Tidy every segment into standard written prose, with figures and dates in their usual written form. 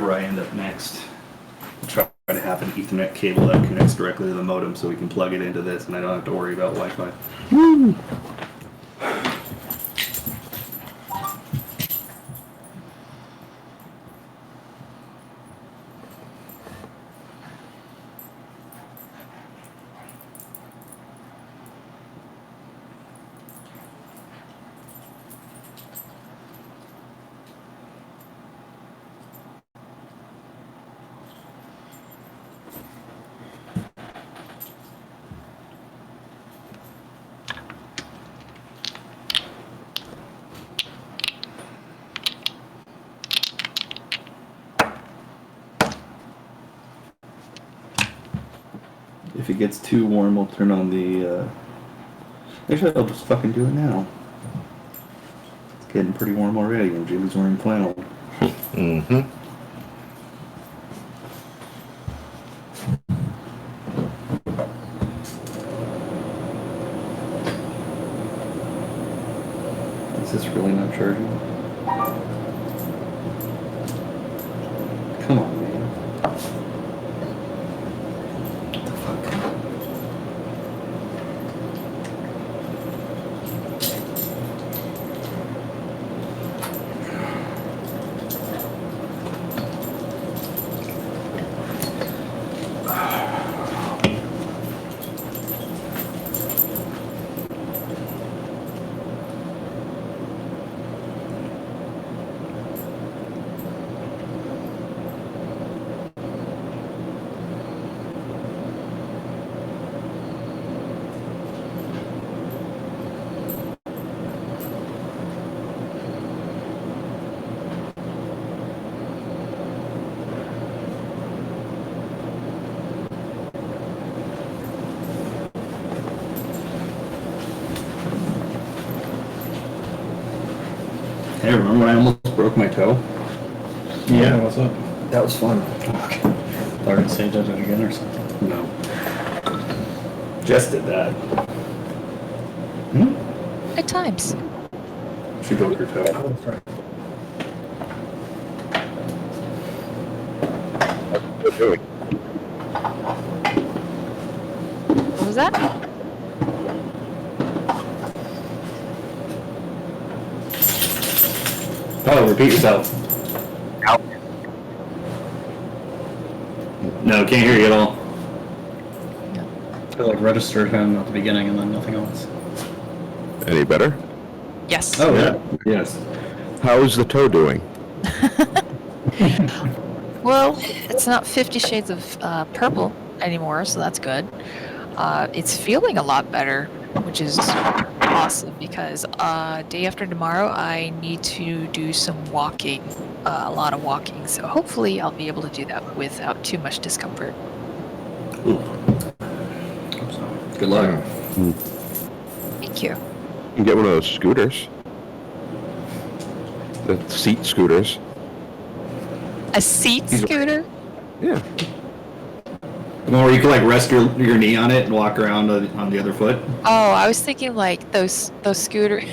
wherever I end up next. Try to have an Ethernet cable that connects directly to the modem so we can plug it into this and I don't have to worry about Wi-Fi. Woo! If it gets too warm, we'll turn on the, actually, I'll just fucking do it now. It's getting pretty warm already, and Jimmy's wearing flannel. Mm-hmm. Is this really not charging? Come on, man. What the fuck? Hey, remember when I almost broke my toe? Yeah, what's up? That was fun. Okay. Thought you were say did it again or something. No. Jess did that. At times. She broke her toe. Oh, that's right. What are you doing? What was that? Oh, repeat yourself. Out. No, can't hear you at all. I like registered him at the beginning and then nothing else. Any better? Yes. Oh, yeah. Yes. How's the toe doing? Well, it's not 50 Shades of Purple anymore, so that's good. It's feeling a lot better, which is awesome because day after tomorrow I need to do some walking, a lot of walking. So hopefully I'll be able to do that without too much discomfort. Ooh. So, good luck. Thank you. You can get one of those scooters. The seat scooters. A seat scooter? Yeah. The one where you can like rest your knee on it and walk around on the other foot. Oh, I was thinking like those scooter.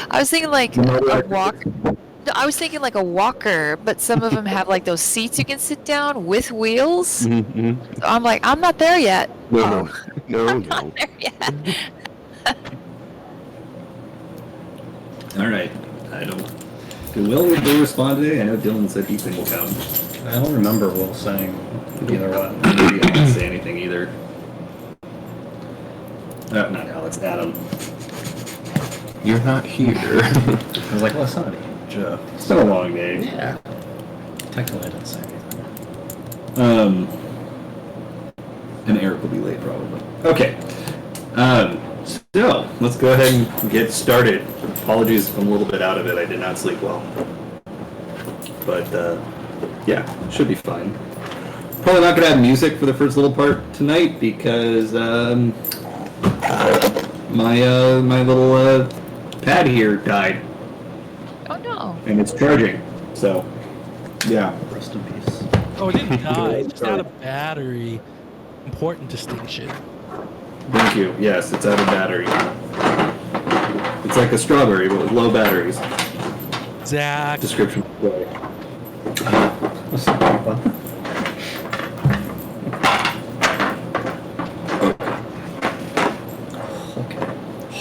I was thinking like a walk. No, I was thinking like a walker, but some of them have like those seats you can sit down with wheels. Mm-hmm. So I'm like, I'm not there yet. No, no, I'm no. not there yet. All right. I don't. Did Will respond today? I know Dylan said he will come. I don't remember Will saying either what. Maybe I didn't say anything either. Not Alex, Adam. You're not here. I was like, well, it's not Jeff. It's been a long day. Yeah. Technically, I didn't say anything. And Eric will be late probably. Okay. So let's go ahead and get started. Apologies if I'm a little bit out of it. I did not sleep well. But yeah, should be fine. Probably not gonna have music for the first little part tonight because my little pad here died Oh no. and it's charging. So yeah. Rest in peace. Oh, it didn't die. It's just out of battery. Important distinction. Thank you. Yes, it's out of battery. It's like a strawberry, but with low batteries. Zach. Description. some people.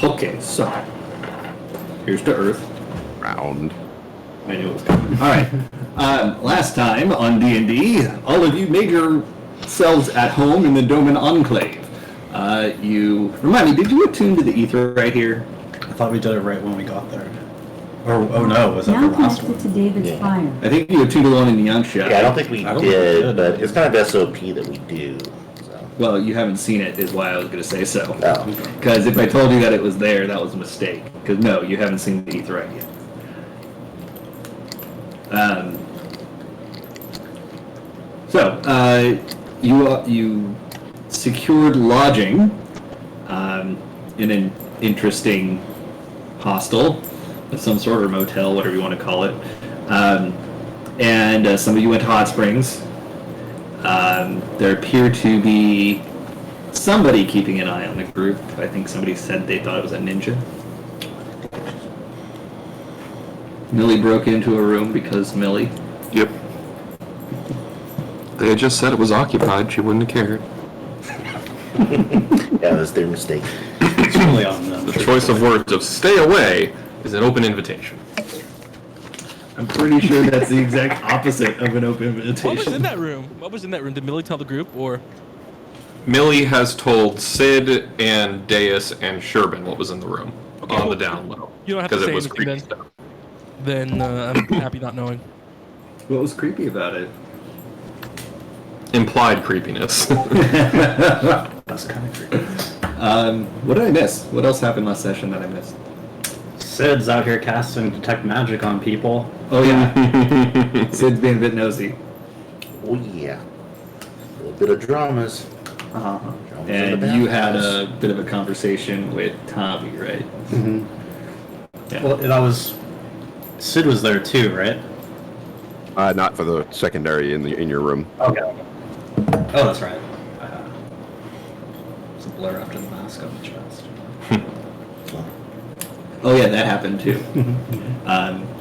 Okay, so here's to Earth. Round. I knew it was coming. All right. Last time on D&D, all of you made yourselves at home in the Doman Enclave. You remind me, did you attune to the ether right here? I thought we did it right when we got there. Or, oh no, was that Now the last connected one? to David's Yeah. fire. I think you attuned to the one in Yansha. Yeah, I don't think we I don't think we did, did. but it's kind of SOP that we do. So. Well, you haven't seen it, is why I was going to say so. Oh. Because if I told you that it was there, that was a mistake. Because no, you haven't seen the etherite yet. You secured lodging in an interesting hostel of some sort, or motel, whatever you want to call it. And some of you went to Hot Springs. There appeared to be somebody keeping an eye on the group. I think somebody said they thought it was a ninja. Millie broke into a room because Millie. Yep. They had just said it was occupied. She wouldn't have cared. Yeah, that's their mistake. It's really on them. The choice of words of "stay away" is an open invitation. I'm pretty sure that's the exact opposite of an open invitation. What was in that room? What was in that room? Did Millie tell the group, or Millie has told Sid and Deus and Sherbin what was in the room on the down low. you don't have to Because say it was anything creepy then? stuff. Then I'm happy not knowing. What was creepy about it? Implied creepiness. That's kind of creepy. What did I miss? What else happened last session that I missed? Sid's out here casting detect magic on people. Oh yeah, Sid's being a bit nosy. Oh yeah. A little bit of dramas. Uh-huh. Dramas in the And you had bathhouse. a bit of a conversation with Tommy, right? Mm-hmm. Yeah. Well, that was... Sid was there too, right? Not for the secondary in your room. Okay. Oh, that's right. It's a blur after the mask on the chest. Oh yeah, that happened too.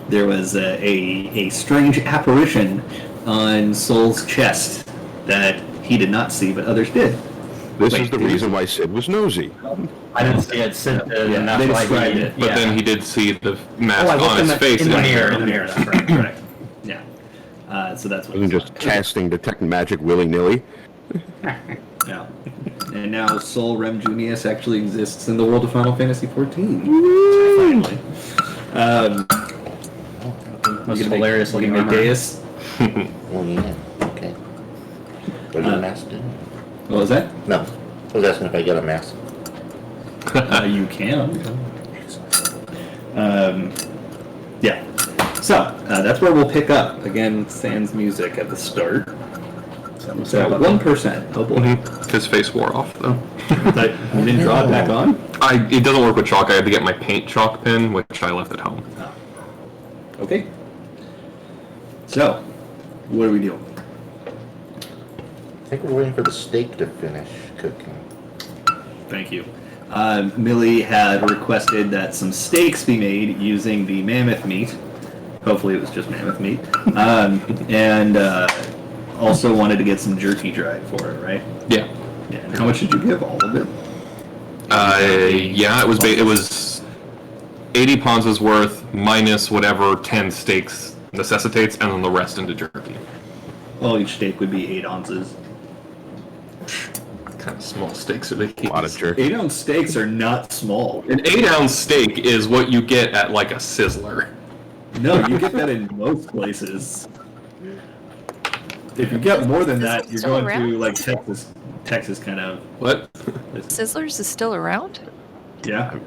There was a strange apparition on Soul's chest that he did not see, but others did. This Wait, is the did you- reason why Sid was nosy. I didn't see it. Sid did, Yeah, and that's they why described he... it. But then he did see the mask I looked on his face in the mirror. the In the mirror, that's right. Correct. Yeah. So that's what. Wasn't just casting detect magic willy-nilly. Yeah. And now Soul Rem Junius actually exists in the world of Final Fantasy XIV. Finally. Most hilarious looking make armor. Deus. Oh yeah. Okay. What are you mask doing? What was that? No. I was asking if I got a mask. You can. Yeah. So that's where we'll pick up again. Sans music at the start. So 1%. Oh boy. His face wore off though. But you didn't draw it back on. It doesn't work with chalk. I had to get my paint chalk pen, which I left at home. Okay. So, what are we doing? I think we're waiting for the steak to finish cooking. Thank you. Millie had requested that some steaks be made using the mammoth meat. Hopefully it was just mammoth meat. And also wanted to get some jerky dried for it, right? Yeah. Yeah. And how much did you give? All of it? Yeah, it was 80 pounds worth minus whatever 10 steaks necessitates, and then the rest into jerky. Well, each steak would be 8 ounces. What kind of small steaks are they A keeping? lot of jerky. 8-ounce steaks are not small. An 8-ounce steak is what you get at like a Sizzler. No, you get that in most places. If you get more than that, you're Still going to around? like Texas kind of. What? Sizzlers is still around? Yeah.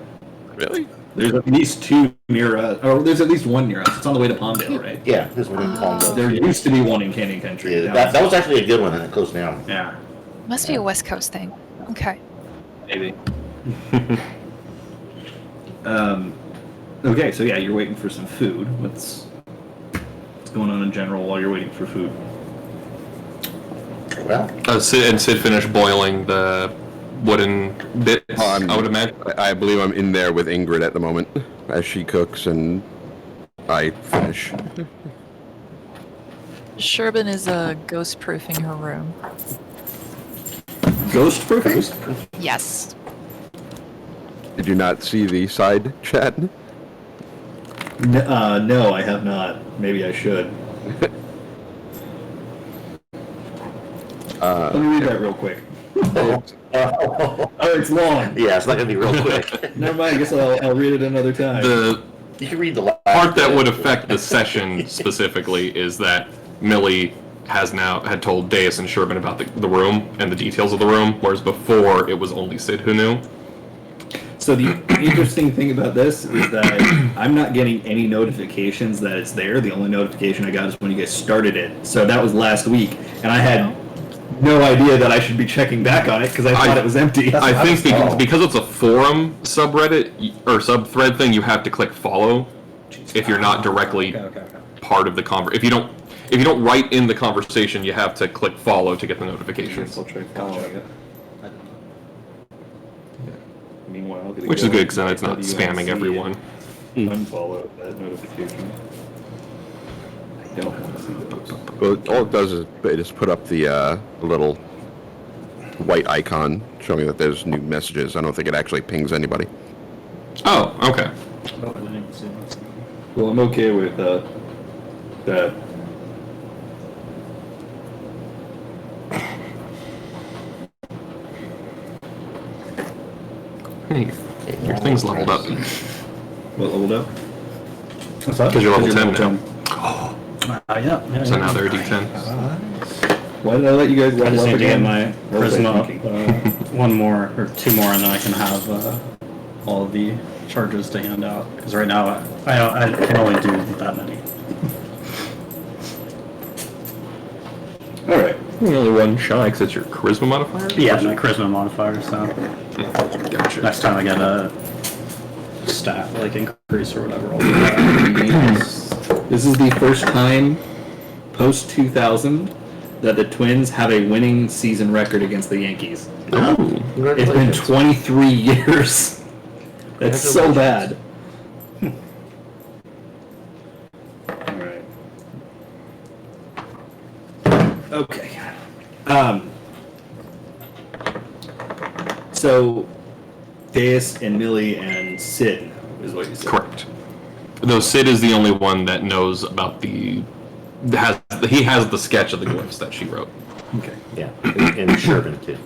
Really? There's at least 2 near us, or there's at least 1 near us. It's on the way to Palmdale, right? Yeah, this one in Palmdale. There used to be one in Canyon Country. Yeah, Now that it's- was actually a good one, and it closed down. Yeah, Must be a West Coast thing. Okay. maybe. Okay, so yeah, you're waiting for some food. What's going on in general while you're waiting for food? Well, Sid finished boiling the wooden bits, I would imagine. I believe I'm in there with Ingrid at the moment as she cooks and I finish. Sherbin is ghost proofing her room. Ghost proofing? Yes. Did you not see the side chat? No, I have not. Maybe I should. Let me read that real quick. Oh, it's long. Yeah, it's not gonna be real quick. Never mind. I guess I'll read it another time. The You can read the last part that bit. would affect the session specifically is that Millie had told Deus and Sherbin about the room and the details of the room, whereas before it was only Sid who knew. So the interesting thing about this is that I'm not getting any notifications that it's there. The only notification I got is when you guys started it. So that was last week, and I had no idea that I should be checking back on it because I thought it was empty. I think because it's a forum subreddit or subthread thing, you have to click follow if you're not directly Okay. part of the If you don't write in the conversation, you have to click follow to get the notifications. I'll try following it. Meanwhile, I'm gonna Which is go good because then it's not WNC spamming everyone. and Unfollow that notification. I don't want to see those. Well, all it does is it just put up the little white icon showing that there's new messages. I don't think it actually pings anybody. Oh, okay. Oh, I didn't even see that. Well, I'm okay with that. Hey, your thing's leveled up What leveled up? What's that? because you're level 10 now. 10. Yeah. So now they're D10. Why did I let you guys I level just up need to get again? my What was I Prisma thinking? one more or two more, and then I can have all of the charges to hand out. Because right now I can only do that many. All right. You're only one shy because it's your charisma modifier? Yeah, my charisma modifier. So Gotcha. next time I get a stat like increase or whatever, I'll do that. This is the first time post 2000 that the Twins have a winning season record against the Yankees. Ooh. It's been 23 years. That's so bad. All right. Okay. So, Deus and Millie and Sid is what you said. Correct. Though Sid is the only one that knows about he has the sketch of the glyphs that she wrote. Okay. Yeah, and Sherbin too.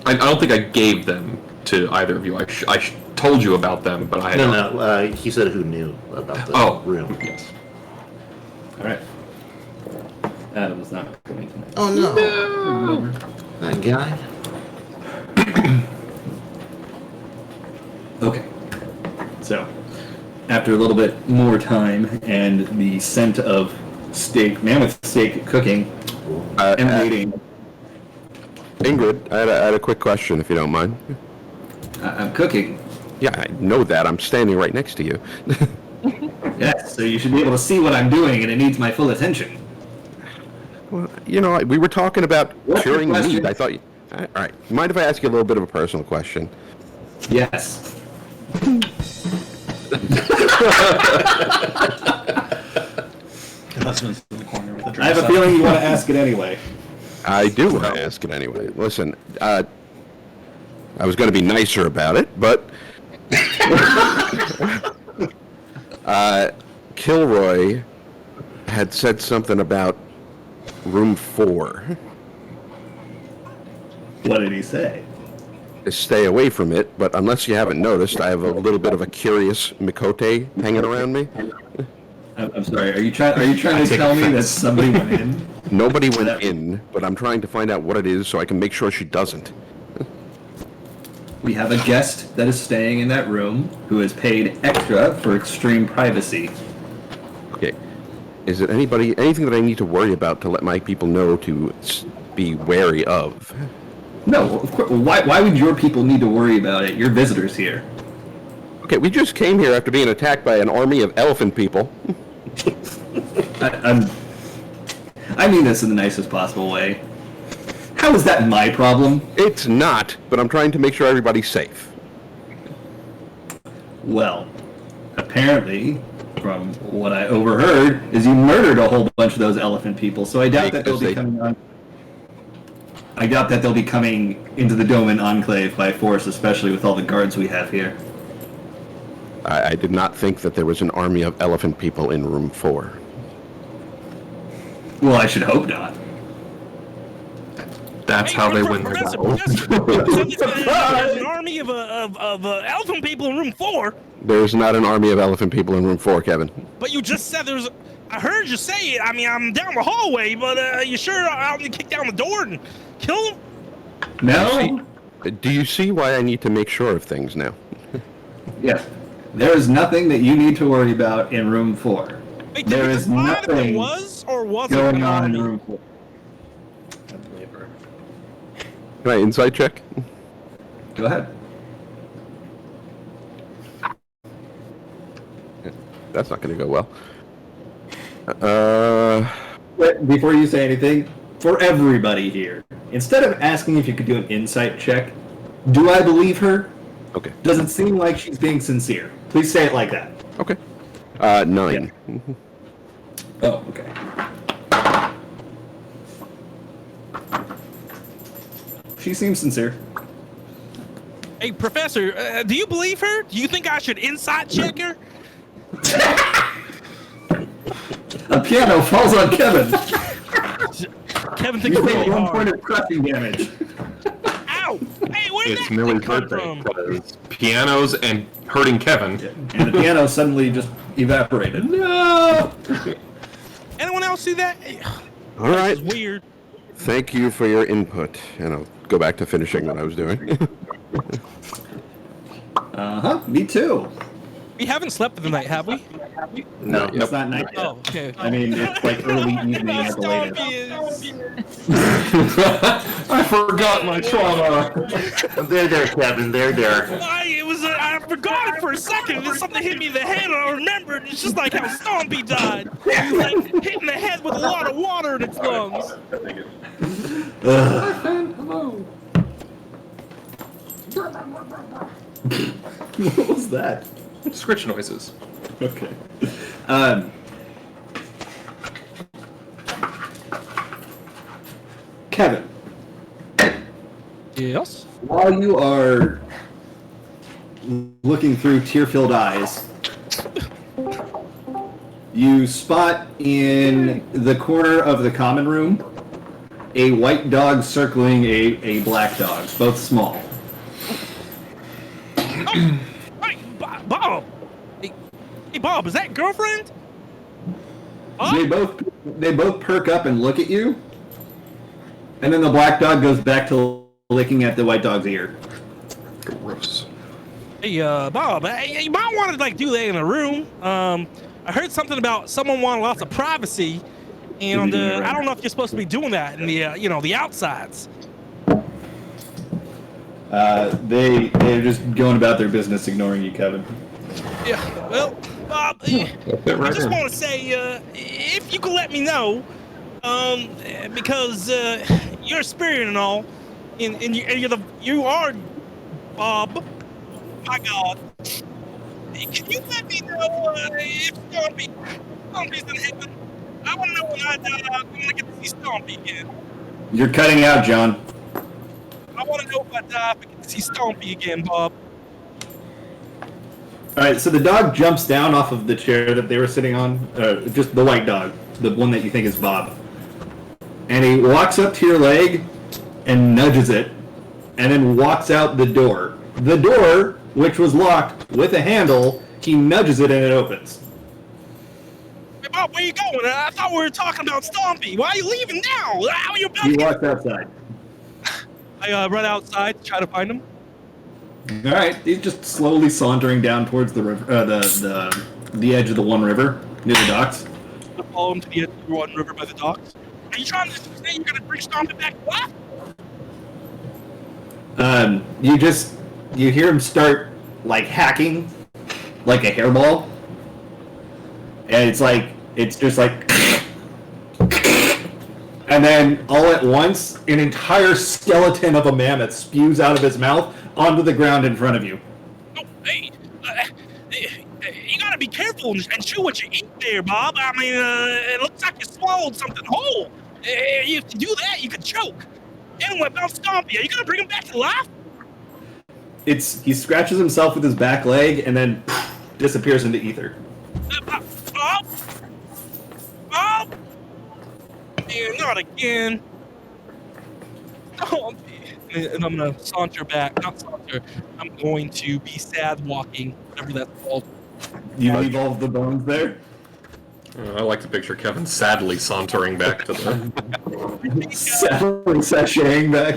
I don't think I gave them to either of you. I told you about them, but I had No, he said who knew about the room. Yes. All right. Adam's not coming tonight. Oh no, that guy. Okay. So, after a little bit more time and the scent of steak, mammoth steak cooking, emanating, Ingrid, I had a quick question, if you don't mind. I'm cooking. Yeah, I know that. I'm standing right next to you. Yes, so you should be able to see what I'm doing, and it needs my full attention. Well, you know, we were talking about What's your curing question? meat. I thought. All right. Mind if I ask you a little bit of a personal question? Yes. The husband's in the corner with the I have a feeling you want to ask it anyway. I do want to ask it anyway. Listen, I was going to be nicer about it, but Kilroy had said something about room 4. What did he say? To stay away from it, but unless you haven't noticed, I have a little bit of a curious Mikote hanging around me. I'm sorry. Are you trying to tell me that somebody went in? Nobody went in, but I'm trying to find out what it is so I can make sure she doesn't. We have a guest that is staying in that room who is paid extra for extreme privacy. Okay. Is it anything that I need to worry about to let my people know to be wary of? No, of course. Why would your people need to worry about it? You're visitors here. Okay, we just came here after being attacked by an army of elephant people. I mean this in the nicest possible way. How is that my problem? It's not, but I'm trying to make sure everybody's safe. Well, apparently, from what I overheard, is you murdered a whole bunch of those elephant people. So I doubt that they'll be coming on. I doubt that they'll be coming into the Doman Enclave by force, especially with all the guards we have here. I did not think that there was an army of elephant people in room 4. Well, I should hope not. That's how they win their battles. There's an army of elephant people in room 4. There's not an army of elephant people in room 4, Kevin. But you just said there's. I heard you say it. I mean, I'm down the hallway, but you sure I'm gonna kick down the door and kill him? No? Do you see why I need to make sure of things now? Yes. There is nothing that you need to worry about in room 4. Wait, There is nothing was or wasn't going on in room 4. Can I insight check? Go ahead. That's not going to go well. Wait, before you say anything, for everybody here, instead of asking if you could do an insight check, do I believe her? Okay. Does it seem like she's being sincere? Please say it like that. Okay. 9. Oh, okay. She seems sincere. Hey, Professor, do you believe her? Do you think I should insight check her? A piano falls on Kevin. Kevin thinks You take really 1 hard. point of crushing damage. Ow! Hey, where did It's that Millie's come birthday. from? Because pianos and hurting Kevin. And the piano suddenly just evaporated. No! Anyone else see that? All right. This is weird. Thank you for your input. And I'll go back to finishing what I was doing. Uh-huh, me too. We haven't slept for the night, have we? No, it's not night yet. Oh, okay. I mean, it's like early evening at the latest. I forgot my trauma. There, Kevin. There. I forgot it for a second. Then something hit me in the head, and I remembered. It's just like how Stompy died. He was like hitting the head with a lot of water in its lungs. What was that? Scritch noises. Okay. Kevin, Yes. while you are looking through tear-filled eyes, you spot in the corner of the common room a white dog circling a black dog, both small. Hey, Bob. Hey, Bob, is that girlfriend? Bob? They both perk up and look at you, and then the black dog goes back to licking at the white dog's ear. Gross. Hey, Bob, you might want to do that in a room. I heard something about someone wanting lots of privacy, and I don't know if you're supposed to be doing that in the the outsides. They're just going about their business, ignoring you, Kevin. Yeah, well, Bob, I just want to say, if you could let me know, because you're a spirit and all, and you are Bob. My God, can you let me know if Stompy's in heaven? I want to know when I die, I'm gonna get to see Stompy again. You're cutting out, John. I want to know if I die, if I get to see Stompy again, Bob. All right, so the dog jumps down off of the chair that they were sitting on, just the white dog, the one that you think is Bob. And he walks up to your leg and nudges it, and then walks out the door. The door, which was locked with a handle, he nudges it and it opens. Hey, Bob, where you going? I thought we were talking about Stompy. Why are you leaving now? How are you about He to get... walks outside. I run outside to try to find him. All right, he's just slowly sauntering down towards the river, the edge of the one river near the docks. I follow him to the edge of the one river by the docks. Are you trying to say you're gonna bring Stompy back? What? You hear him start hacking like a hairball, and it's just like, and then all at once an entire skeleton of a mammoth spews out of his mouth onto the ground in front of you. Oh, hey, You gotta be careful and chew what you eat there, Bob. I mean, it looks like you swallowed something whole. If you do that, you could choke. Anyway, about Stompy, are you gonna bring him back to life? He scratches himself with his back leg and then disappears into ether. Bob? Bob? Yeah, not again. Oh, and I'm gonna saunter back. Not saunter. I'm going to be sad walking, whatever that's called. You evolved the bones there? I like to picture Kevin sadly sauntering back to the. Sadly sashaying back.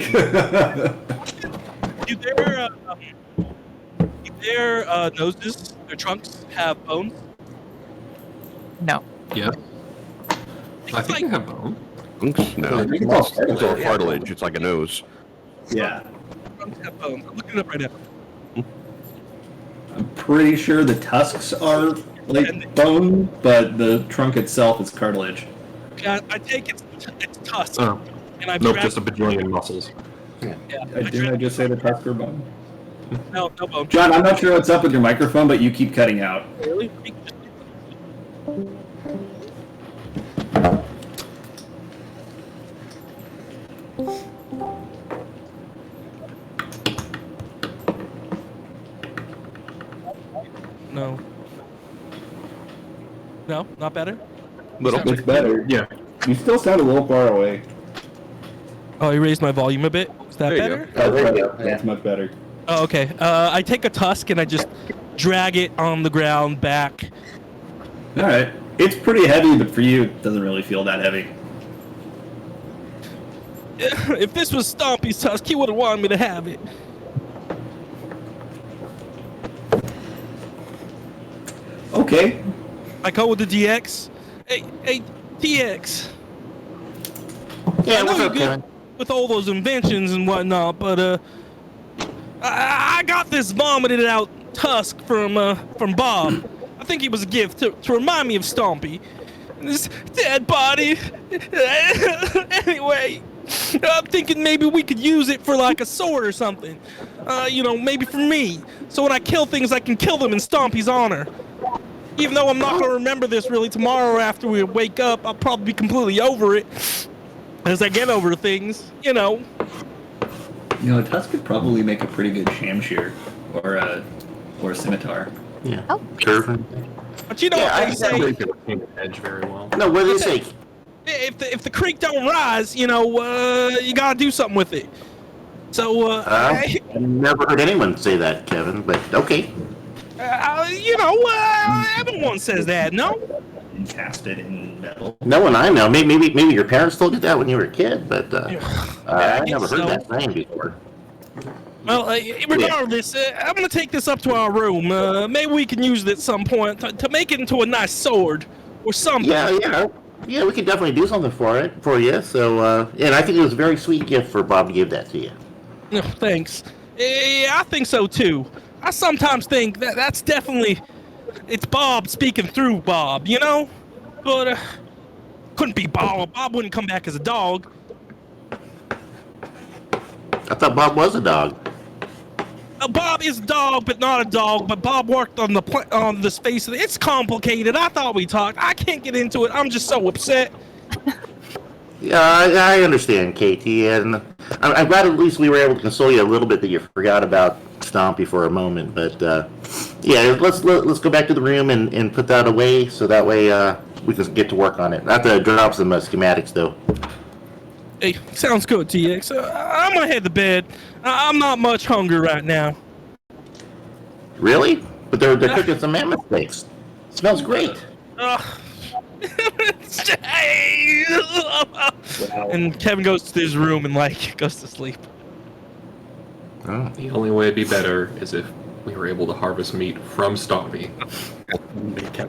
Do their noses, their trunks have bones? No. Yeah. I think they have bone. No, I think it's all it's all cartilage. cartilage. It's like a nose. Yeah. Trunks have bones. I'm looking it up right now. I'm pretty sure the tusks are like bone, but the trunk itself is cartilage. Yeah, I take its tusk, Oh. and I Nope, drag- just a bajillion muscles. Yeah, Didn't I just say the tusk are bone? no bone. John, I'm not sure what's up with your microphone, but you keep cutting out. Really? No. No, not better. Little. Sounds It's better. Yeah. You still sound a little far away. Oh, you raised my volume a bit. Is that There you better? Oh, there you go. That's much better. Oh, okay. I take a tusk and I just drag it on the ground back. All right. It's pretty heavy, but for you, it doesn't really feel that heavy. If this was Stompy's tusk, he would have wanted me to have it. Okay. I go with the DX. Hey, DX. Yeah, I know what's you up, get Kevin? with all those inventions and whatnot, but I got this vomited out tusk from Bob. I think it was a gift to remind me of Stompy. And this dead body. Anyway, I'm thinking maybe we could use it for like a sword or something. Maybe for me. So when I kill things, I can kill them in Stompy's honor. Even though I'm not gonna remember this really tomorrow after we wake up, I'll probably be completely over it. As I get over things, You know, a tusk could probably make a pretty good shamshear or a scimitar. Yeah. Oh. Curving. But you know Yeah, what I they said say, They could have painted edge very well. No, what do they say? if the creek don't rise, you gotta do something with it. So, I've never heard anyone say that, Kevin, but okay. everyone says that, no? And cast it in metal. No one I know. Maybe your parents told you that when you were a kid, but I guess never heard so. that saying before. Well, regardless, I'm gonna take this up to our room. Maybe we can use it at some point to make it into a nice sword or something. Yeah. We could definitely do something for you. So, and I think it was a very sweet gift for Bob to give that to you. No, thanks. Yeah, I think so too. I sometimes think that's definitely it's Bob speaking through Bob, But couldn't be Bob. Bob wouldn't come back as a dog. I thought Bob was a dog. Bob is a dog, but not a dog. But Bob worked on the space. It's complicated. I thought we talked. I can't get into it. I'm just so upset. Yeah, I understand, KT, and I'm glad at least we were able to console you a little bit that you forgot about Stompy for a moment. But yeah, let's go back to the room and put that away, so that way we can get to work on it. I have to drop some schematics though. Hey, sounds good, TX. I'm gonna head to bed. I'm not much hungry right now. Really? But they're cooking some mammoth steaks. Smells great. And Kevin goes to his room and goes to sleep. Oh. The only way it'd be better is if we were able to harvest meat from Stompy.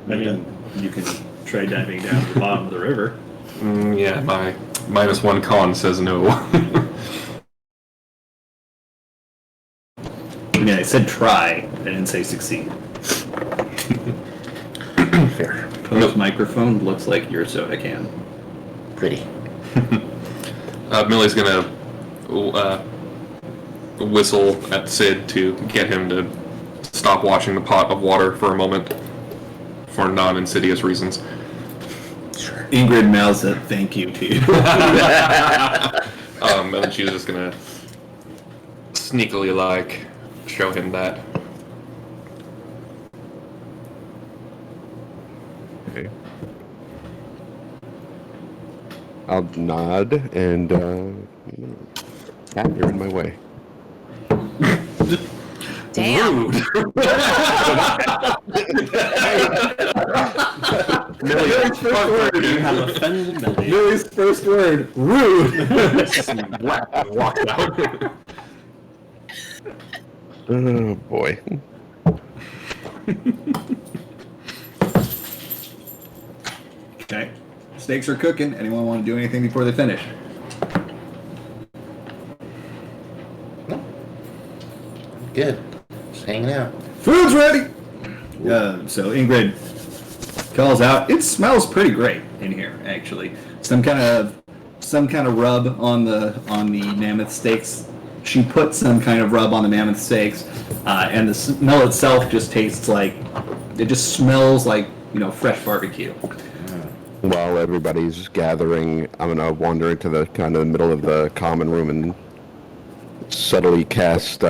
I mean, you can try diving down to the bottom of the river. Yeah, my -1 con says no. I mean, I said try. I didn't say succeed. Fair. Post microphone looks like your soda can. Pretty. Millie's gonna whistle at Sid to get him to stop watching the pot of water for a moment for non-insidious reasons. Ingrid mouths a thank you to you. And then she's just gonna sneakily like show him that. Okay. I'll nod and you're in my way. Damn. Millie's first word. You have offended Millie. Millie's first word. Rude. Walked out. Oh boy. Okay. Steaks are cooking. Anyone want to do anything before they finish? Good. Just hanging out. Food's ready. So Ingrid calls out. It smells pretty great in here, actually. Some kind of rub on the mammoth steaks. She put some kind of rub on the mammoth steaks, and the smell itself just tastes like it just smells like fresh barbecue. While everybody's gathering, I'm gonna wander into the kind of middle of the common room and subtly cast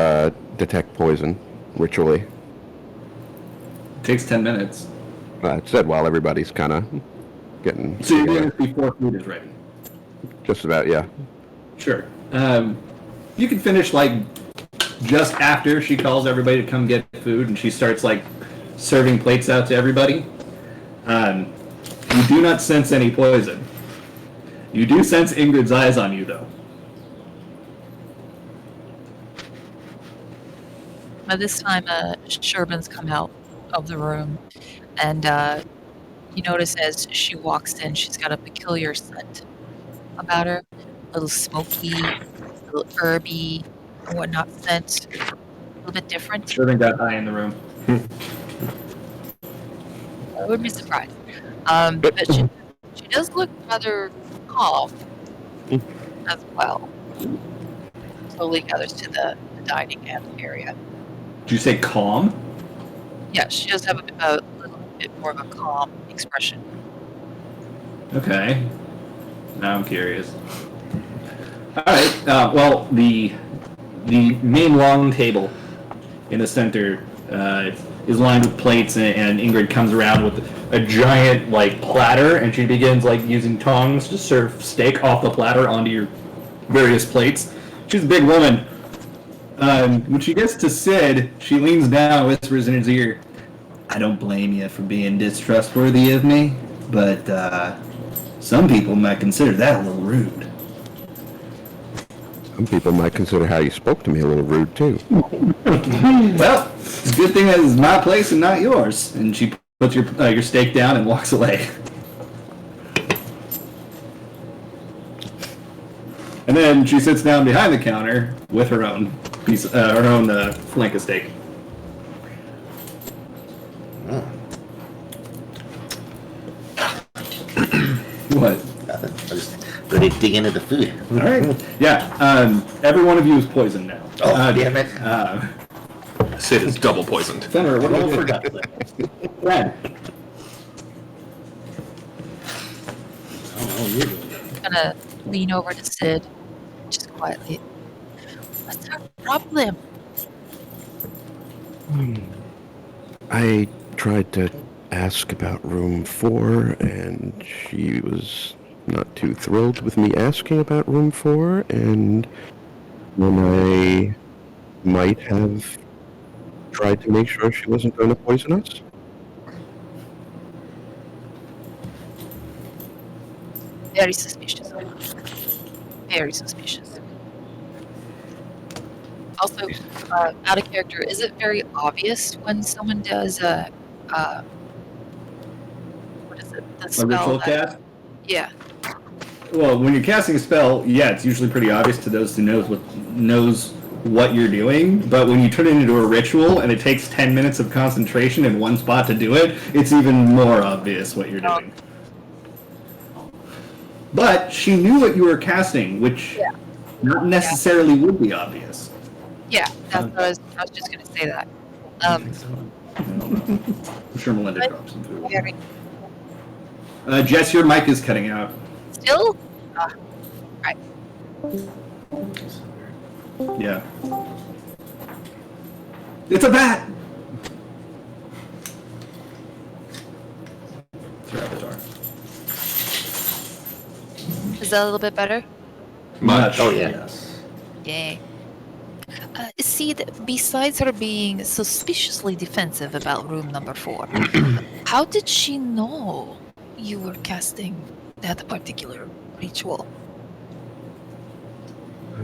detect poison ritually. Takes 10 minutes. It said while everybody's kind of getting So you're doing together. this before food is ready. Just about, yeah. Sure. You can finish like just after she calls everybody to come get food, and she starts like serving plates out to everybody. You do not sense any poison. You do sense Ingrid's eyes on you, though. By this time, Sherbin's come out of the room, and you notice as she walks in, she's got a peculiar scent about her. A little smoky, a little herby, and whatnot scent. A little bit different. Sherbin got high in the room. I wouldn't be surprised. But she does look rather calm as well. Slowly gathers to the dining area. Did you say calm? Yeah, she does have a little bit more of a calm expression. Okay. Now I'm curious. All right. Well, the main long table in the center is lined with plates, and Ingrid comes around with a giant platter, and she begins using tongs to serve steak off the platter onto your various plates. She's a big woman. When she gets to Sid, she leans down, whispers in his ear, "I don't blame you for being distrustworthy of me, but some people might consider that a little rude." Some people might consider how you spoke to me a little rude, too. Well, it's a good thing that is my place and not yours. And she puts your steak down and walks away. And then she sits down behind the counter with her own flank of steak. What? I just ready to dig into the food. All right. Yeah. Every one of you is poisoned now. Oh, damn it. Sid is double poisoned. Fenrir, what do you forgot? Red. I'm gonna lean over to Sid, just quietly. What's our problem? I tried to ask about room 4, and she was not too thrilled with me asking about room 4, and when I might have tried to make sure she wasn't going to poison us. Very suspicious. Very suspicious. Also, out of character, is it very obvious when someone does what is it? The A spell ritual that- cast? Yeah. Well, when you're casting a spell, yeah, it's usually pretty obvious to those who knows what you're doing. But when you turn it into a ritual and it takes 10 minutes of concentration in one spot to do it, it's even more obvious what you're doing. But she knew what you were casting, which not necessarily would be obvious. Yeah, that's what I was just gonna say that. I'm sure Melinda dropped some food. Very- Jess, your mic is cutting out. Still? Right. Yeah. It's a bat! Through the door. Is that a little bit better? Much. Oh, yeah. Yes. Yay. See, besides her being suspiciously defensive about room number 4, how did she know you were casting that particular ritual?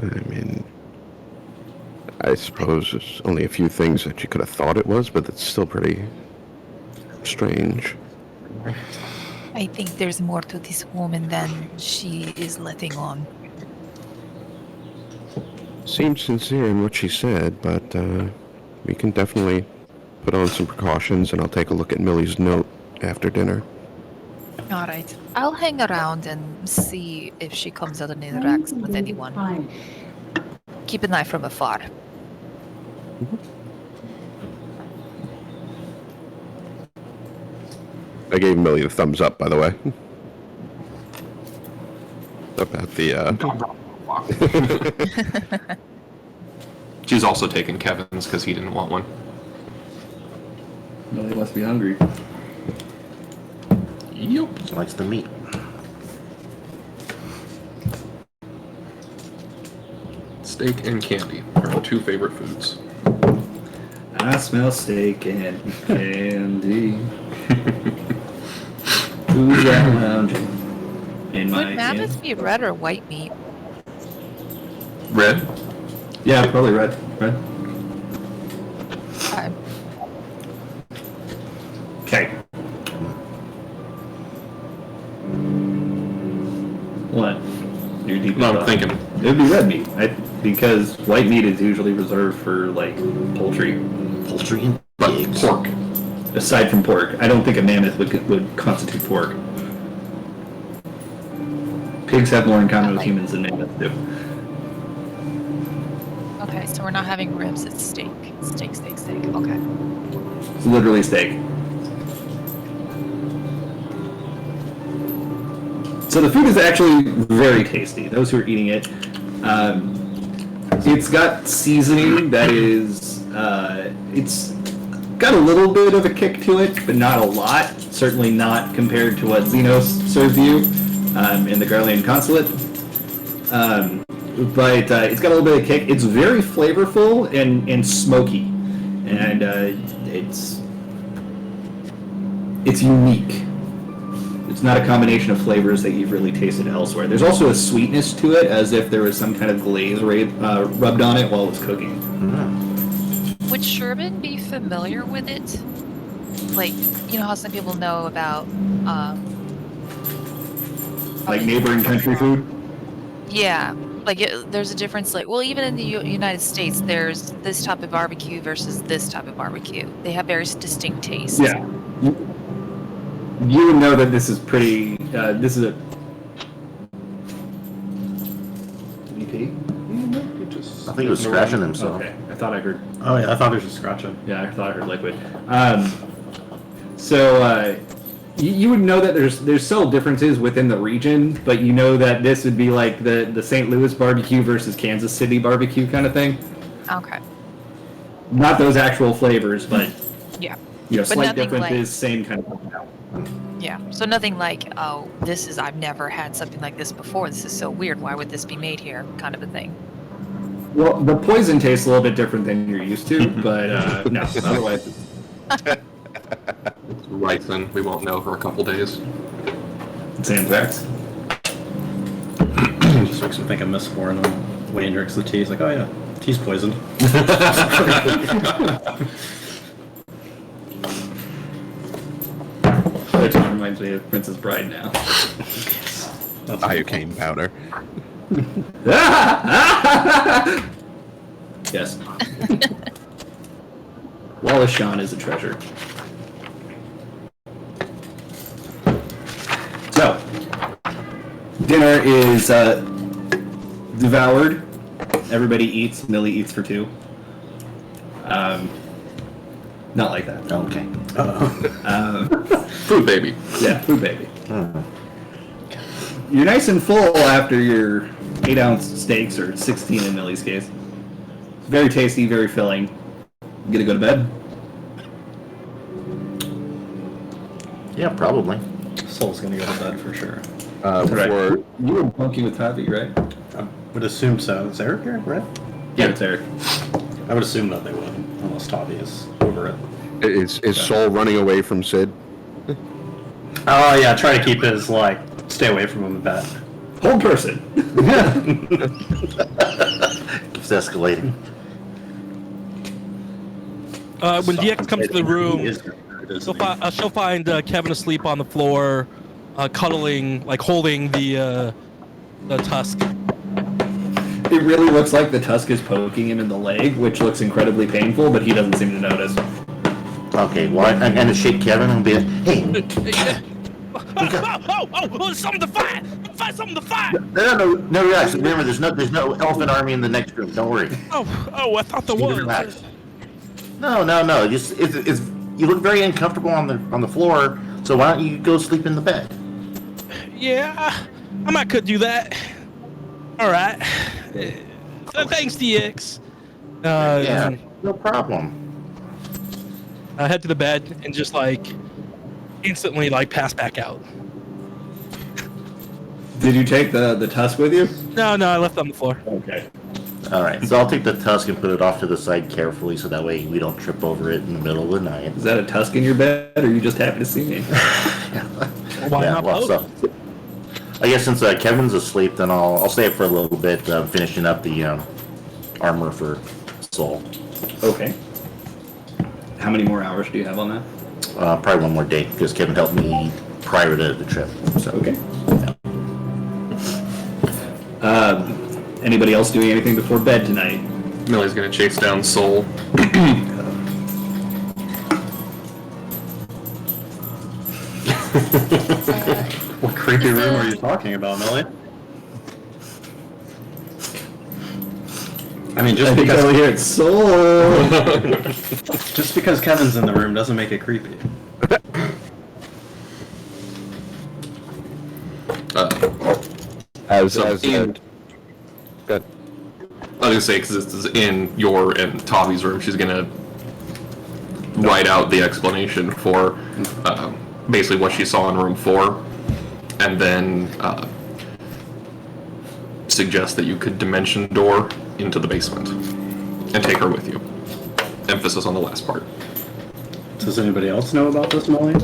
I mean, I suppose there's only a few things that you could have thought it was, but it's still pretty strange. I think there's more to this woman than she is letting on. Seems sincere in what she said, but we can definitely put on some precautions, and I'll take a look at Millie's note after dinner. All right. I'll hang around and see if she comes out and interacts with anyone. Keep an eye from afar. I gave Millie the thumbs up, by the way. About the, She's also taken Kevin's because he didn't want one. No, he must be hungry. Yep. She likes the meat. Steak and candy are her 2 favorite foods. I smell steak and candy. Who's that lounging in my Would mammoth hand? be red or white meat? Red? Yeah, probably red. Red. Okay. Okay. What? You're deep in No, I'm thought. thinking. It would be red meat, because white meat is usually reserved for like poultry. Poultry and But pigs. pork. Aside from pork, I don't think a mammoth would constitute pork. Pigs have more in common with humans than mammoths do. Okay, so we're not having ribs, it's steak. Steak, steak, steak. Okay. It's literally steak. So the food is actually very tasty. Those who are eating it, it's got seasoning that is, it's got a little bit of a kick to it, but not a lot. Certainly not compared to what Xenos serves you in the Garlean Consulate. But it's got a little bit of kick. It's very flavorful and smoky, and it's unique. It's not a combination of flavors that you've really tasted elsewhere. There's also a sweetness to it, as if there was some kind of glaze rubbed on it while it was cooking. Would Sherman be familiar with it? Like, you know how some people know about, Like neighboring country food? Yeah, like there's a difference. Like, well, even in the United States, there's this type of barbecue versus this type of barbecue. They have very distinct tastes. Yeah. You would know that this is pretty. This is a. Did he pee? I think he was scratching himself. Okay, I thought I heard. Oh yeah, I thought there was a scratching. Yeah, I thought I heard liquid. You would know that there's subtle differences within the region, but you know that this would be like the St. Louis barbecue versus Kansas City barbecue kind of thing. Okay. Not those actual flavors, but Yeah. you know, But slight nothing differences, like- same kind of. Yeah. So nothing like, oh, I've never had something like this before. This is so weird. Why would this be made here? Kind of a thing. Well, the poison tastes a little bit different than you're used to, but no, otherwise. Ricin, we won't know for a couple days. It's anthrax. Just makes me think of Mistborn when Wayne drinks the tea. He's like, oh yeah, tea's poisoned. That just reminds me of Princess Bride now. iocane powder. Yes. Wallace Shawn is a treasure. So, dinner is devoured. Everybody eats. Millie eats for 2. Not like that. Okay. Food baby. Yeah, food baby. You're nice and full after your 8-ounce steaks, or 16 in Millie's case. Very tasty, very filling. You gonna go to bed? Yeah, probably. Soul's gonna go to bed for sure. Before You were bunking with Tavi, right? I would assume so. Is Eric here, right? Yeah, it's Eric. I would assume that they would, unless Tavi is over it. is Soul running away from Sid? Oh yeah, try to keep his stay away from him a bit. Whole person. Keeps escalating. When DX comes to the room, Isn't she'll find Kevin asleep on the floor, cuddling, holding the tusk. It really looks like the tusk is poking him in the leg, which looks incredibly painful, but he doesn't seem to notice. Okay, well, I'm gonna shake Kevin and be like, hey, Oh, something to fight! Fight something to fight! no, relax. Remember, there's no elephant army in the next room. Don't worry. Oh, I thought there You was. relax. No. Just it's you look very uncomfortable on the floor. So why don't you go sleep in the bed? Yeah, I might could do that. All right. Thanks, DX. Yeah, no problem. I head to the bed and just instantly pass back out. Did you take the tusk with you? No, I left it on the floor. Okay. All right, so I'll take the tusk and put it off to the side carefully, so that way we don't trip over it in the middle of the night. Is that a tusk in your bed, or are you just happy to see me? Why not both? So I guess since Kevin's asleep, then I'll stay up for a little bit, finishing up the armor for Soul. Okay. How many more hours do you have on that? Probably one more day, because Kevin helped me prior to the trip. So Okay. Anybody else doing anything before bed tonight? Millie's gonna chase down Soul. What creepy room are you talking about, Millie? I mean, just I think I will because hear it. Soul! just because Kevin's in the room doesn't make it creepy. Good. I was gonna say, because this is in your and Tavi's room, she's gonna write out the explanation for basically what she saw in room 4, and then suggest that you could dimension door into the basement and take her with you. Emphasis on the last part. Does anybody else know about this, Millie?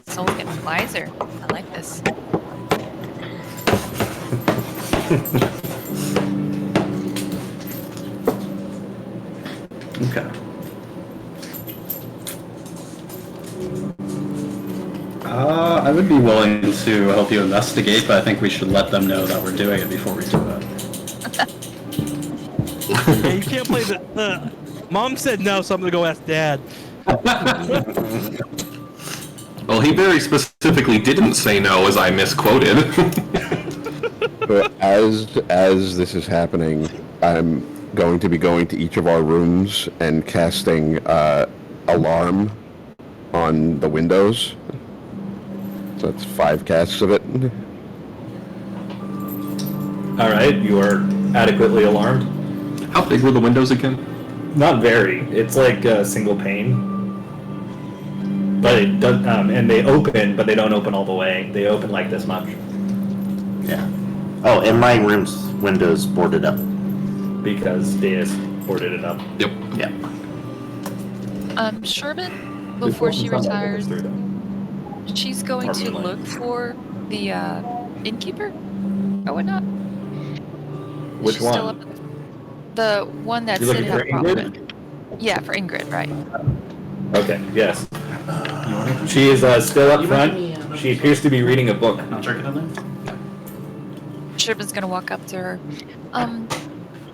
Soul's getting wiser. I like this. Okay. I would be willing to help you investigate, but I think we should let them know that we're doing it before we do it. Yeah, you can't play the. Mom said no, so I'm gonna go ask Dad. Well, he very specifically didn't say no, as I misquoted. But as this is happening, I'm going to be going to each of our rooms and casting alarm on the windows. So that's 5 casts of it. Alright, you are adequately alarmed. How big were the windows again? Not very. It's like a single pane. But it does, and they open, but they don't open all the way. They open like this much. yeah. Oh, and my room's windows boarded up. Because Deus boarded it up. Yep. Yeah. Sherman, before she retires, she's going to look for the innkeeper or whatnot. Which She's one? Still up at the one that You're Sid looking had for a problem Ingrid? with. Yeah, for Ingrid, right. Okay, yes. She is still up front. She appears to be reading a book. I'll check it in there. Sherman's gonna walk up to her.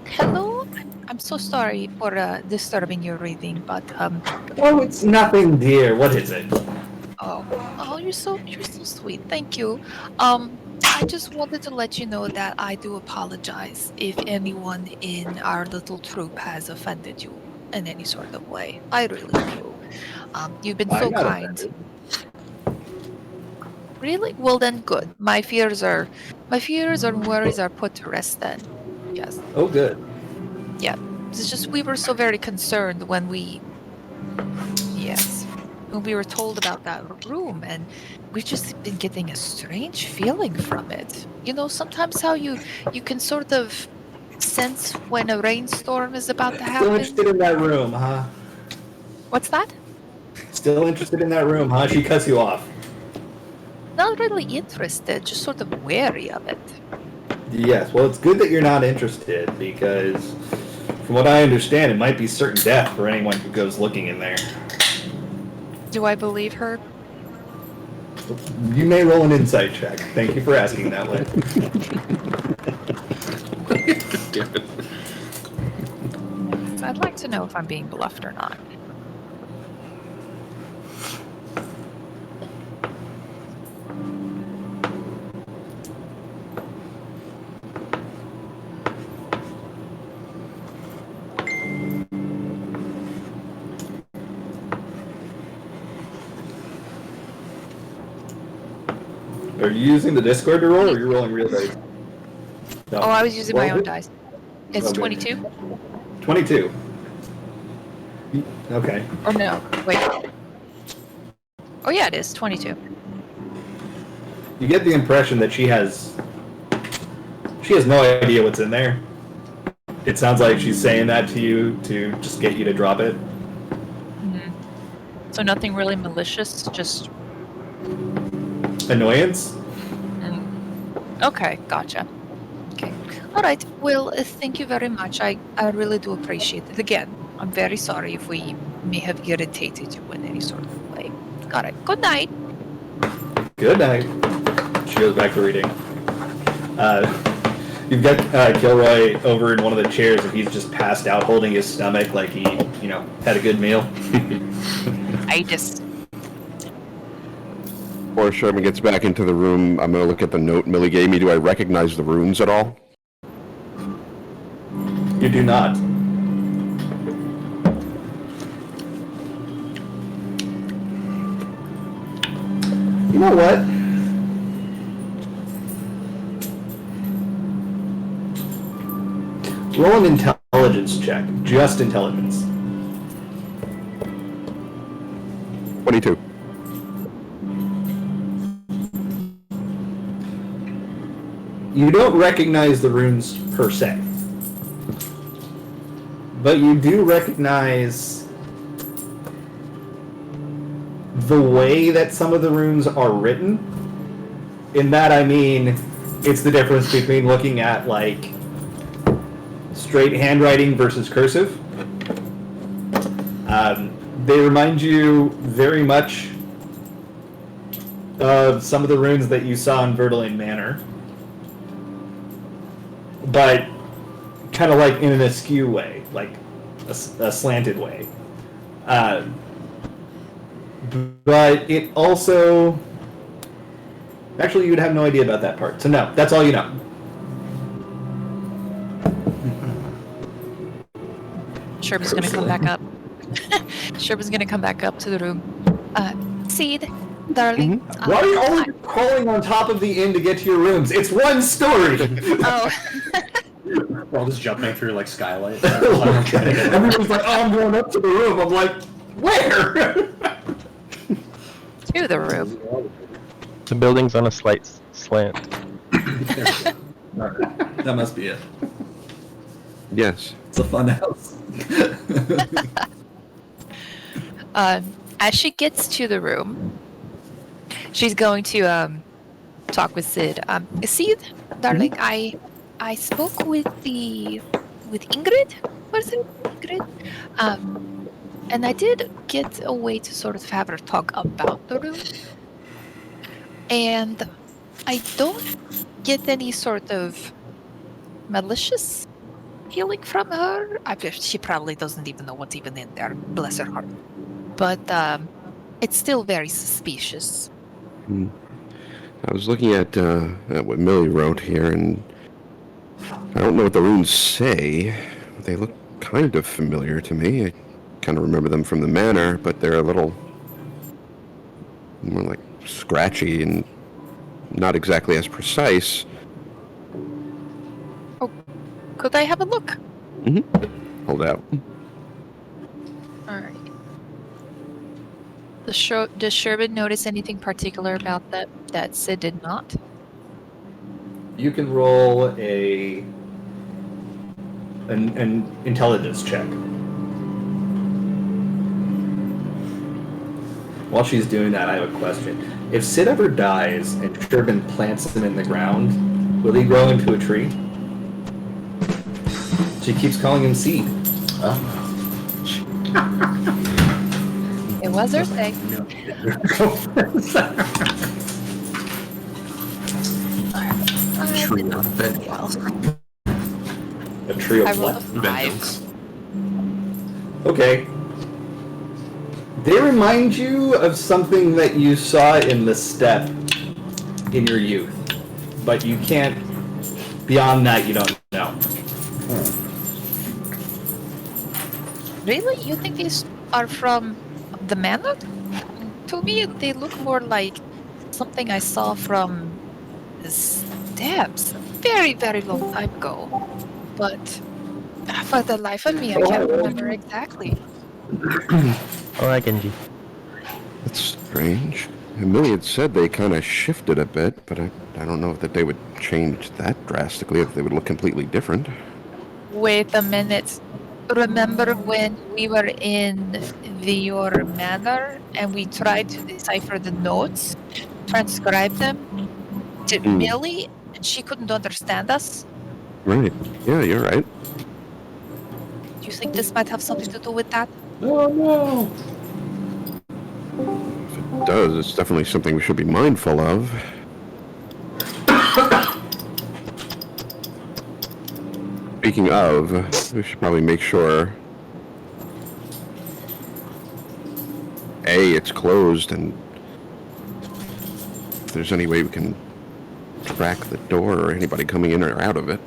Hello? I'm so sorry for disturbing your reading, but Oh, it's nothing, dear. What is it? oh, you're so sweet. Thank you. I just wanted to let you know that I do apologize if anyone in our little troop has offended you. in any sort of way. I really do. You've been I'm so not kind. offended. Really? Well then, good. My fears and worries are put to rest then. Yes. Oh, good. Yeah. It's just we were so very concerned when we were told about that room, and we've just been getting a strange feeling from it. You know, sometimes how you can sort of sense when a rainstorm is about to Still happen. interested in that room, huh? What's that? Still interested in that room, huh? She cuts you off. Not really interested, just sort of wary of it. Yes, well, it's good that you're not interested because, from what I understand, it might be certain death for anyone who goes looking in there. Do I believe her? You may roll an insight check. Thank you for asking that way. Damn it. I'd like to know if I'm being bluffed or not. Are you using the Discord to roll, or are you rolling real dice? No. Oh, I was using my Well, own dice. It's Okay. 22? 22. Okay. Or no, wait. Oh yeah, it is 22. You get the impression that she has no idea what's in there. It sounds like she's saying that to you to just get you to drop it. Mhm. So nothing really malicious, just Annoyance? okay, gotcha. Okay. All right. Well, thank you very much. I really do appreciate it. Again, I'm very sorry if we may have irritated you in any sort of way. All right. Good night. Good night. She goes back to reading. You've got Kilroy over in one of the chairs, and he's just passed out, holding his stomach like he, had a good meal. I just Before Sherman gets back into the room, I'm going to look at the note Millie gave me. Do I recognize the runes at all? You do not. You know what? Roll an intelligence check. Just intelligence. 22. You don't recognize the runes per se. But you do recognize the way that some of the runes are written. In that, I mean, it's the difference between looking at, like, straight handwriting versus cursive. They remind you very much of some of the runes that you saw in Vertolain Manor. But kind of like in an askew way, like a slanted way. But it also... Actually, you would have no idea about that part. So no, that's all you know. Sherman's gonna come back up. Sherman's gonna come back up to the room. Seed, darling. Why are you always crawling on top of the inn to get to your rooms? It's one story! Oh. We're all just jumping through like skylight. Everyone's like, oh, I'm going up to the room. I'm like, where? To the room. The building's on a slight slant. That must be it. Yes. It's a fun house. As she gets to the room, she's going to talk with Sid. Sid, darling, I spoke with Ingrid. What is it, Ingrid? And I did get a way to sort of have her talk about the room. And I don't get any sort of malicious feeling from her. She probably doesn't even know what's even in there. Bless her heart. But it's still very suspicious. I was looking at what Millie wrote here, and I don't know what the runes say. They look kind of familiar to me. I kind of remember them from the manor, but they're a little more like scratchy and not exactly as precise. Could I have a look? Hold out. Alright. Does Sherman notice anything particular about that Sid did not? You can roll an intelligence check. While she's doing that, I have a question. If Sid ever dies and Sherman plants him in the ground, will he grow into a tree? She keeps calling him Seed. It was her thing. Tree of vengeance. A tree I of rolled what? a 5. Vengeance. Okay. They remind you of something that you saw in the steppe in your youth, but you can't. Beyond that, you don't know. Really? You think these are from the manor? To me, they look more like something I saw from the steps a very, very long time ago. But for the life of me, I can't remember exactly. Alright, Genji. That's strange. Millie had said they kind of shifted a bit, but I don't know that they would change that drastically, if they would look completely different. Wait a minute. Remember when we were in your manor and we tried to decipher the notes, transcribe them to Millie, and she couldn't understand us? Right. Yeah, you're right. Do you think this might have something to do with that? Oh no! If it does, it's definitely something we should be mindful of. Speaking of, we should probably make sure A, it's closed, and if there's any way we can track the door or anybody coming in or out of it.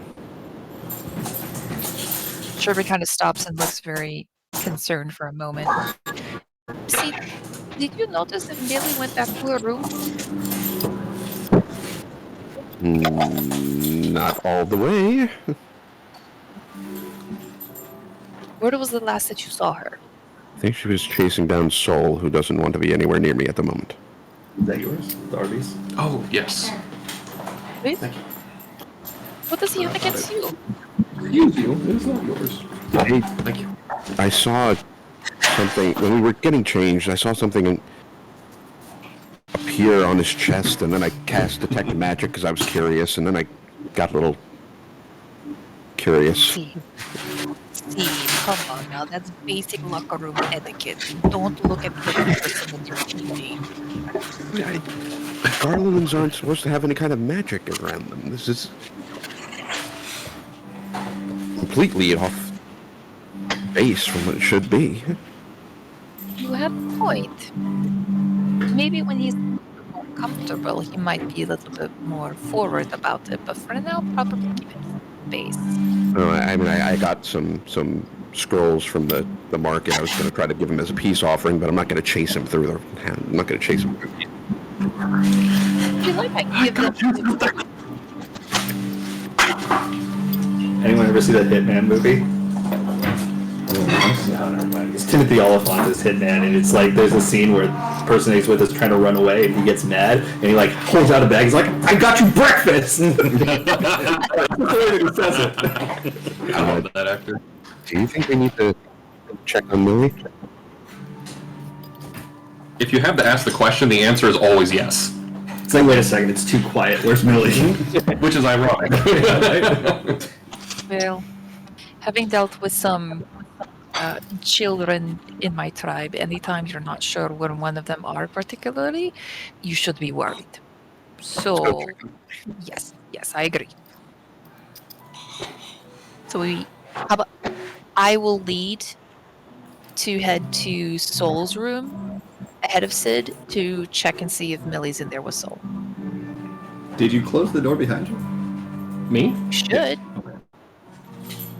Sherby kind of stops and looks very concerned for a moment. See, did you notice if Millie went back to her room? Not all the way. Where was the last that you saw her? I think she was chasing down Soul, who doesn't want to be anywhere near me at the moment. Is that yours? The Arby's? Oh, yes. Wait, Thank you. what does he have against you? Excuse you. It's not yours. Thank you. I saw something, when we were getting changed, I saw something appear on his chest, and then I cast Detect Magic because I was curious, and then I got a little curious. See, come on now, that's basic locker room etiquette. Don't look at the person when you're cheating. Garlands aren't supposed to have any kind of magic around them. This is completely off base from what it should be. You have a point. Maybe when he's more comfortable, he might be a little bit more forward about it, but for now, probably keep it base. I got some scrolls from the market. I was going to try to give him as a peace offering, but I'm not going to chase him through I'm not going to chase him. If you like, I can give them to Anyone ever see that Hitman movie? No, never mind. It's Timothy Oliphant as Hitman, and it's like there's a scene where the person he's with is trying to run away, and he gets mad, and he like holds out a bag. He's like, "I got you breakfast." That's the way that he says it. I love that actor. Do you think we need to check on Millie? If you have to ask the question, the answer is always yes. It's like, wait a second, it's too quiet. Where's Millie? Which is ironic. Well, having dealt with some children in my tribe, anytime you're not sure where one of them are particularly, you should be worried. So, yes, I agree. So how about I will lead to head to Soul's room ahead of Sid to check and see if Millie's in there with Soul. Did you close the door behind you? Me? Should.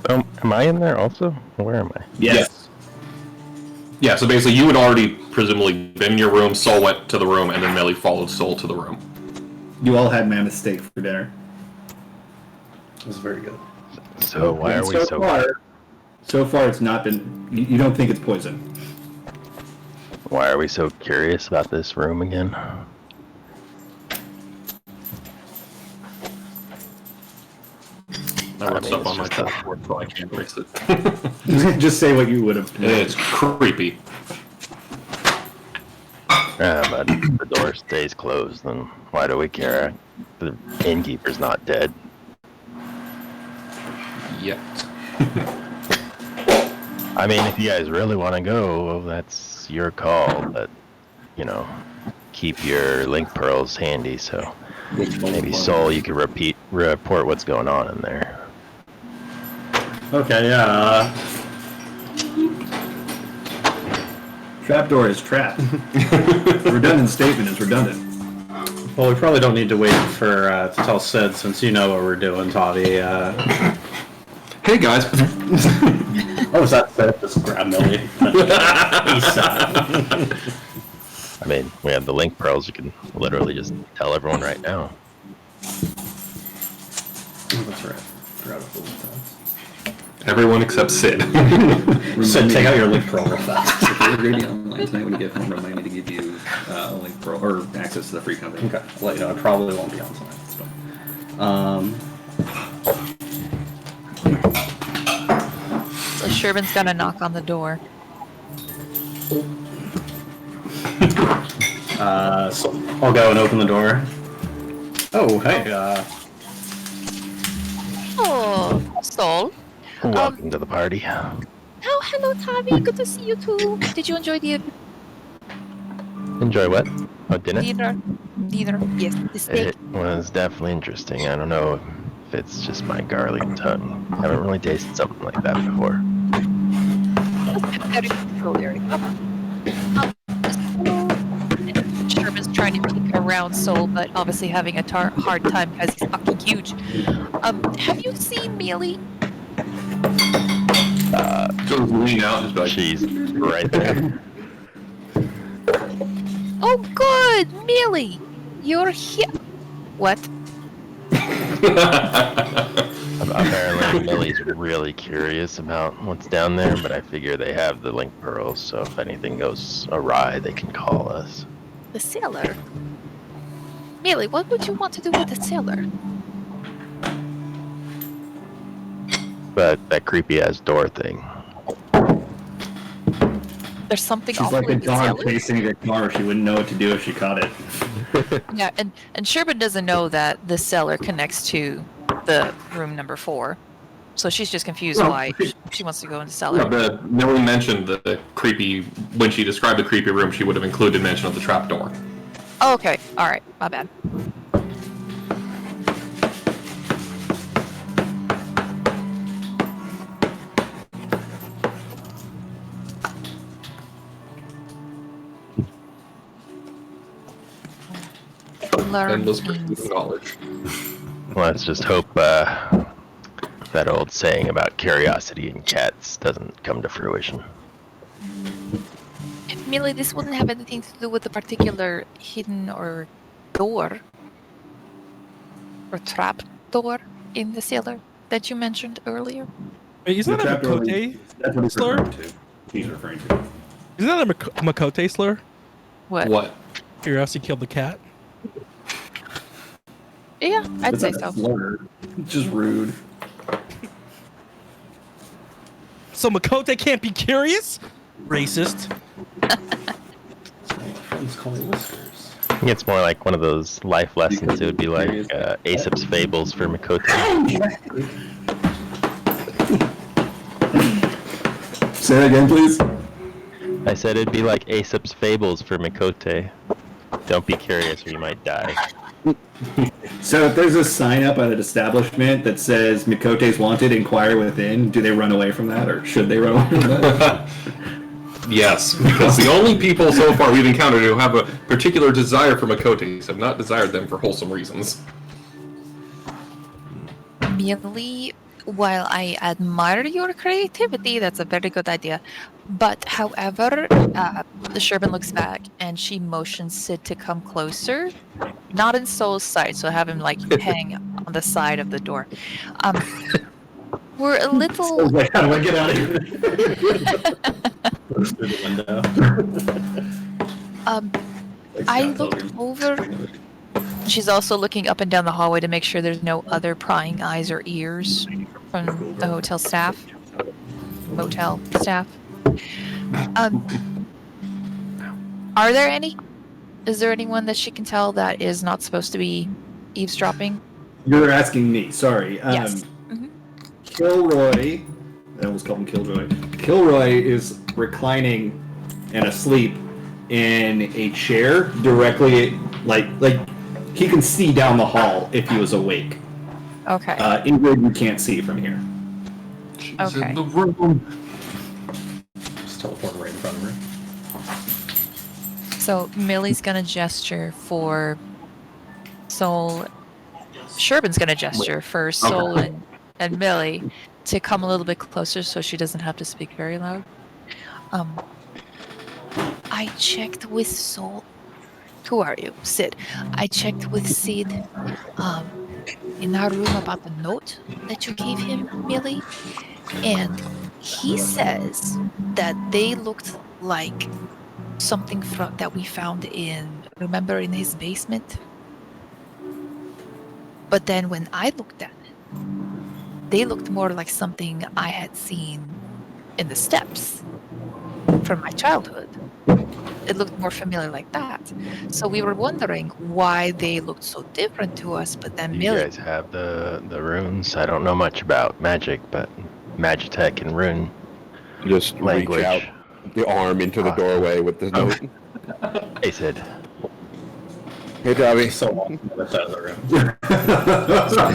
Am I in there also? Where am I? Yes. Yeah, so basically you had already presumably been in your room, Soul went to the room, and then Millie followed Soul to the room. You all had mammoth steak for dinner. It was very good. So why are we so? So far, it's not been. You don't think it's poison? Why are we so curious about this room again? I wrote mean, stuff it's on my just a- chalkboard, so I can't erase it. Just say what you would have. It's creepy. Yeah, but the door stays closed, then why do we care? The innkeeper's not dead. Yet. I mean, if you guys really want to go, well, that's your call, but, you know, keep your link pearls handy, so maybe Soul, you could report what's going on in there. Okay, yeah. Trapdoor is trapped. Redundant statement is redundant. Well, we probably don't need to wait for to tell Sid, since you know what we're doing, Tavi. Hey guys. Oh, is that Sid? Just grab Millie. Peace out. I mean, we have the link pearls, you can literally just tell everyone right now. Oh, that's right. Forgot about the link pearls. Everyone except Sid. Sid, take out your link pearl real fast. If you're going to be online tonight when you get home, remind me to give you a link pearl or access to the free company. Okay, I'll let you know. I probably won't be on tonight. It's fine. So Sherman's gonna knock on the door. So I'll go and open the door. Oh, hey. Oh, Soul. Welcome to the party. Oh, hello, Tavi. Good to see you too. Did you enjoy the Enjoy what? Oh, dinner? dinner? Yes, the steak. It was definitely interesting. I don't know if it's just my garlic tongue. I haven't really tasted something like that before. Very peculiar. Sherman's trying to peek around Soul, but obviously having a hard time because he's fucking huge. Have you seen Mealy? So he's leaning out and just be like, She's right there. Oh, good, Mealy. You're here. What? Apparently, Millie's really curious about what's down there, but I figure they have the link pearls, so if anything goes awry, they can call us. The cellar. Mealy, what would you want to do with the cellar? But that creepy ass door thing. There's something She's awful like a in the dog cellar. chasing a car. She wouldn't know what to do if she caught it. Yeah, and Sherman doesn't know that the cellar connects to the room number 4. So she's just confused Well, why she wants to go into the yeah, cellar. but Millie mentioned the creepy, when she described the creepy room, she would have included mention of the trapdoor. Oh, okay. Alright, my bad. Endless creepy knowledge. Let's just hope that old saying about curiosity in cats doesn't come to fruition. Mealy, this wouldn't have anything to do with the particular hidden or door or trap door in the cellar that you mentioned earlier. Wait, isn't The that a trapdoor Makote That's what he's slur? referring to. He's referring to. Isn't that a Makote slur? What? What? Curiosity killed the cat. Yeah, I'd It's say not so. a slur. It's just rude. So Makote can't be curious? Racist. Friends call me whiskers. I think it's more like one of those life lessons. It would be like Aesop's Fables for Makoto. Say that again, please. I said it'd be like Aesop's Fables for Makote. Don't be curious or you might die. So if there's a sign up at an establishment that says Mikote's wanted, inquire within, do they run away from that, or should they run away from that? Yes, because the only people so far we've encountered who have a particular desire for Makotes have not desired them for wholesome reasons. Mealy, while I admire your creativity, that's a very good idea. But however, the Sherman looks back and she motions Sid to come closer, not in Soul's side, so have him like hang on the side of the door. We're a So little. like, how do I get out of here? Through the window. I looked over. She's also looking up and down the hallway to make sure there's no other prying eyes or ears from the hotel staff. Motel staff. Are there any? Is there anyone that she can tell that is not supposed to be eavesdropping? You're asking me. Sorry. Yes. Kilroy. I almost called him Killjoy. Kilroy is reclining and asleep in a chair directly, like he can see down the hall if he was awake. Okay. Ingrid, you can't see from here. She's Okay. in the room. Just teleport right in front of her. So Millie's gonna gesture for Soul. Sherman's gonna gesture for Soul and Millie to come a little bit closer so she doesn't have to speak very loud. I checked with Soul. Who are you? Sid. I checked with Sid in our room about the note that you gave him, Millie. And he says that they looked like something that we found remember in his basement? But then when I looked at it, they looked more like something I had seen in the steps from my childhood. It looked more familiar like that. So we were wondering why they looked so different to us, but then You Millie... guys have the runes. I don't know much about magic, but Magitech and rune Just language. reach out the arm into the doorway with the note. Hey, Sid. Hey, Dobby. So on the other side of the room.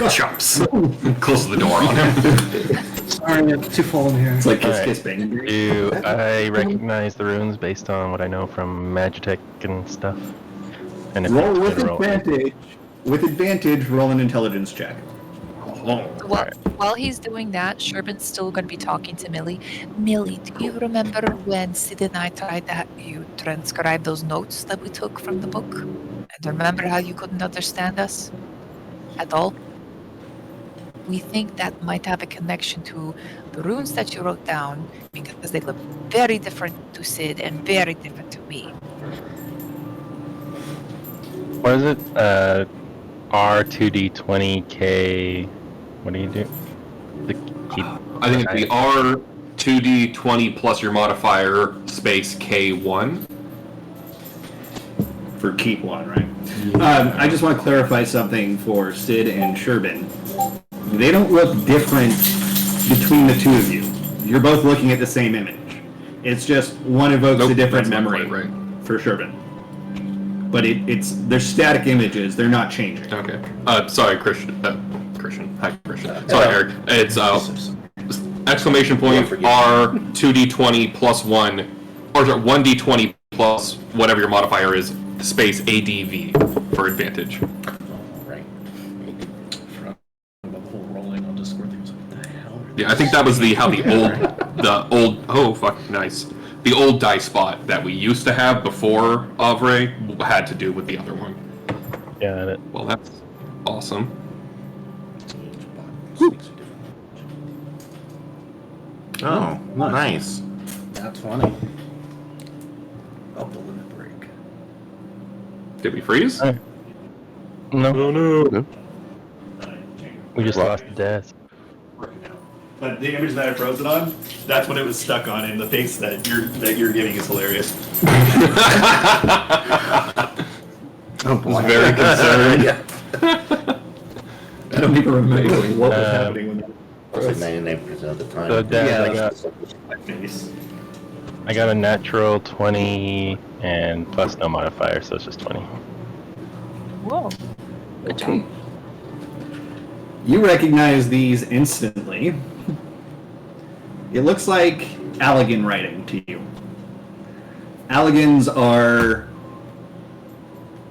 Chops. Close the door on him. Sorry, I'm too full in here. It's like kiss, Alright. kiss, bang. Do I recognize the runes based on what I know from Magitech and stuff? And if Roll it's with literal- advantage. With advantage, roll an intelligence check. While he's doing that, Sherman's still going to be talking to Millie. Millie, do you remember when Sid and I tried that? You transcribed those notes that we took from the book? And remember how you couldn't understand us? At all? We think that might have a connection to the runes that you wrote down because they look very different to Sid and very different to me. What is it? R2D20K. What do you do? I think it's the R2D20 plus your modifier space K1. For keep one, right? I just want to clarify something for Sid and Sherbin. They don't look different between the two of you. You're both looking at the same image. It's just one evokes Nope, a different that's not memory quite right. for Sherbin. But they're static images. They're not changing. Okay. Sorry, Christian. Christian. Hi, Christian. Sorry, Eric. It's exclamation point R2D20 plus 1, or sorry, 1D20 plus whatever your modifier is, space ADV for advantage. Right. From the whole rolling on Discord, they was like, what the hell? Yeah, I think that was the old. Oh fuck, nice. The old dice spot that we used to have before Avre had to do with the other one. Got it. Well, that's awesome. Oh, nice. That's funny. Oh, the limit break. Did we freeze? No. Oh no. No? We just lost the desk. But the image that I froze it on, that's what it was stuck on, and the face that you're giving is hilarious. Oh boy. Very concerned. Yeah. I don't even remember what was happening when It's like 99% of the time. So, Dad, that face. I got a natural 20 and plus no modifier, so it's just 20. Whoa. Good job. You recognize these instantly. It looks like Allegan writing to you. Allegans are,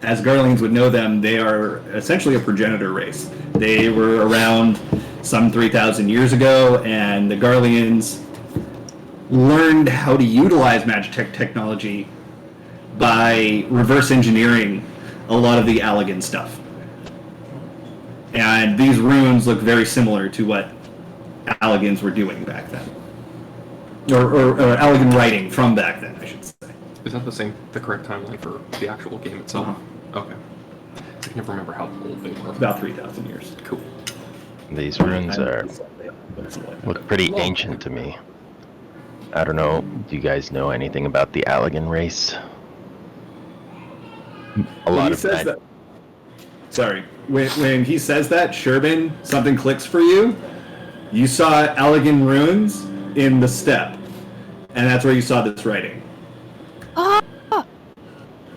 as Garleans would know them, they are essentially a progenitor race. They were around some 3,000 years ago, and the Garleans learned how to utilize Magitech technology by reverse engineering a lot of the Allegan stuff. And these runes look very similar to what Allegans were doing back then. Or Allegan writing from back then, I should say. Is that the correct timeline for the actual game itself? Okay. I can never remember how old they were. About 3,000 years. Cool. These runes look pretty ancient to me. I don't know. Do you guys know anything about the Allegan race? A lot of that. Sorry, when he says that, Sherbin, something clicks for you. You saw Allegan runes in the steppe, and that's where you saw this writing. Ah,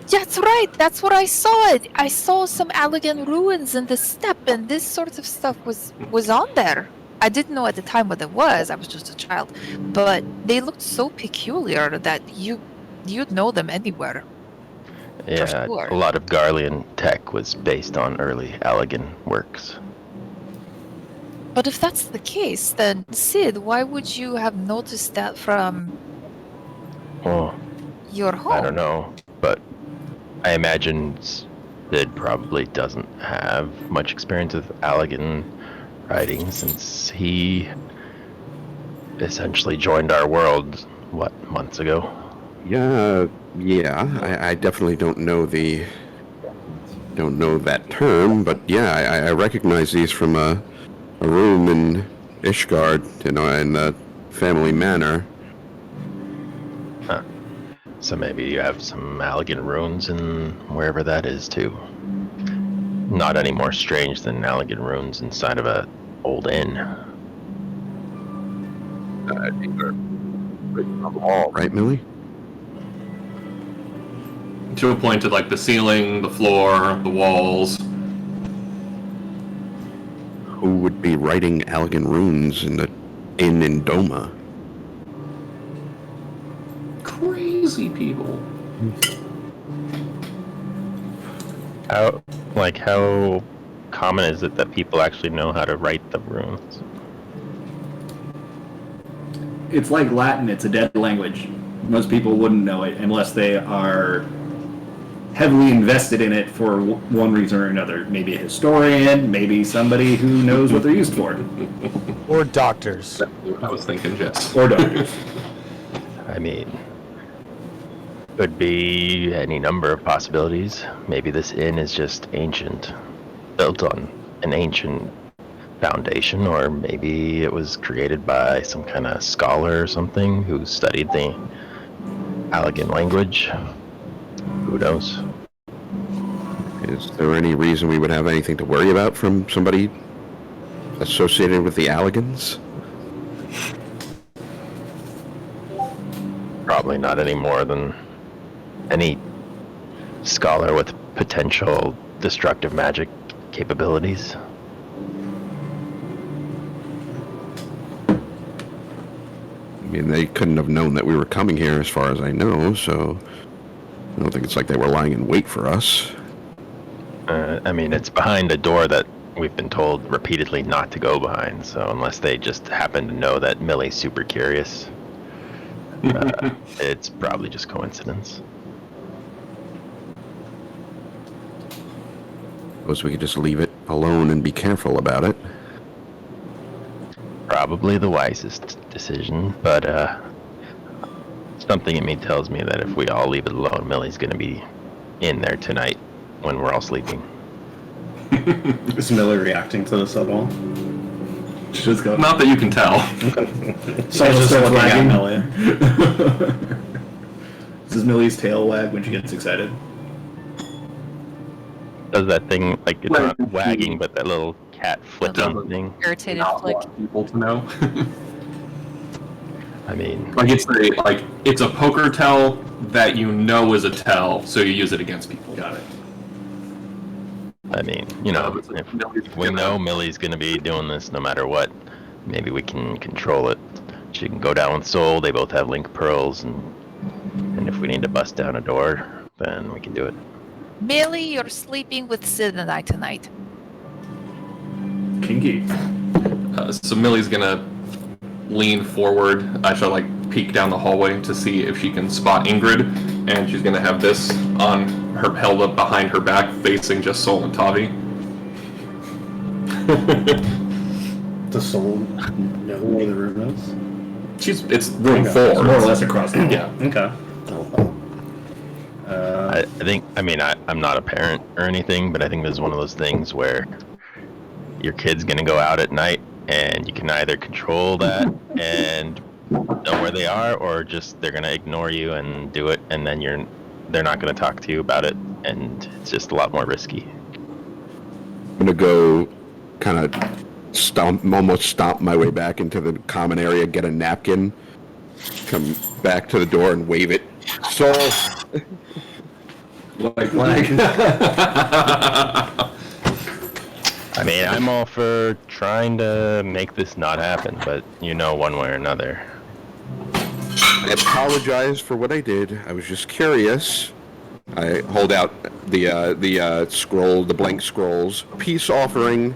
that's right. That's what I saw. I saw some Allegan ruins in the steppe, and this sort of stuff was on there. I didn't know at the time what it was. I was just a child, but they looked so peculiar that you'd know them anywhere. Yeah, sure. A lot of Garlean tech was based on early Allegan works. But if that's the case, then Sid, why would you have noticed that from your home? I don't know, but I imagine Sid probably doesn't have much experience with Allegan writing since he essentially joined our world, months ago? Yeah, I definitely don't know that term, but yeah, I recognize these from a room in Ishgard, in the family manor. Huh. So maybe you have some Allegan runes in wherever that is too. Not any more strange than Allegan runes inside of a old inn. I think they're written on the wall, right, Millie? To a point of like the ceiling, the floor, the walls. Who would be writing Allegan runes in the inn in Doma? Crazy people. How common is it that people actually know how to write the runes? It's like Latin. It's a dead language. Most people wouldn't know it unless they are heavily invested in it for one reason or another. Maybe a historian, maybe somebody who knows what they're used for. Or doctors. I was thinking, Jess. Or doctors. I mean, could be any number of possibilities. Maybe this inn is just ancient, built on an ancient foundation, or maybe it was created by some kind of scholar or something who studied the Allegan language. Who knows? Is there any reason we would have anything to worry about from somebody associated with the Allegans? Probably not any more than any scholar with potential destructive magic capabilities. I mean, they couldn't have known that we were coming here as far as I know, so I don't think it's like they were lying in wait for us. I mean, it's behind a door that we've been told repeatedly not to go behind, so unless they just happen to know that Millie's super curious, it's probably just coincidence. Suppose we could just leave it alone and be careful about it. Probably the wisest decision, but something in me tells me that if we all leave it alone, Millie's gonna be in there tonight when we're all sleeping. Is Millie reacting to this at all? Just go. Not that you can tell. So She's just starts looking at wagging. Millie. Does Millie's tail wag when she gets excited? Does that thing, like, it's not wagging, but that little cat flipping thing? Irritated Not flick. want people to know. I mean, it's a poker tell that you know is a tell, so you use it against people. Got it. You know, if we know Millie's gonna be doing this no matter what, maybe we can control it. She can go down with Soul, they both have link pearls, and if we need to bust down a door, then we can do it. Millie, you're sleeping with Sid and I tonight. Kinky. So Millie's gonna lean forward. She'll like peek down the hallway to see if she can spot Ingrid, and she's gonna have this on her, held up behind her back, facing just Sol and Tavi. Does Soul know where the room is? It's room 4. It's more or less across the hall. Yeah. Okay. I think, I'm not a parent or anything, but I think this is one of those things where your kid's gonna go out at night, and you can either control that and know where they are, or just they're gonna ignore you and do it, and then they're not gonna talk to you about it, and it's just a lot more risky. I'm gonna go kind of almost stomp my way back into the common area, get a napkin, come back to the door and wave it. So, Like, I'm all for trying to make this not happen, but one way or another. I apologize for what I did. I was just curious. I hold out the scroll, the blank scrolls, peace offering.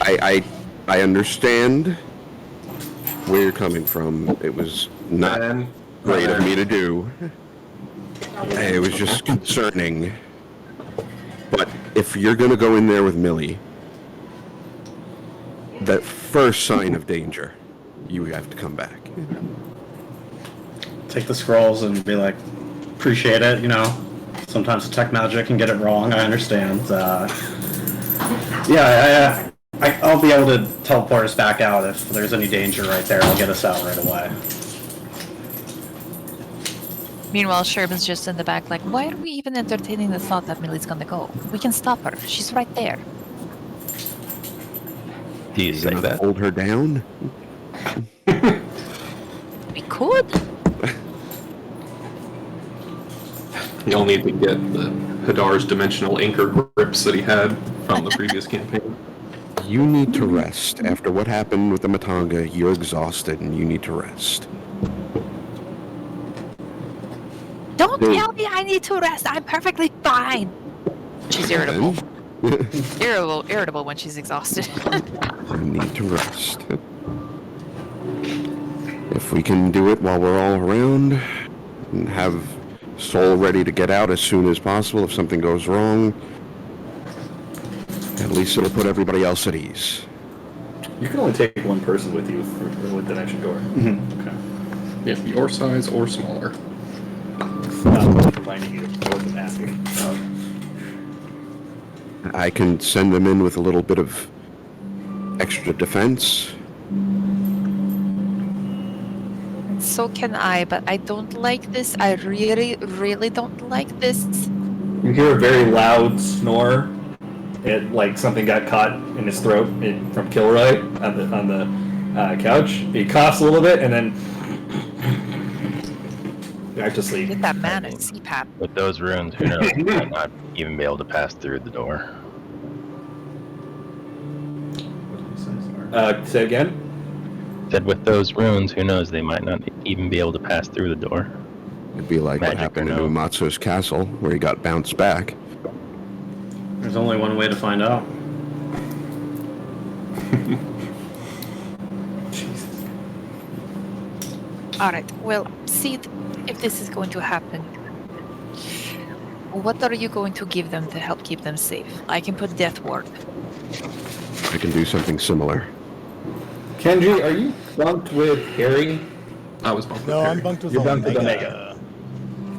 I understand where you're coming from. It was not great of me to do. It was just concerning. But if you're gonna go in there with Millie, that first sign of danger, you have to come back. Take the scrolls and be like, appreciate it, Sometimes tech magic can get it wrong, I understand. I'll be able to teleport us back out if there's any danger right there. I'll get us out right away. Meanwhile, Sherman's just in the back like, why are we even entertaining the thought that Millie's gonna go? We can stop her. She's right there. Do you say that? Hold her down? We could. You'll need to get the Hadar's dimensional anchor grips that he had from the previous campaign. You need to rest. After what happened with the Matanga, you're exhausted and you need to rest. Don't tell me I need to rest. I'm perfectly fine. She's irritable. Irritable when she's exhausted. You need to rest. If we can do it while we're all around and have Soul ready to get out as soon as possible if something goes wrong, at least it'll put everybody else at ease. You can only take one person with you with the next door. Mm-hmm. Okay. Yeah, your size or smaller. Not reminding you. I wasn't asking. I can send them in with a little bit of extra defense. So can I, but I don't like this. I really, really don't like this. You hear a very loud snore. It like something got caught in his throat from Kilroy on the couch. He coughs a little bit and then back to sleep. Get that man a CPAP. With those runes, who knows? You might not even be able to pass through the door. Say again? Said with those runes, who knows? They might not even be able to pass through the door. It'd be like Magic what happened or to no. Uematsu's castle, where he got bounced back. There's only one way to find out. Jesus. Alright, well, see if this is going to happen. What are you going to give them to help keep them safe? I can put Death Ward. I can do something similar. Kenji, are you bunked with Harry? I was bumped No, with I'm Harry. bunked with You're bunked with Omega.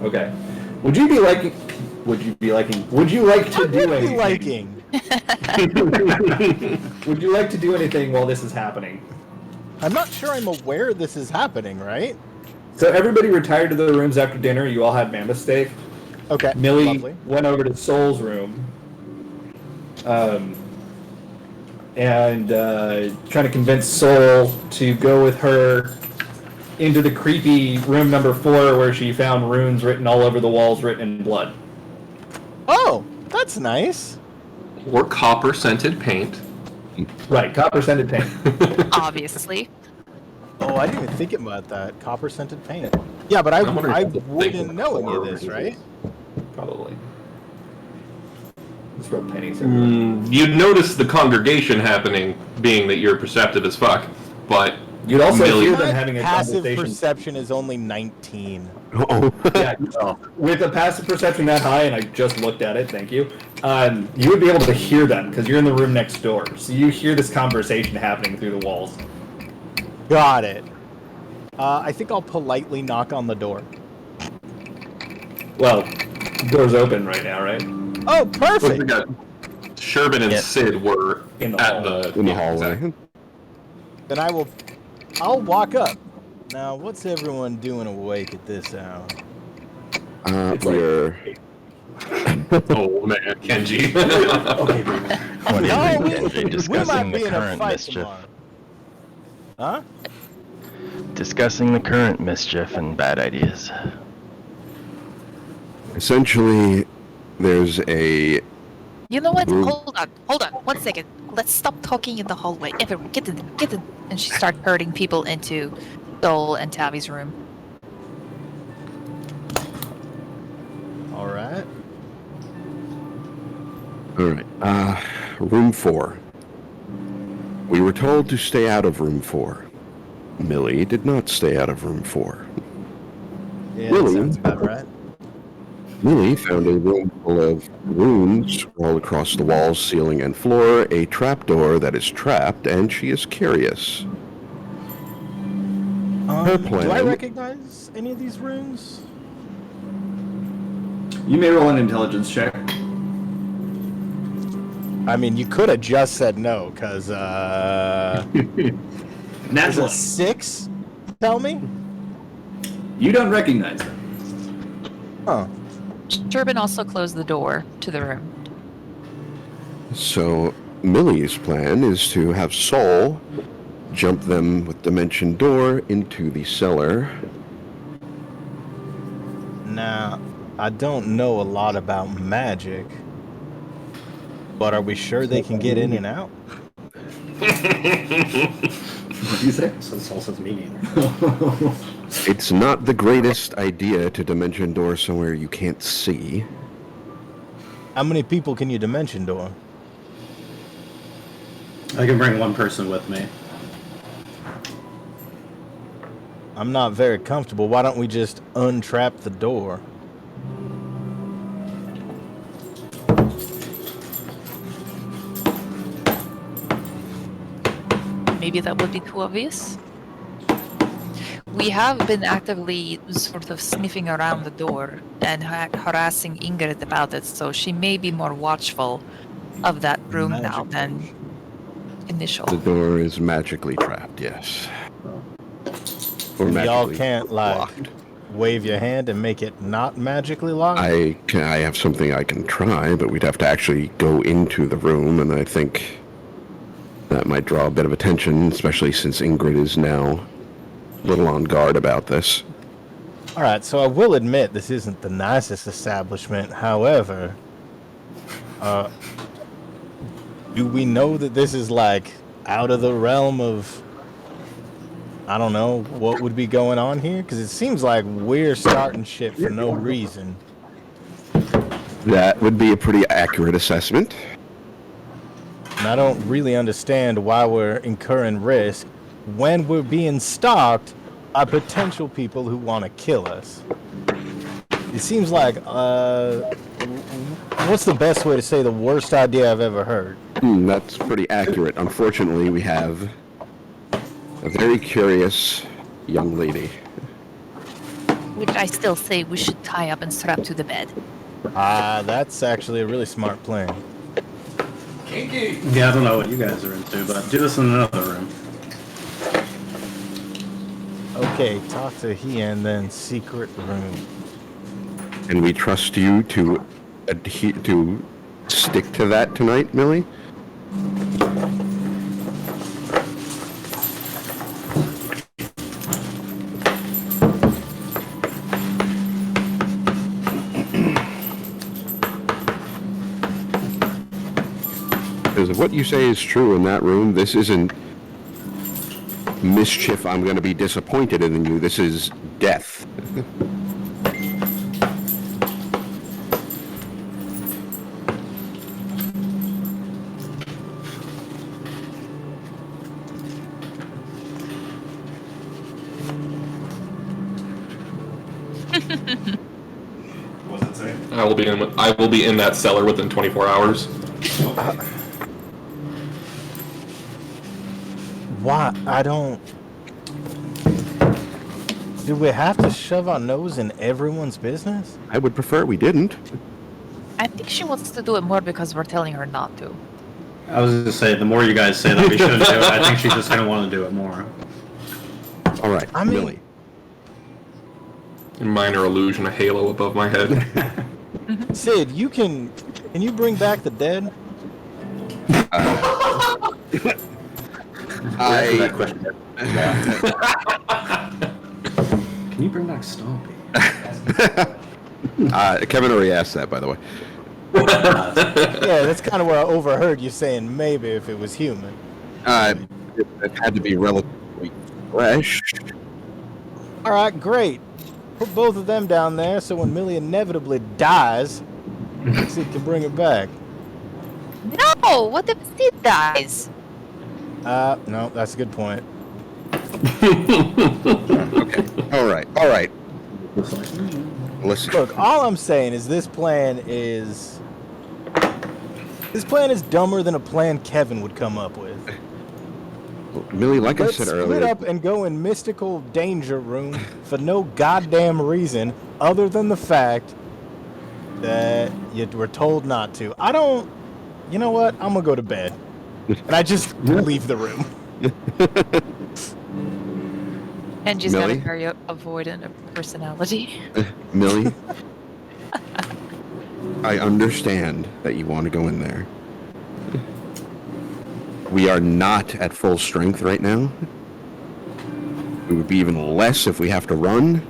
Okay. Would you like to do anything? Would you like to do anything while this is happening? I'm not sure I'm aware this is happening, right? So everybody retired to their rooms after dinner. You all had mammoth steak. Okay, Millie lovely. went over to Soul's room. And trying to convince Soul to go with her into the creepy room number 4 where she found runes written all over the walls written in blood. Oh, that's nice. Or copper scented paint. Right, copper scented paint. Obviously. Oh, I didn't even think about that. Copper scented paint. Yeah, but I I'm wondering if the wouldn't thing know any of before this, right? Probably. Just throw pennies everywhere. You notice the congregation happening, being that you're perceptive as fuck, but You'd also Millie- hear them having a Passive conversation. perception is only 19. Oh. Yeah, with a passive perception that high, and I just looked at it, thank you, you would be able to hear them, because you're in the room next door. So you hear this conversation happening through the walls. Got it. I think I'll politely knock on the door. Well, the door's open right now, right? Oh, perfect! Sherbin and Sid were In the at hall. the In the yeah, hallway. exactly. Then I'll walk up. Now, what's everyone doing awake at this hour? We're... Oh man, Kenji. Okay, baby. What do you No, think, we Genji? might Discussing be the in a current fight mischief. tomorrow. Huh? Discussing the current mischief and bad ideas. Essentially, there's a... You know what? Room. Hold on. 1 second. Let's stop talking in the hallway. Everyone, get in. And she starts herding people into Dole and Tabby's room. All right. Alright, room 4. We were told to stay out of room 4. Millie did not stay out of room 4. Yeah, Really? that sounds about right. Millie found a room full of runes all across the walls, ceiling, and floor, a trapdoor that is trapped, and she is curious. Her Do I plan... recognize any of these runes? You may roll an intelligence check. I mean, you could have just said no, because, is Natural. a 6? Tell me? You don't recognize them. Huh. Sherbin also closed the door to the room. So, Millie's plan is to have Sol jump them with Dimension Door into the cellar. Now, I don't know a lot about magic, but are we sure they can get in and out? What do you say? So this all says me neither. It's not the greatest idea to Dimension Door somewhere you can't see. How many people can you dimension door? I can bring one person with me. I'm not very comfortable. Why don't we just untrap the door? Maybe that would be too obvious. We have been actively sort of sniffing around the door and harassing Ingrid about it, so she may be more watchful of that room now than initial. The door is magically trapped, yes. Or Y'all magically can't, like, locked. wave your hand and make it not magically locked? I have something I can try, but we'd have to actually go into the room, and I think that might draw a bit of attention, especially since Ingrid is now a little on guard about this. Alright, so I will admit this isn't the nicest establishment. However, do we know that this is, like, out of the realm of, I don't know, what would be going on here? Because it seems like we're starting shit for no reason. That would be a pretty accurate assessment. And I don't really understand why we're incurring risk when we're being stalked by potential people who want to kill us. It seems like, what's the best way to say the worst idea I've ever heard? That's pretty accurate. Unfortunately, we have a very curious young lady. Which I still say we should tie up and strap to the bed. That's actually a really smart plan. Yeah, I don't know what you guys are into, but do this in another room. Okay, talk to he and then secret room. And we trust you to stick to that tonight, Millie? Because if what you say is true in that room, this isn't mischief. I'm going to be disappointed in you. This is death. that say? I will be in that cellar within 24 hours. Why? I don't. Do we have to shove our nose in everyone's business? I would prefer we didn't. I think she wants to do it more because we're telling her not to. I was going to say, the more you guys say that we shouldn't do it, I think she's just going to want to do it more. All right, I mean- Millie. Minor illusion, a halo above my head. Sid, can you bring back the dead? Answer that question. Can you bring back Stompy? Kevin already asked that, by the way. Yeah, that's kind of where I overheard you saying maybe if it was human. It had to be relatively fresh. All right, great. Put both of them down there so when Millie inevitably dies, Sid can bring it back. No! What if Sid dies? No, that's a good point. Okay. All right. Listen. Look, all I'm saying is this plan is dumber than a plan Kevin would come up with. Millie, like I Let's said split earlier, up and go in mystical danger room for no goddamn reason other than the fact that you were told not to. You know what? I'm gonna go to bed. And I just leave the room. And she's got a Millie? very avoidant personality. Millie, I understand that you want to go in there. We are not at full strength right now. We would be even less if we have to run.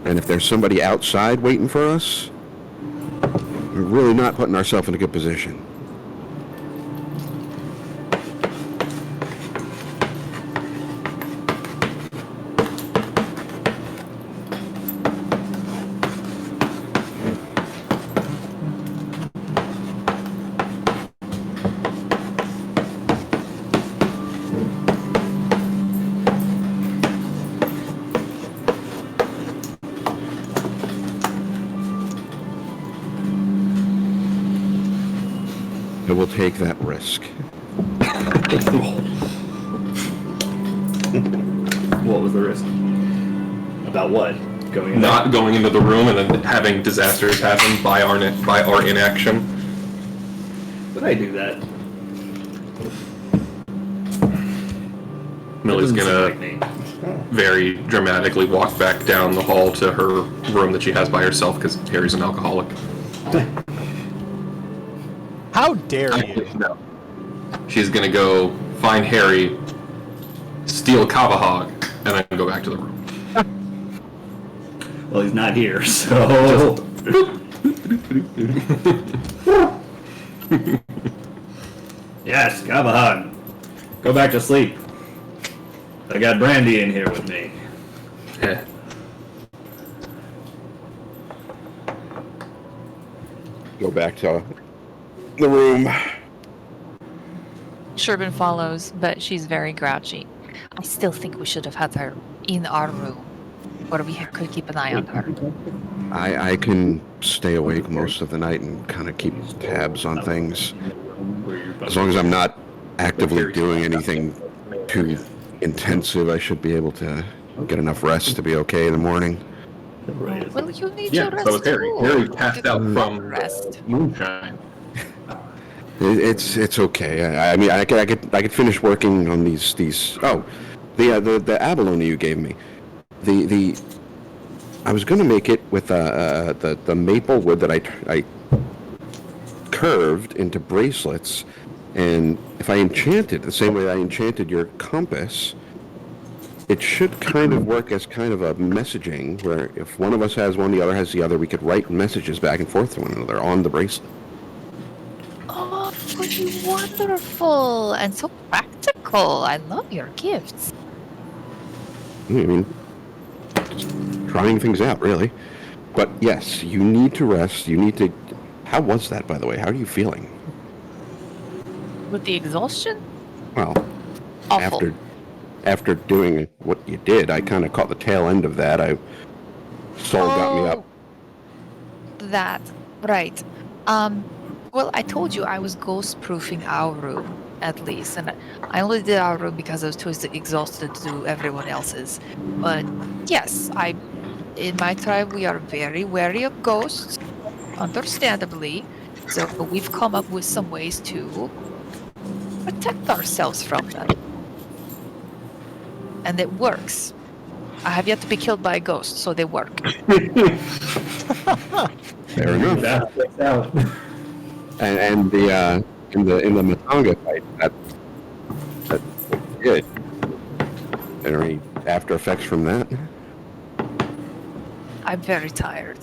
And if there's somebody outside waiting for us, we're really not putting ourselves in a good position. So we'll take that risk. What was the risk? About what? Going in Not going into the room and then having disasters happen by our inaction. Would I do that? Millie's Doesn't gonna sound like me. very dramatically walk back down the hall to her room that she has by herself because Harry's an alcoholic. How dare you? No. She's gonna go find Harry, steal Kavahog, and then go back to the room. Well, he's not here, so. Yes, have a hug. Go back to sleep. I got Brandy in here with me. Yeah. Go back to the room. Sherbin follows, but she's very grouchy. I still think we should have had her in our room, where we could keep an eye on her. I can stay awake most of the night and kind of keep tabs on things. As long as I'm not actively doing anything too intensive, I should be able to get enough rest to be okay in the morning. Right. Well, you need Yeah, your rest so is Harry. too. Harry passed out from Rest. moonshine. It's okay. I mean, I could finish working on these. Oh, the abalone you gave me. I was gonna make it with the maple wood that I curved into bracelets, and if I enchanted the same way I enchanted your compass, it should kind of work as kind of a messaging where if one of us has one, the other has the other. We could write messages back and forth to one another on the bracelet. Oh, you wonderful and so practical. I love your gifts. I mean, just trying things out, really. But yes, you need to rest. You need to. How was that, by the way? How are you feeling? With the exhaustion? Well, Awful. after doing what you did, I kind of caught the tail end of that. Saul got me up. that, right. Well, I told you I was ghost-proofing our room, at least, and I only did our room because I was too exhausted to do everyone else's. But yes, in my tribe, we are very wary of ghosts, understandably. So we've come up with some ways to protect ourselves from them. And it works. I have yet to be killed by a ghost, so they work. Fair enough. That works out. And the in the Matanga fight, that's good. Are there any after effects from that? I'm very tired.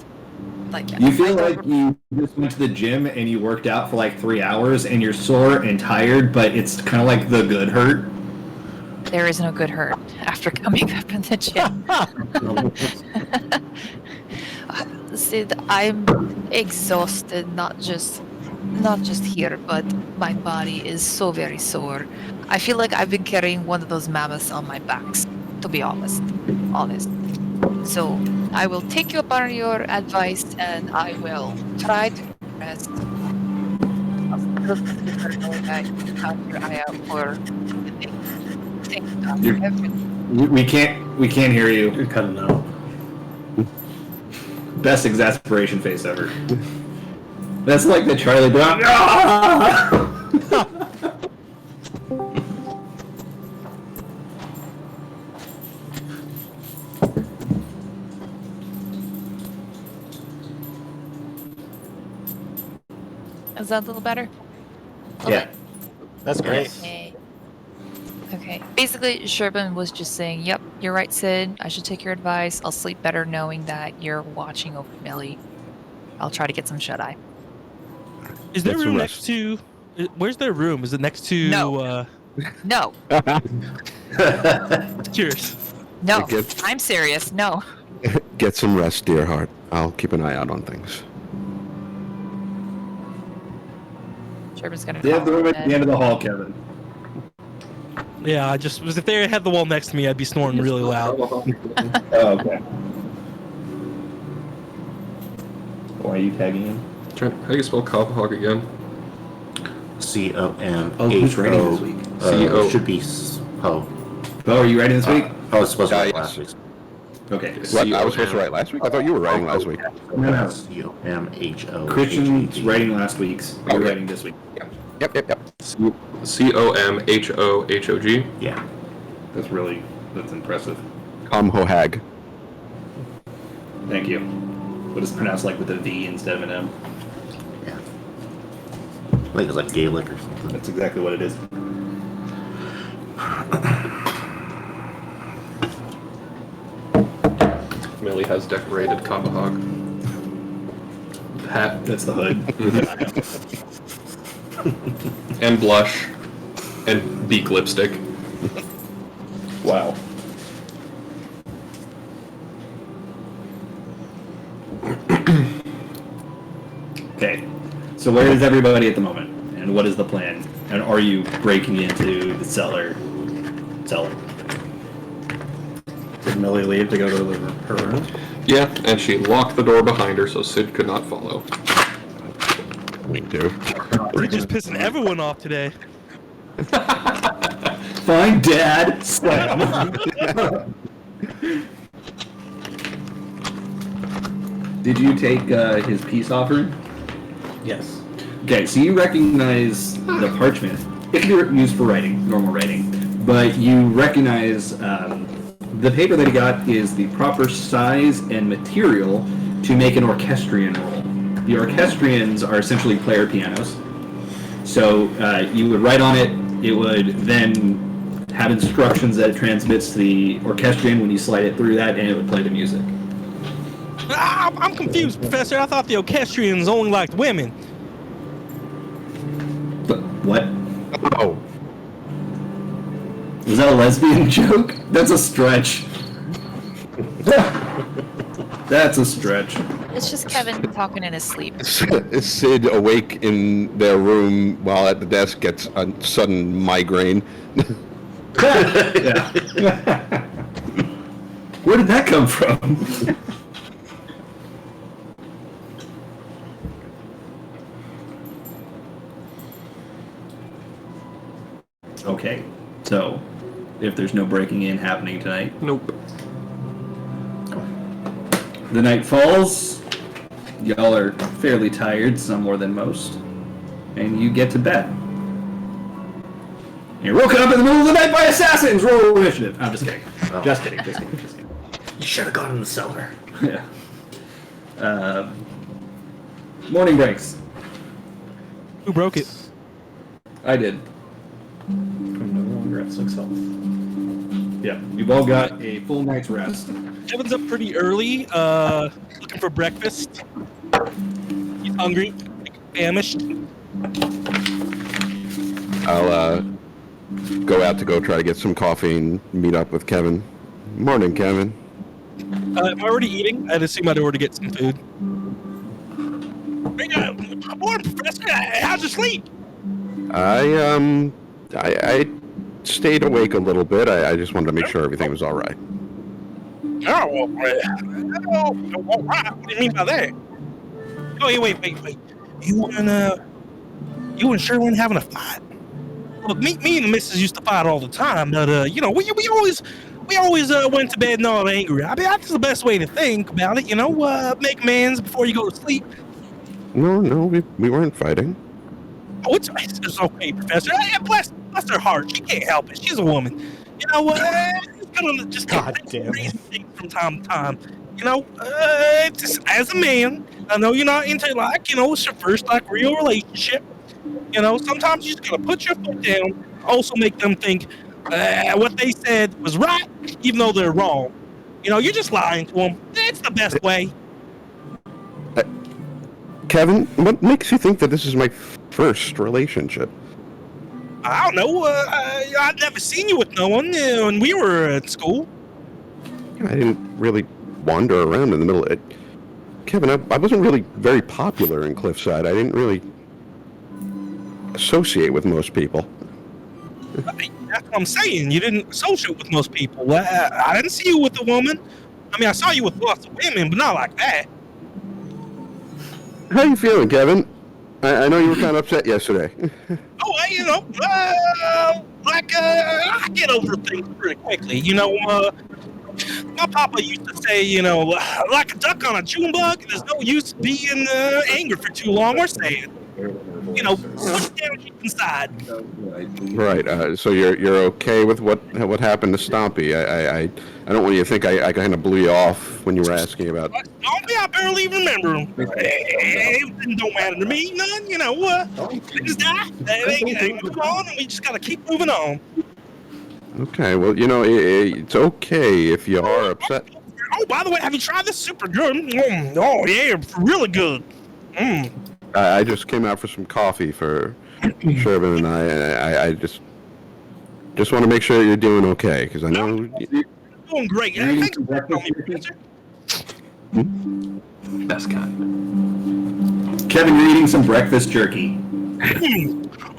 Like You feel like you just went to the gym and you worked out for like 3 hours and you're sore and tired, but it's kind of like the good hurt. there is no good hurt after coming up in the gym. Sid, I'm exhausted, not just here, but my body is so very sore. I feel like I've been carrying one of those mammoths on my backs, to be honest. So I will take you up on your advice, and I will try to rest. I'll still consider knowing that you have your eye out for things. We can't hear you. You're cutting out. Best exasperation face ever. That's like the Charlie Brown. Ah! Is that a little better? Yeah. That's great. Okay. Basically, Sherman was just saying, yep, you're right, Sid. I should take your advice. I'll sleep better knowing that you're watching over Millie. I'll try to get some shut-eye. Is there Get some room rest. next to? Where's their room? Is it next to? No. No. Curious. No. Get- I'm serious. No. Get some rest, dear heart. I'll keep an eye out on things. Sherman's gonna They have the call room at in. the end of the hall, Kevin. Yeah, I just was if they had the wall next to me, I'd be snoring really loud. Oh, okay. Why are you tagging him? How do you spell Copahog again? C-O-M-H-O. Oh, who's writing this week? C-O. Should be Ho. Oh, are you writing this week? Oh, it's supposed to be yes. last week. Okay. What, I was supposed to write last week? I thought you were writing last week. No. C-O-M-H-O. Christian's writing last week's. You're Okay. writing this week. Yep. Comhohog. Yeah. That's impressive. Hohag. Thank you. But it's pronounced like with a V instead of an M. Yeah. I think it's like Gaelic or something. That's exactly what it is. Millie has decorated Copahog. Hat That's the hood. and blush and beak lipstick. Wow. Okay. So where is everybody at the moment? And what is the plan? And are you breaking into the cellar? Did Millie leave to go to her room? Yeah, and she locked the door behind her so Sid could not follow. We do. You're just pissing everyone off today. Fine, Dad. Slam. Did you take his peace offering? Yes. Okay, so you recognize the parchment. It can be used for writing, normal writing, but you recognize the paper that he got is the proper size and material to make an orchestrion roll. The orchestrions are essentially player pianos. So you would write on it, it would then have instructions that it transmits to the orchestrion when you slide it through that, and it would play the music. I'm confused, Professor. I thought the orchestrions only liked women. But what? Oh, Was that a lesbian joke? That's a stretch. That's a stretch. It's just Kevin talking in his sleep. Sid awake in their room while at the desk gets a sudden migraine. Yeah. Where did that come from? Okay. So, if there's no breaking in happening tonight, Nope. the night falls. Y'all are fairly tired, some more than most, and you get to bed. You're woken up in the middle of the night by assassins. Roll initiative. I'm just kidding. Oh. Just kidding. Just kidding. You should have gone in the cellar. Yeah. Morning breaks. Who broke it? I did. I'm no longer at 6 health. Yeah. You've all got a full night's rest. Kevin's up pretty early, looking for breakfast. He's hungry, famished. I'll go out to go try to get some coffee and meet up with Kevin. Morning, Kevin. Am I already eating? I'd assume I'd already get some food. Hey, morning, Professor. How'd you sleep? I stayed awake a little bit. I just wanted to make sure everything was all right. Oh, well, all right. What do you mean by that? Oh, yeah, wait. You and Sherwin having a fight? Look, me and the missus used to fight all the time, but we always went to bed not angry. I mean, that's the best way to think about it. Make amends before you go to sleep. No, we weren't fighting. Oh, it's okay, Professor. Bless her heart. She can't help it. She's a woman. Just God damn it. from time to time. Just, as a man, I know you're not into it's your first real relationship. Sometimes you just gotta put your foot down. Also make them think what they said was right, even though they're wrong. You're just lying to them. It's the best way. Kevin, what makes you think that this is my first relationship? I don't know. I'd never seen you with no one when we were at school. I didn't really wander around in the middle of it. Kevin, I wasn't really very popular in Cliffside. I didn't really associate with most people. That's what I'm saying. You didn't associate with most people. I didn't see you with a woman. I mean, I saw you with lots of women, but not like that. How you feeling, Kevin? I know you were kind of upset yesterday. Oh, I get over things pretty quickly. My papa used to say, like a duck on a June bug, there's no use being angry for too long or sad. Suck down deep inside. Right. So you're okay with what happened to Stompy? I don't want you to think I kind of blew you off when you were asking about. Stompy, I barely even remember him. It don't matter to me, none. They just die. They move on, and we just gotta keep moving on. Okay. Well, it's okay if you are upset. Oh, by the way, have you tried this? Super good. Oh yeah, really good. I just came out for some coffee for Shervin and I just want to make sure you're doing okay, because I know you're doing great. Thanks for telling me, Professor. Best kind. Kevin, you're eating some breakfast jerky.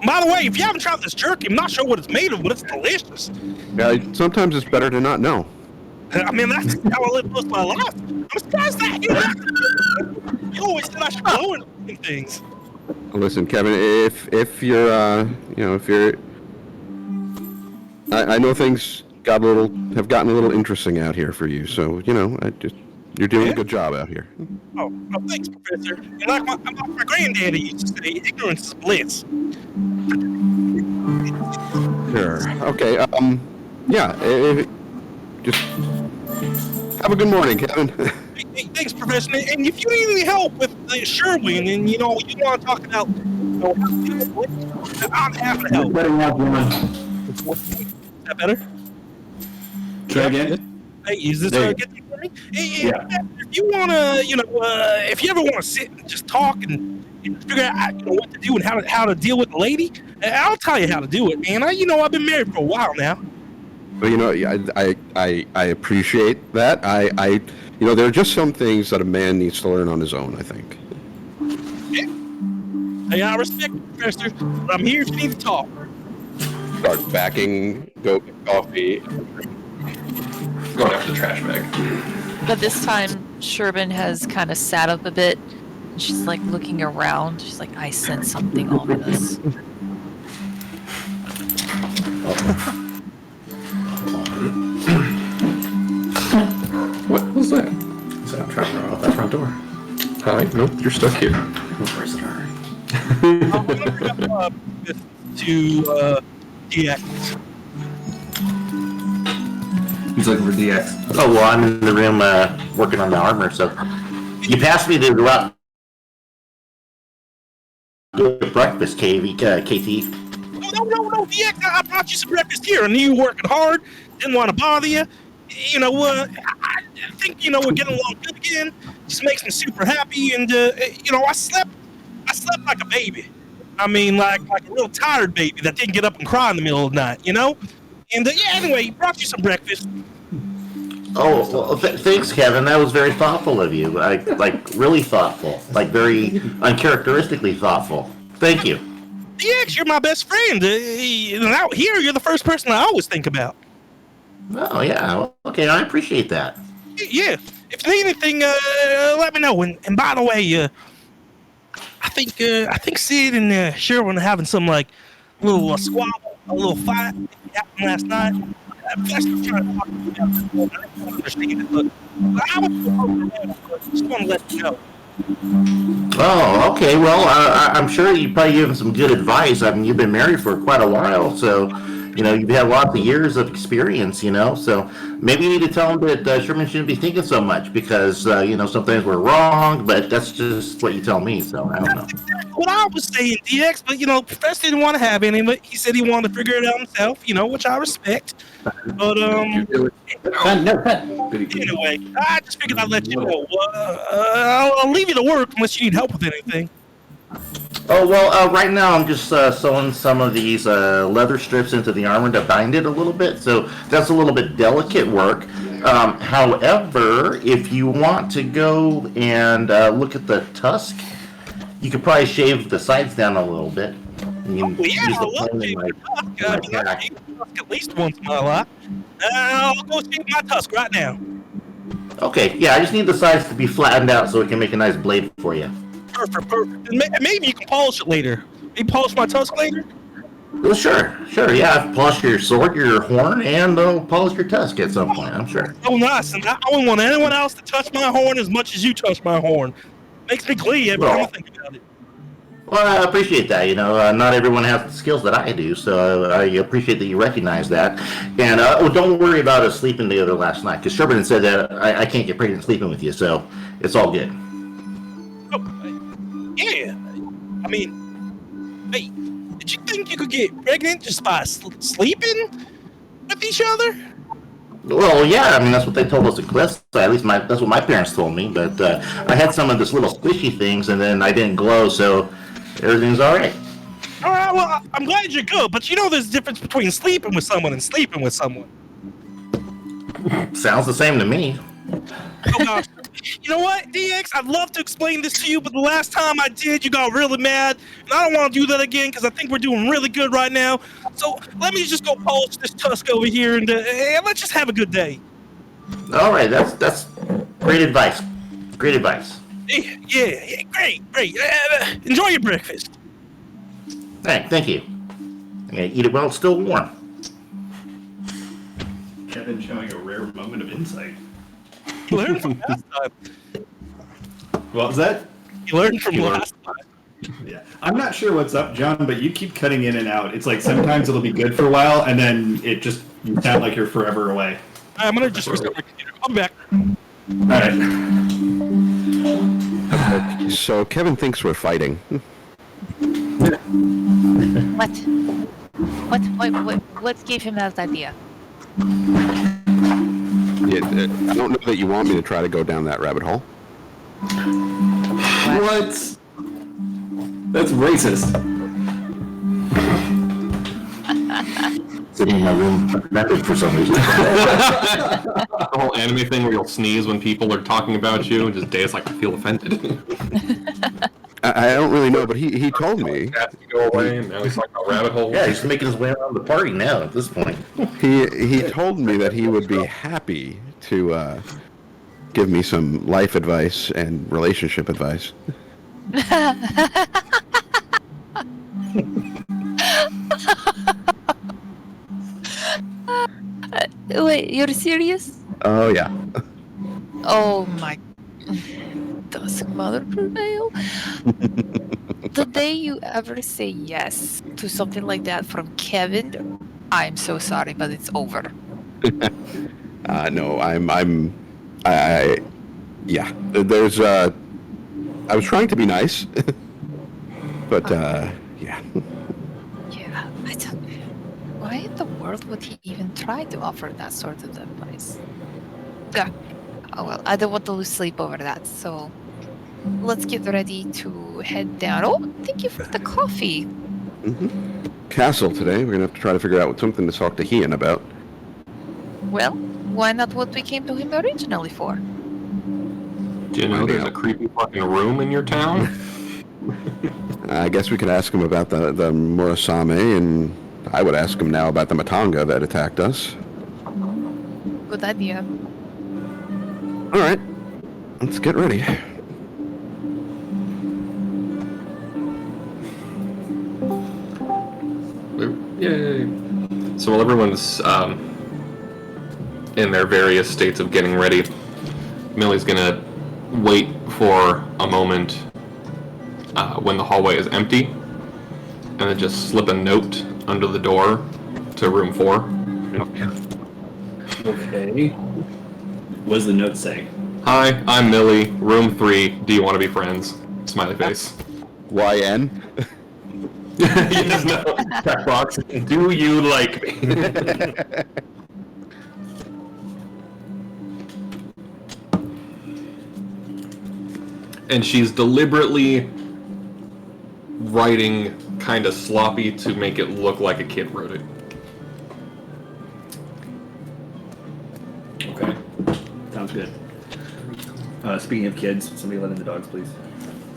By the way, if you haven't tried this jerky, I'm not sure what it's made of, but it's delicious. Yeah, sometimes it's better to not know. I mean, that's how I live most of my life. I'm surprised that you always said I should go in things. Listen, Kevin, if you're I know things have gotten a little interesting out here for you, so you're doing a good job out here. Oh, thanks, Professor. And like my granddaddy used to say, ignorance is bliss. Sure. Okay. Just have a good morning, Kevin. Hey, thanks, Professor. And if you need any help with Sherwin, and you want to talk about, I'm happy to help. Is that better? Try again. Hey, is this getting for me? Hey, if you want to, if you ever want to sit and just talk and figure out what to do and how to deal with the lady, I'll tell you how to do it, man. I've been married for a while now. Well, I appreciate that. There are just some things that a man needs to learn on his own, I think. Yeah. Hey, I respect you, Professor, but I'm here if you need to talk. Start backing, go get coffee. Going after the trash bag. But this time, Shervin has kind of sat up a bit. And she's like looking around. She's like, I sense something ominous. What was that? So I'm trying to run out that front door. Hi. Nope, you're stuck here. Where's the door? I'm gonna bring up to DX. He's looking for DX. Oh, well, I'm in the room working on the armor, so you passed me to go out to breakfast, KT. No, DX, I brought you some breakfast here. I knew you were working hard, didn't want to bother you. You know, I think, you know, we're getting along good again. Just makes me super happy, and, you know, I slept like a baby. I mean, like a real tired baby that didn't get up and cry in the middle of the night, you know? And, yeah, anyway, brought you some breakfast. Oh, well, thanks, Kevin. That was very thoughtful of you. Like really thoughtful. Like, very uncharacteristically thoughtful. Thank you. DX, you're my best friend. Out here, you're the first person I always think about. Oh, yeah. Okay, I appreciate that. Yeah. If you need anything, let me know. And by the way, I think Sid and Sherwin are having some like little squabble, a little fight that happened last night. That's what I'm trying to talk to you about. I don't understand it, but I just want to let you know. Oh, okay. Well, I'm sure you probably give him some good advice. I mean, you've been married for quite a while, so you know you've had lots of years of experience. You know, so maybe you need to tell him that Sherman shouldn't be thinking so much because you know some things were wrong, but that's just what you tell me. So I don't know. What I was saying, DX, but you know, Professor didn't want to have any, but he said he wanted to figure it out himself. You know, which I respect. But anyway, I just figured I'd let you know. I'll leave you to work unless you need help with anything. Oh, well, right now I'm just sewing some of these leather strips into the armor to bind it a little bit, so that's a little bit delicate work. However, if you want to go and look at the tusk, you could probably shave the sides down a little bit. Yeah, I love shaving your tusk. I shave the tusk at least once in my life. I'll go shave my tusk right now. Okay, yeah, I just need the sides to be flattened out so it can make a nice blade for you. Perfect. And maybe you can polish it later. You polish my tusk later? Well, sure, yeah. I've polished your sword, your horn, and polish your tusk at some point, I'm sure. Oh, nice. And I wouldn't want anyone else to touch my horn as much as you touch my horn. Makes me glee every time I think about it. Well, I appreciate that. You know, not everyone has the skills that I do, so I appreciate that you recognize that. And don't worry about us sleeping together last night, because Sherman said that I can't get pregnant sleeping with you, so it's all good. Oh, yeah. I mean, hey, did you think you could get pregnant just by sleeping with each other? Well, yeah, I mean, that's what they told us at Cliff. At least that's what my parents told me. But I had some of this little squishy things, and then I didn't glow, so everything's all right. All right, well, I'm glad you're good, but you know there's a difference between sleeping with someone and sleeping with someone. Sounds the same to me. Oh, gosh. You know what, DX? I'd love to explain this to you, but the last time I did, you got really mad, and I don't want to do that again because I think we're doing really good right now. So let me just go polish this tusk over here, and let's just have a good day. All right, that's great advice. Great advice. Yeah, great. Enjoy your breakfast. Thank you. I'm gonna eat it while it's still warm. Kevin showing a rare moment of insight. You learned from last time. What was that? You learned from last time. Yeah. I'm not sure what's up, John, but you keep cutting in and out. It's like sometimes it'll be good for a while, and then you sound like you're forever away. I'm going to just restart my computer. I'll be back. All right. So Kevin thinks we're fighting. What gave him that idea? Yeah, I don't know that you want me to try to go down that rabbit hole. What? That's racist. Sitting in my room recommended for some reason. The whole anime thing where you'll sneeze when people are talking about you and just Dave's like, I feel offended. I don't really know, but he told me. Has to go away, and now he's talking about rabbit holes. Yeah, he's making his way around the party now at this point. He told me that he would be happy to give me some life advice and relationship advice. wait, you're serious? Oh, yeah. Oh my. Does mother prevail? The day you ever say yes to something like that from Kevin, I'm so sorry, but it's over. No, yeah. There's, I was trying to be nice, but, yeah. Yeah, I don't. Why in the world would he even try to offer that sort of advice? Yeah. Oh well, I don't want to lose sleep over that, so let's get ready to head down. Oh, thank you for the coffee. Castle today. We're gonna have to try to figure out something to talk to Ian about. Well, why not what we came to him originally for? Do you know there's a creepy fucking room in your town? I guess we could ask him about the Murasame, and I would ask him now about the Matanga that attacked us. Good idea. All right, let's get ready. Yay! So while everyone's in their various states of getting ready, Millie's gonna wait for a moment when the hallway is empty, and then just slip a note under the door to room 4. Okay. What does the note say? Hi, I'm Millie, room 3, do you want to be friends? Smiley face. YN? Yes, no, checkbox. Do you like me? And she's deliberately writing kind of sloppy to make it look like a kid wrote it. Okay. Sounds good. Speaking of kids, somebody let in the dogs, please.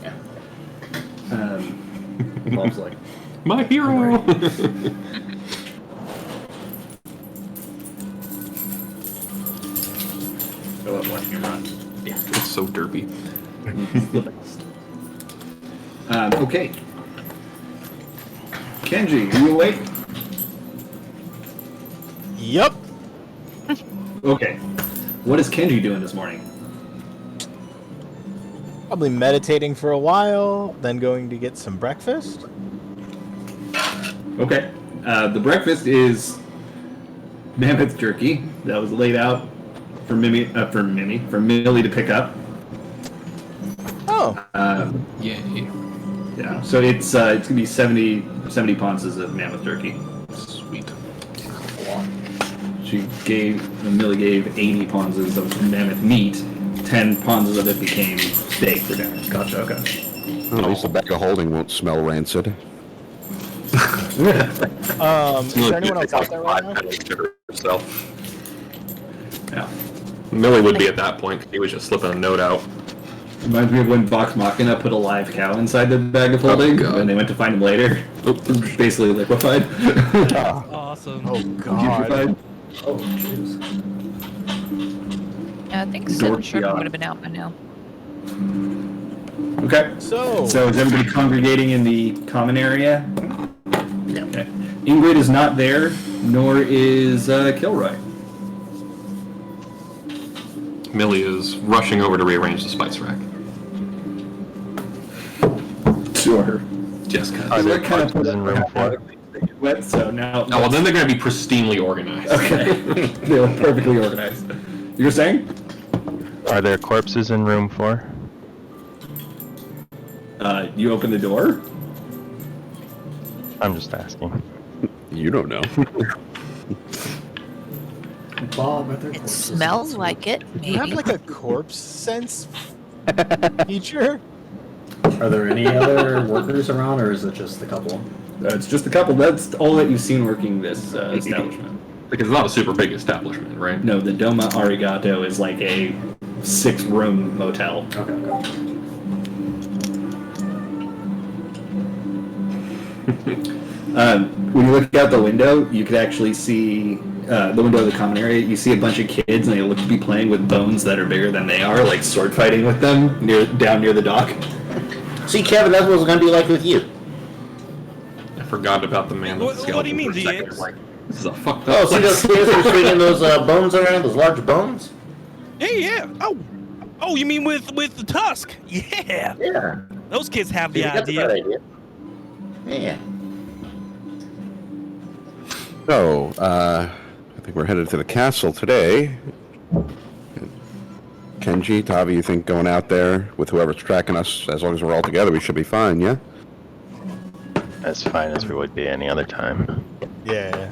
Yeah. Mom's like, My hero! I love watching him run. Yeah, it's so derpy. The best. Okay. Kenji, are you awake? Yup. Okay. What is Kenji doing this morning? Probably meditating for a while, then going to get some breakfast. Okay. The breakfast is mammoth jerky that was laid out for Millie to pick up. Oh. Yay. Yeah. So it's gonna be 70 ponces of mammoth jerky. Sweet. Millie gave 80 ponces of mammoth meat. 10 ponces of it became steak for dinner. Gotcha. Okay. Well, at least the bag of holding won't smell rancid. Is there anyone else out there right now? Herself. Yeah. Millie would be at that point. He was just slipping a note out. Reminds me of when Vox Machina put a live cow inside the bag of holding, and they went to find him later. Basically liquefied. Awesome. Oh god. Putrefied. Oh, jeez. Yeah, I think Dorky Sherman odd. would have been out by now. Okay. So So is everybody congregating in the common area? Yeah. Okay. Ingrid is not there, nor is Kilroy. Millie is rushing over to rearrange the spice rack. Sure. Just Are cause. there Kind of corpses in room 4? Wet, so now. Oh, well, then they're going to be pristinely organized. Okay. They were perfectly organized. You were saying? Are there corpses in room 4? You open the door? I'm just asking. You don't know. Bob, are there It corpses smells in like it, do you have maybe. like a corpse sense feature? Are there any other workers around, or is it just the couple? It's just a couple. That's all that you've seen working this establishment. Because it's not a super big establishment, right? No, the Doma Arigato is like a 6-room motel. Okay. When you look out the window, you could actually see the window of the common area. You see a bunch of kids, and they look to be playing with bones that are bigger than they are, like sword fighting with them down near the dock. See, Kevin, that's what it's going to be like with you. I forgot about the man with the What do you skeleton mean, for a second. DX? Like, This is a fucked Oh, up see those place. kids who are swinging those bones around, those large bones? Yeah. Oh, you mean with the tusk? Yeah. Yeah. Those kids have the Yeah, that's a idea. bad idea. Yeah. So, I think we're headed to the castle today. Kenji, Tavi, you think going out there with whoever's tracking us, as long as we're all together, we should be fine, yeah? As fine as we would be any other time. Yeah.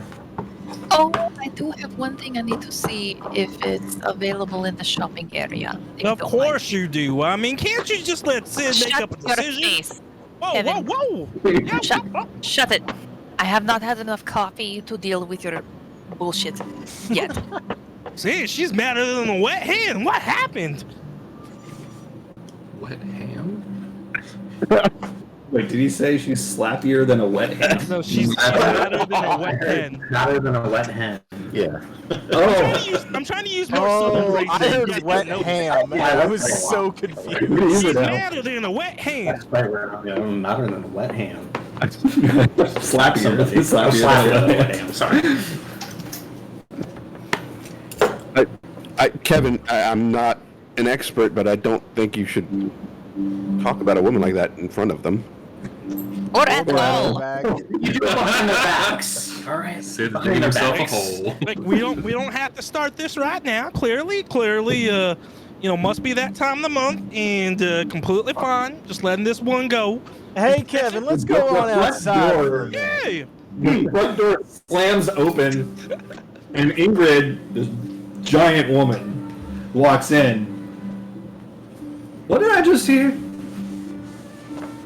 Oh, I do have one thing I need to see if it's available in the shopping area. if you Of don't course you do. I mean, can't you just let Sid mind. make up a Shut your decision? face. Whoa, Kevin. whoa, whoa! Yeah, Shut, whoa. shut it. I have not had enough coffee to deal with your bullshit yet. Sid, she's madder than a wet hand. What happened? Wet ham? Wait, did he say she's slappier than a wet hen? No, she's madder than a wet hen. Hotter than a wet hen. Yeah. Oh, I'm trying to use more southern Oh, phrases. I heard Yes, wet no. ham. Yeah, I that's was like, so wow. confused. what is She's it now? madder than a wet hand. That's right around. Yeah, hotter than a wet ham. Slappier. Somebody. Slappier than a wet hen. Sorry. Kevin, I'm not an expert, but I don't think you should talk about a woman like that in front of them. Or at all. Back. You do it behind their backs. All right. Sid, Behind dig their yourself a backs. hole. Like we don't have to start this right now. Clearly, must be that time of the month, and completely fine. Just letting this one go. Hey, Kevin, let's go on outside for a minute. Yay! The front door slams open, and Ingrid, this giant woman, walks in. What did I just hear?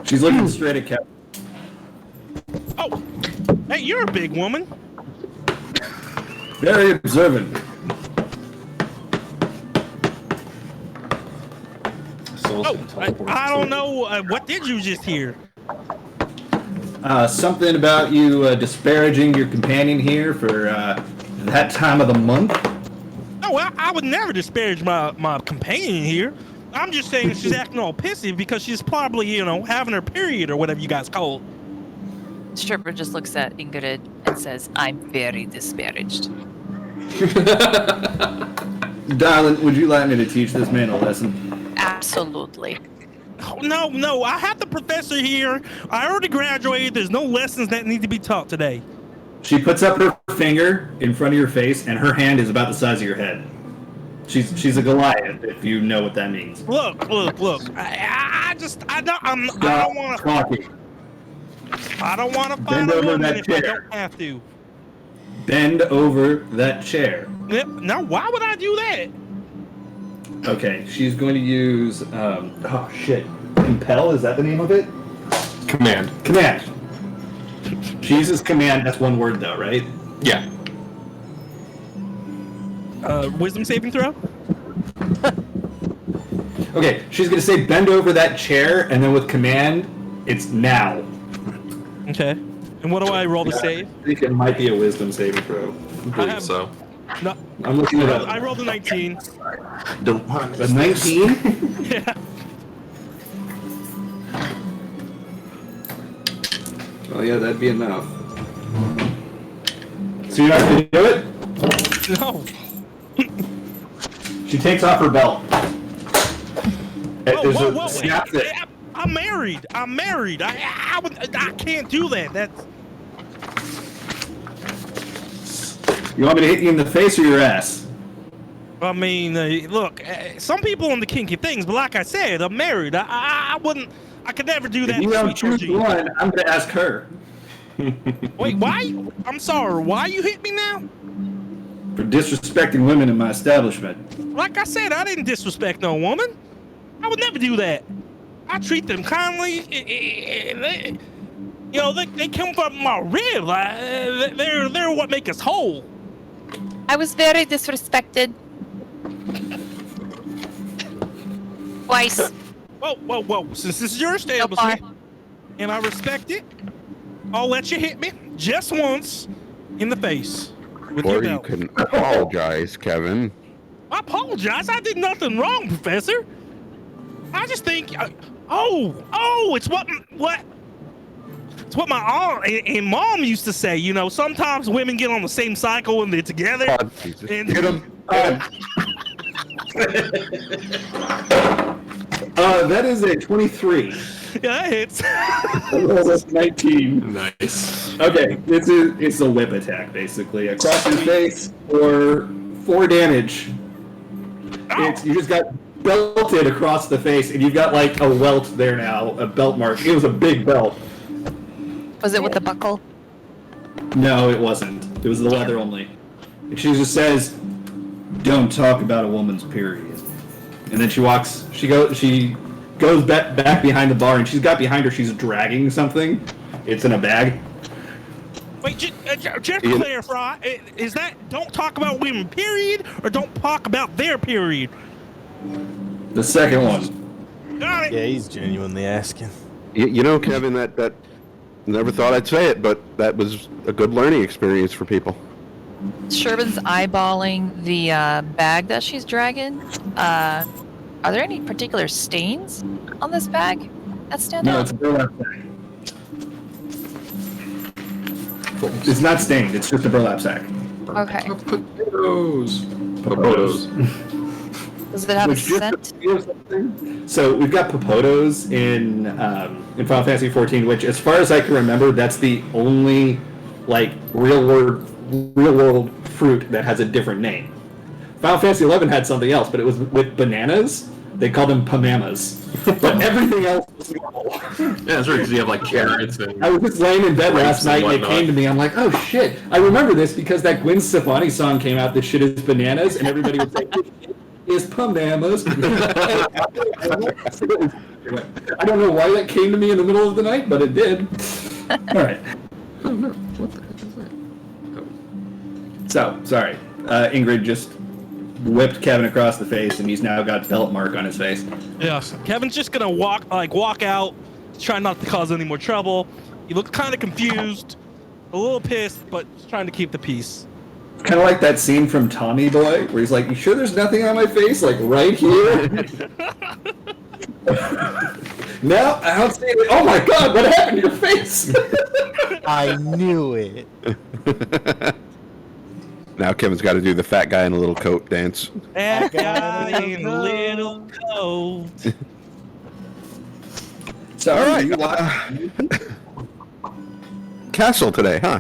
She's looking straight at Kevin. Oh, hey, you're a big woman. Very observant. Oh, I don't know. What did you just hear? Something about you disparaging your companion here for that time of the month. Oh, I would never disparage my companion here. I'm just saying she's acting all pissy because she's probably, having her period or whatever you guys call it. Stripper just looks at Ingrid and says, I'm very disparaged. Darling, would you like me to teach this man a lesson? Absolutely. Oh, no, I have the professor here. I already graduated. There's no lessons that need to be taught today. She puts up her finger in front of your face, and her hand is about the size of your head. She's a Goliath, if you know what that means. Look. I don't want to. Talking. I don't want to Bend find a over woman that if I chair. don't have to. Bend over that chair. Yep. Now, why would I do that? Okay, she's going to use, oh shit. Compel, is that the name of it? Command. Command. She uses command, that's one word though, right? Yeah. Wisdom saving throw? Okay, she's going to say bend over that chair, and then with command, it's now. Okay. And what do I roll to save? I think it might be a wisdom saving throw. I believe so. No, I'm looking it up. I rolled a 19. Don't want A 19? Yeah. Oh yeah, that'd be enough. So you're not going to do it? No. She takes off her belt. There's Whoa. a snap that. I'm married. I can't do that. That's. You want me to hit you in the face or your ass? I mean, look, some people into kinky things, but like I said, I'm married. I wouldn't. I could never do that. If you to don't Sweet choose Georgina. one, I'm going to ask her. Wait, why? I'm sorry. Why you hit me now? For disrespecting women in my establishment. Like I said, I didn't disrespect no woman. I would never do that. I treat them kindly. They come from my rib. They're what make us whole. I was very disrespected. Twice. Whoa. Since this is your So far. establishment, and I respect it, I'll let you hit me just once in the face with your Or you belt. can apologize, Kevin. I apologize. I did nothing wrong, Professor. I just think, it's That's what my aunt and mom used to say. You know, sometimes women get on the same cycle and they're together. Oh, Jesus. And Get him. That is a 23. yeah, it's That's 19. Nice. Okay, it's a whip attack basically across your face for 4 damage. You just got belted across the face, and you've got like a welt there now, a belt mark. It was a big belt. Was it with the buckle? No, it wasn't. It was the leather only. And she just says, "Don't talk about a woman's period." And then she goes back behind the bar, and she's got behind her. She's dragging something. It's in a bag. wait. Just to clarify, is that don't talk about women period or don't talk about their period? The second one. Got it. Yeah, he's genuinely asking. You know, Kevin, that never thought I'd say it, but that was a good learning experience for people. Sherbin's eyeballing the bag that she's dragging. Are there any particular stains on this bag that stand No, out? it's a burlap sack. It's not stained. It's just a burlap sack. Okay. Potatoes. Does it have a Which just scent? feels something. So we've got Popotos in Final Fantasy XIV, which, as far as I can remember, that's the only like real world fruit that has a different name. Final Fantasy XI had something else, but it was with bananas. They called them pamamas. But everything else was normal. Yeah, that's right, because you have like carrots and. I was just laying in bed last grapes and night and it whatnot. came to me. I'm like, oh shit. I remember this because that Gwen Stefani song came out, "This shit is bananas," and everybody would say, "This shit is pamamas." I don't know why that came to me in the middle of the night, but it did. All right. Oh no! What the heck is that? So, sorry. Ingrid just whipped Kevin across the face, and he's now got belt mark on his face. Yes. Kevin's just gonna walk out, try not to cause any more trouble. He looks kind of confused, a little pissed, but just trying to keep the peace. Kind of like that scene from Tommy Boy, where he's like, "You sure there's nothing on my face? Like right here?" No, I don't see it. Oh my god, what happened to your face? I knew it. Now Kevin's got to do the fat guy in a little coat dance. That guy in a little coat. So, All right. you Castle today, huh?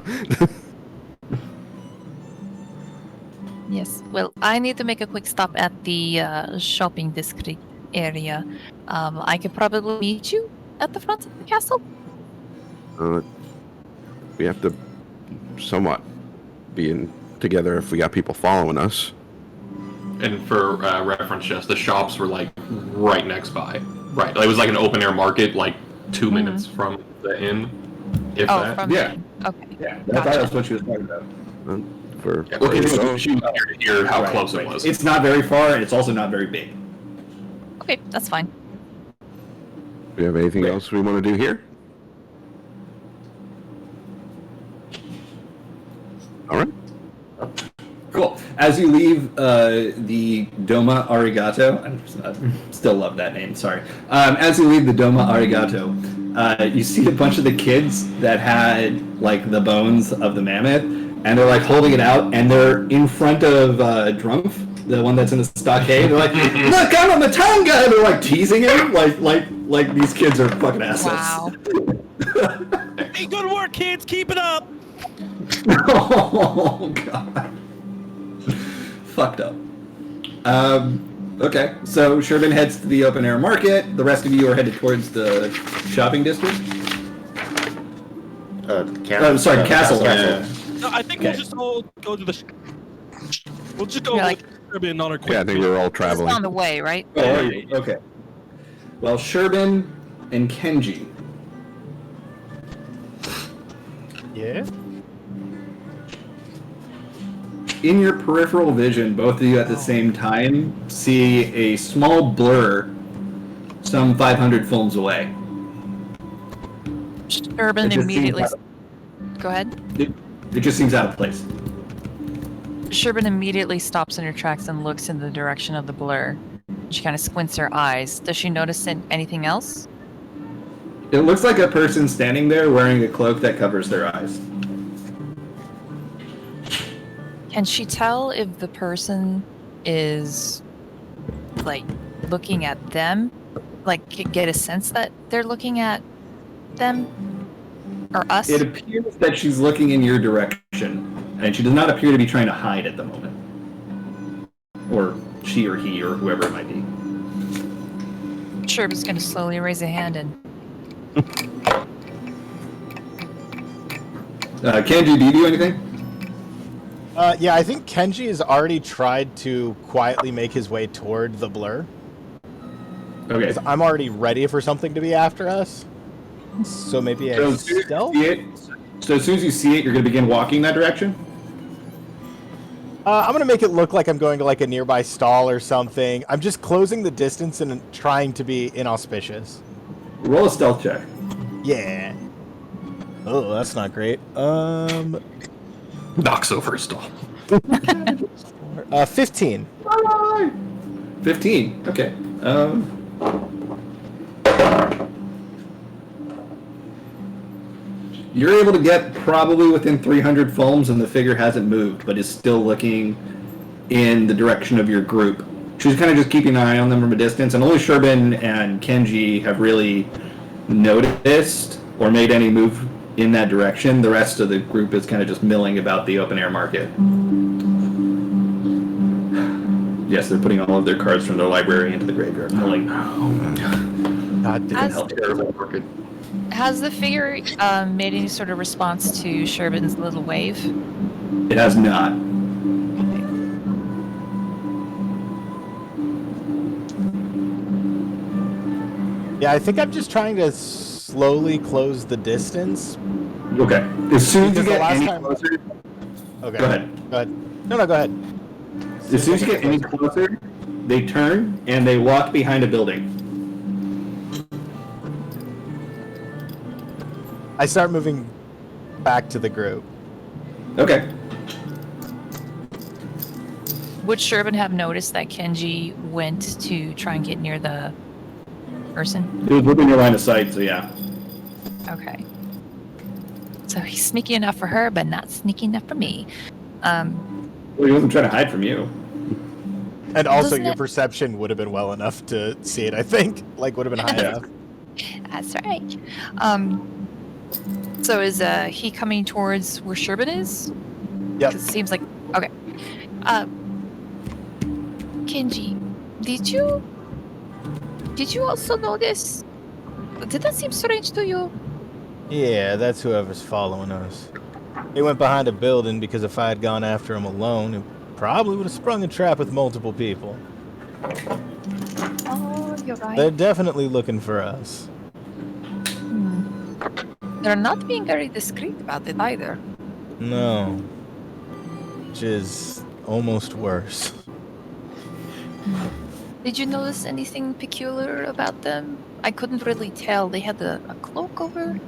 Yes. Well, I need to make a quick stop at the shopping district area. I could probably meet you at the front of the castle. We have to somewhat be in together if we got people following us. And for reference, just the shops were like right next by. Right, it was like an open air market, like 2 minutes from the inn. If Oh, that. from Yeah. the okay. Yeah, that's what she was talking about. For Yeah, well, she was here to hear how Right, close right. it was. It's not very far, and it's also not very big. Okay, that's fine. do we have anything else we want to do here? All right. Cool. As you leave the Doma Arigato, I still love that name, sorry. As you leave the Doma Arigato, you see a bunch of the kids that had, like, the bones of the mammoth, and they're, like, holding it out, and they're in front of Drumpf, the one that's in the stockade. They're like, "Look, I'm on the town guy!" They're, like, teasing him, like these kids are fucking assholes. Wow. Hey, good work, kids. Keep it up. Oh, God. Fucked up. Okay, so Sherbin heads to the open air market. The rest of you are headed towards the shopping district. Sorry, castle. Castle. No, I think Okay. we'll just all go to the. We'll just go You're with Kirby on our quick. Yeah, I think we're all It's traveling. on the way, right? Oh, are you? Okay. Well, Sherbin and Kenji. Yeah? In your peripheral vision, both of you at the same time see a small blur some 500 films away. Urban It just immediately. seems Go ahead. It just seems out of place. Sherbin immediately stops in her tracks and looks in the direction of the blur. She kind of squints her eyes. Does she notice anything else? It looks like a person standing there wearing a cloak that covers their eyes. Can she tell if the person is like looking at them? Like get a sense that they're looking at them or us? It appears that she's looking in your direction, and she does not appear to be trying to hide at the moment. Or she or he or whoever it might be. Sherby's gonna slowly raise a hand and Kenji, do you do anything? Yeah, I think Kenji has already tried to quietly make his way toward the blur. Okay. 'Cause I'm already ready for something to be after us. So maybe So I as soon as you stealth? see it, so as soon as you see it, you're going to begin walking that direction? I'm gonna make it look like I'm going to like a nearby stall or something. I'm just closing the distance and trying to be inauspicious. Roll a stealth check. Yeah. Oh, that's not great. Knocks over a stall. 15. 15. Okay. You're able to get probably within 300 foams, and the figure hasn't moved, but is still looking in the direction of your group. She's kind of just keeping an eye on them from a distance, and only Sherbin and Kenji have really noticed or made any move in that direction. The rest of the group is kind of just milling about the open air market. Yes, they're putting all of their cards from their library into the graveyard. Milling. God damn. Has, Terrible market. has the figure made any sort of response to Sherbin's little wave? It has not. Yeah, I think I'm just trying to slowly close the distance. Okay. As soon as you Because the get last any time- closer, Okay. go ahead. Go ahead. No, go ahead. As soon as you get any closer, they turn and they walk behind a building. I start moving back to the group. Okay. Would Sherbin have noticed that Kenji went to try and get near the person? It was within your line of sight, so yeah. Okay. So he's sneaky enough for her, but not sneaky enough for me. Well, he wasn't trying to hide from you. And also, Doesn't your it- perception would have been well enough to see it, I think. Like, would have been high Yeah. enough. That's right. So is he coming towards where Sherbin is? Yep. 'Cause it seems like okay. Kenji, did you also notice? Did that seem strange to you? Yeah, that's whoever's following us. He went behind a building because if I had gone after him alone, he probably would have sprung a trap with multiple people. Oh, you're right. They're definitely looking for us. They're not being very discreet about it either. No. Which is almost worse. Did you notice anything peculiar about them? I couldn't really tell. They had a cloak over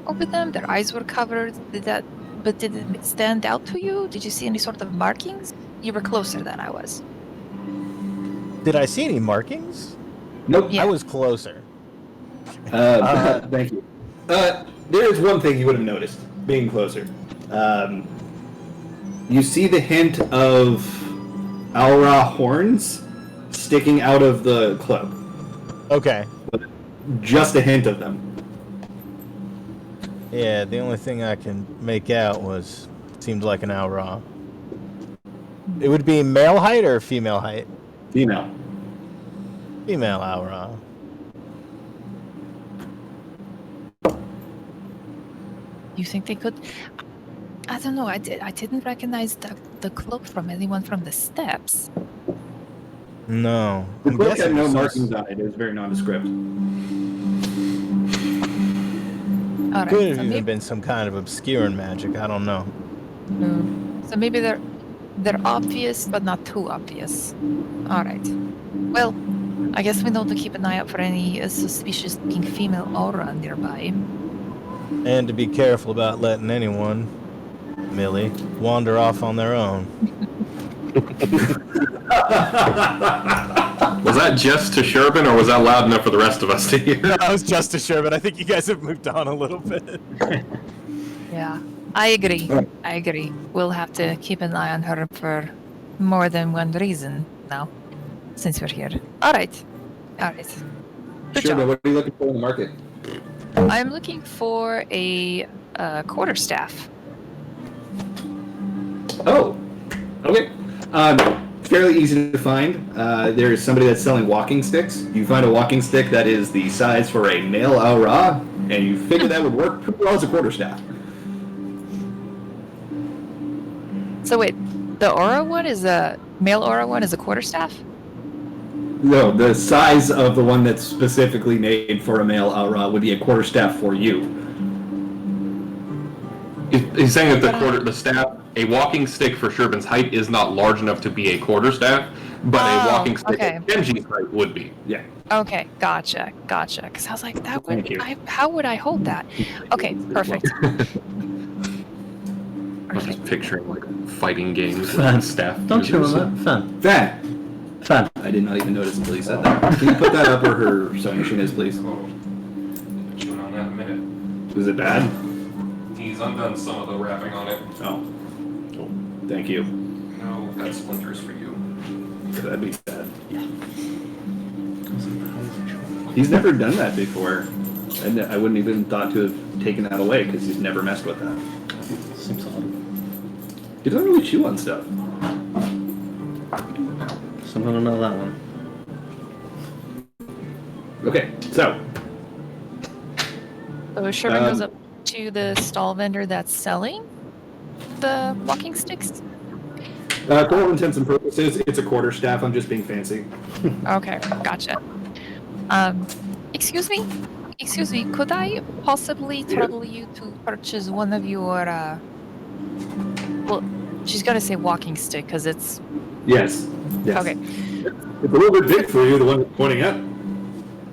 them. Their eyes were covered. Did it stand out to you? Did you see any sort of markings? You were closer than I was. Did I see any markings? Nope. Yeah. I was closer. Thank you. There is one thing you would have noticed, being closer. You see the hint of Aura horns sticking out of the cloak. Okay. Just a hint of them. Yeah, the only thing I can make out seemed like an Aura. It would be male height or female height? Female. Female Aura. You think they could? I don't know. I didn't recognize the cloak from anyone from the steps. No. The I'm cloak guessing had no it's markings on it. It was very nondescript. All right. Could So have even maybe, been some kind of obscuring magic. I don't know. so maybe they're obvious, but not too obvious. All right. Well, I guess we know to keep an eye out for any suspicious-looking female aura nearby. And to be careful about letting anyone, Millie, wander off on their own. Was that just to Sherbin, or was that loud enough for the rest of us to hear? I was just a sure, but I think you guys have moved on a little bit. Yeah, I agree. I agree. We'll have to keep an eye on her for more than one reason now, since we're here. All right. Good Sure, but job. what are you looking for in the market? I'm looking for a quarterstaff. Oh, okay. Fairly easy to find. There's somebody that's selling walking sticks. You find a walking stick that is the size for a male Aura, and you figure that would work pretty well as a quarterstaff. So wait, the Aura one is a male Aura one is a quarterstaff? No, the size of the one that's specifically made for a male Aura would be a quarterstaff for you. He's saying that the staff, a walking stick for Sherbin's height is not large enough to be a quarterstaff, but a walking stick at Kenji's height would be. Yeah. Okay, gotcha. Because I was like, that Thank you. would how would I hold that? Okay, perfect. I was just picturing like fighting games Fun. with staff. Don't show him that. Fun. Fun. I did not even notice until you said that. Can you put that up where her sewing machine is, please? Put on that in a minute. Was it bad? He's undone some of the wrapping on it. Oh. Thank you. No, that's splinters for you. That'd be sad. He's never done that before. And I wouldn't even thought to have taken that away because he's never messed with that. Seems odd. He doesn't really chew on stuff. Someone will know that one. Okay, so. So Sherman goes up to the stall vendor that's selling the walking sticks? For all intents and purposes, it's a quarterstaff. I'm just being fancy. Okay, gotcha. Excuse me, could I possibly trouble you to purchase one of your, well, she's gonna say walking stick, because it's... Yes. Okay. It's a little bit big for you, the one that's pointing up.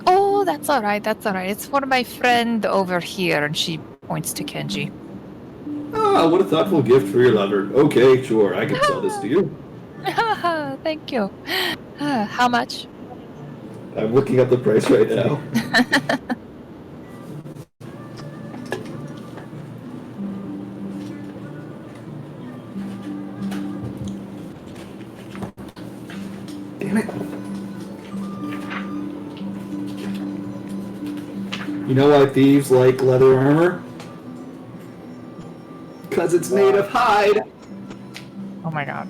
Oh, that's alright. It's for my friend over here, and she points to Kenji. Ah, what a thoughtful gift for your lover. Okay, sure, I can sell this to you. Thank you. How much? I'm looking up the price right now. Damn it. You know why thieves like leather armor? Because it's made of hide. Oh my god.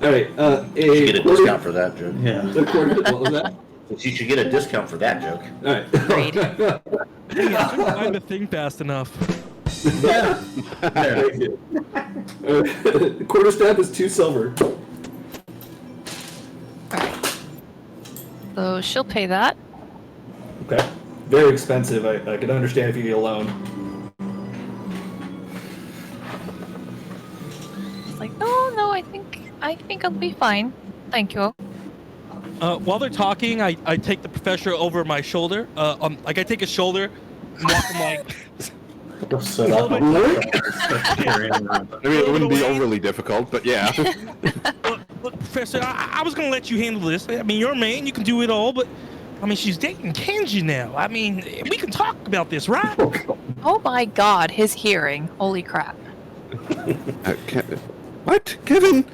Alright, You should get a discount for that joke. Yeah. A quarter, what was that? You should get a discount for that joke. Alright. I couldn't find the thing fast enough. Yeah. Thank you. The quarterstaff is 2 silver. Alright. So she'll pay that. Okay. Very expensive. I could understand if you need a loan. It's like, no, I think I'll be fine. Thank you. While they're talking, I take the professor over my shoulder. Like I take his shoulder and walk him like. So that Oh, I mean, it wouldn't be overly difficult, but yeah. Look, Professor, I was gonna let you handle this. I mean, you're a man, you can do it all, but I mean, she's dating Kenji now. I mean, we can talk about this, right? Oh my god, his hearing. Holy crap. What, Kevin?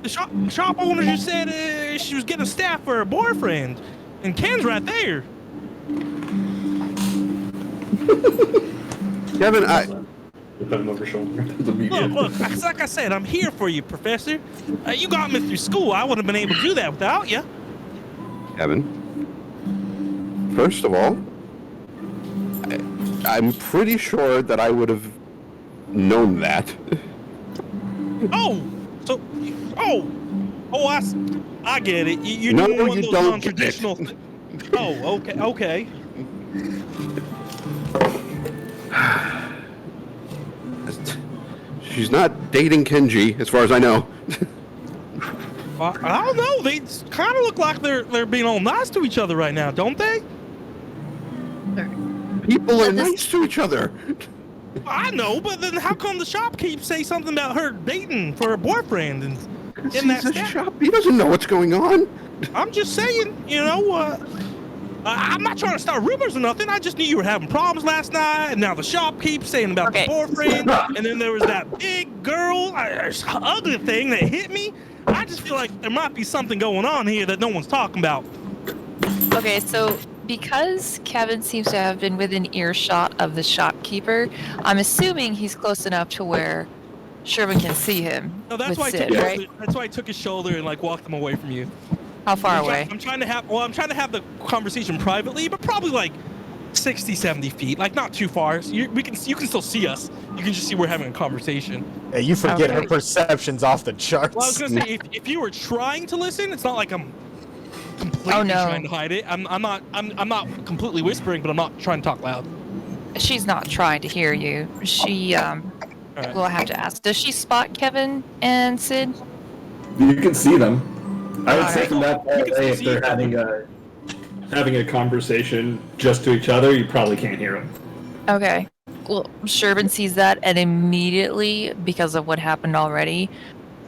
The shop owner just said she was getting a staff for her boyfriend, and Ken's right there. Kevin, You put him over your shoulder. Look, like I said, I'm here for you, Professor. You got me through school. I wouldn't have been able to do that without you. Kevin, first of all, I'm pretty sure that I would have known that. I get it. You're No, doing one you of those don't non-traditional. Okay. She's not dating Kenji, as far as I know. I don't know. They kind of look like they're being all nice to each other right now, don't they? People are nice to each other. I know, but then how come the shopkeep say something about her dating for her boyfriend? And in that He's a stack. shop. He doesn't know what's going on. I'm just saying, I'm not trying to start rumors or nothing. I just knew you were having problems last night, and now the shop keeps saying about Okay. the boyfriend, and then there was that big girl, ugly thing that hit me. I just feel like there might be something going on here that no one's talking about. Okay, so because Kevin seems to have been within earshot of the shopkeeper, I'm assuming he's close enough to where Sherman can see him. No, that's with why I Sid, took right? that's why I took his shoulder and like walked him away from you. How far away? I'm trying to have the conversation privately, but probably like 60, 70 feet, like not too far. So you can still see us. You can just see we're having a conversation. Hey, you forget her Okay. perception's off the charts. Well, I was gonna say if you were trying to listen, it's not like I'm completely Oh, no. trying to hide it. I'm not completely whispering, but I'm not trying to talk loud. She's not trying to hear you. She Alright. We'll have to ask. Does she spot Kevin and Sid? You can see them. I would say Alright. from that far You can away, still if see they're them. having a conversation just to each other, you probably can't hear them. Okay. Well, Sherman sees that, and immediately, because of what happened already,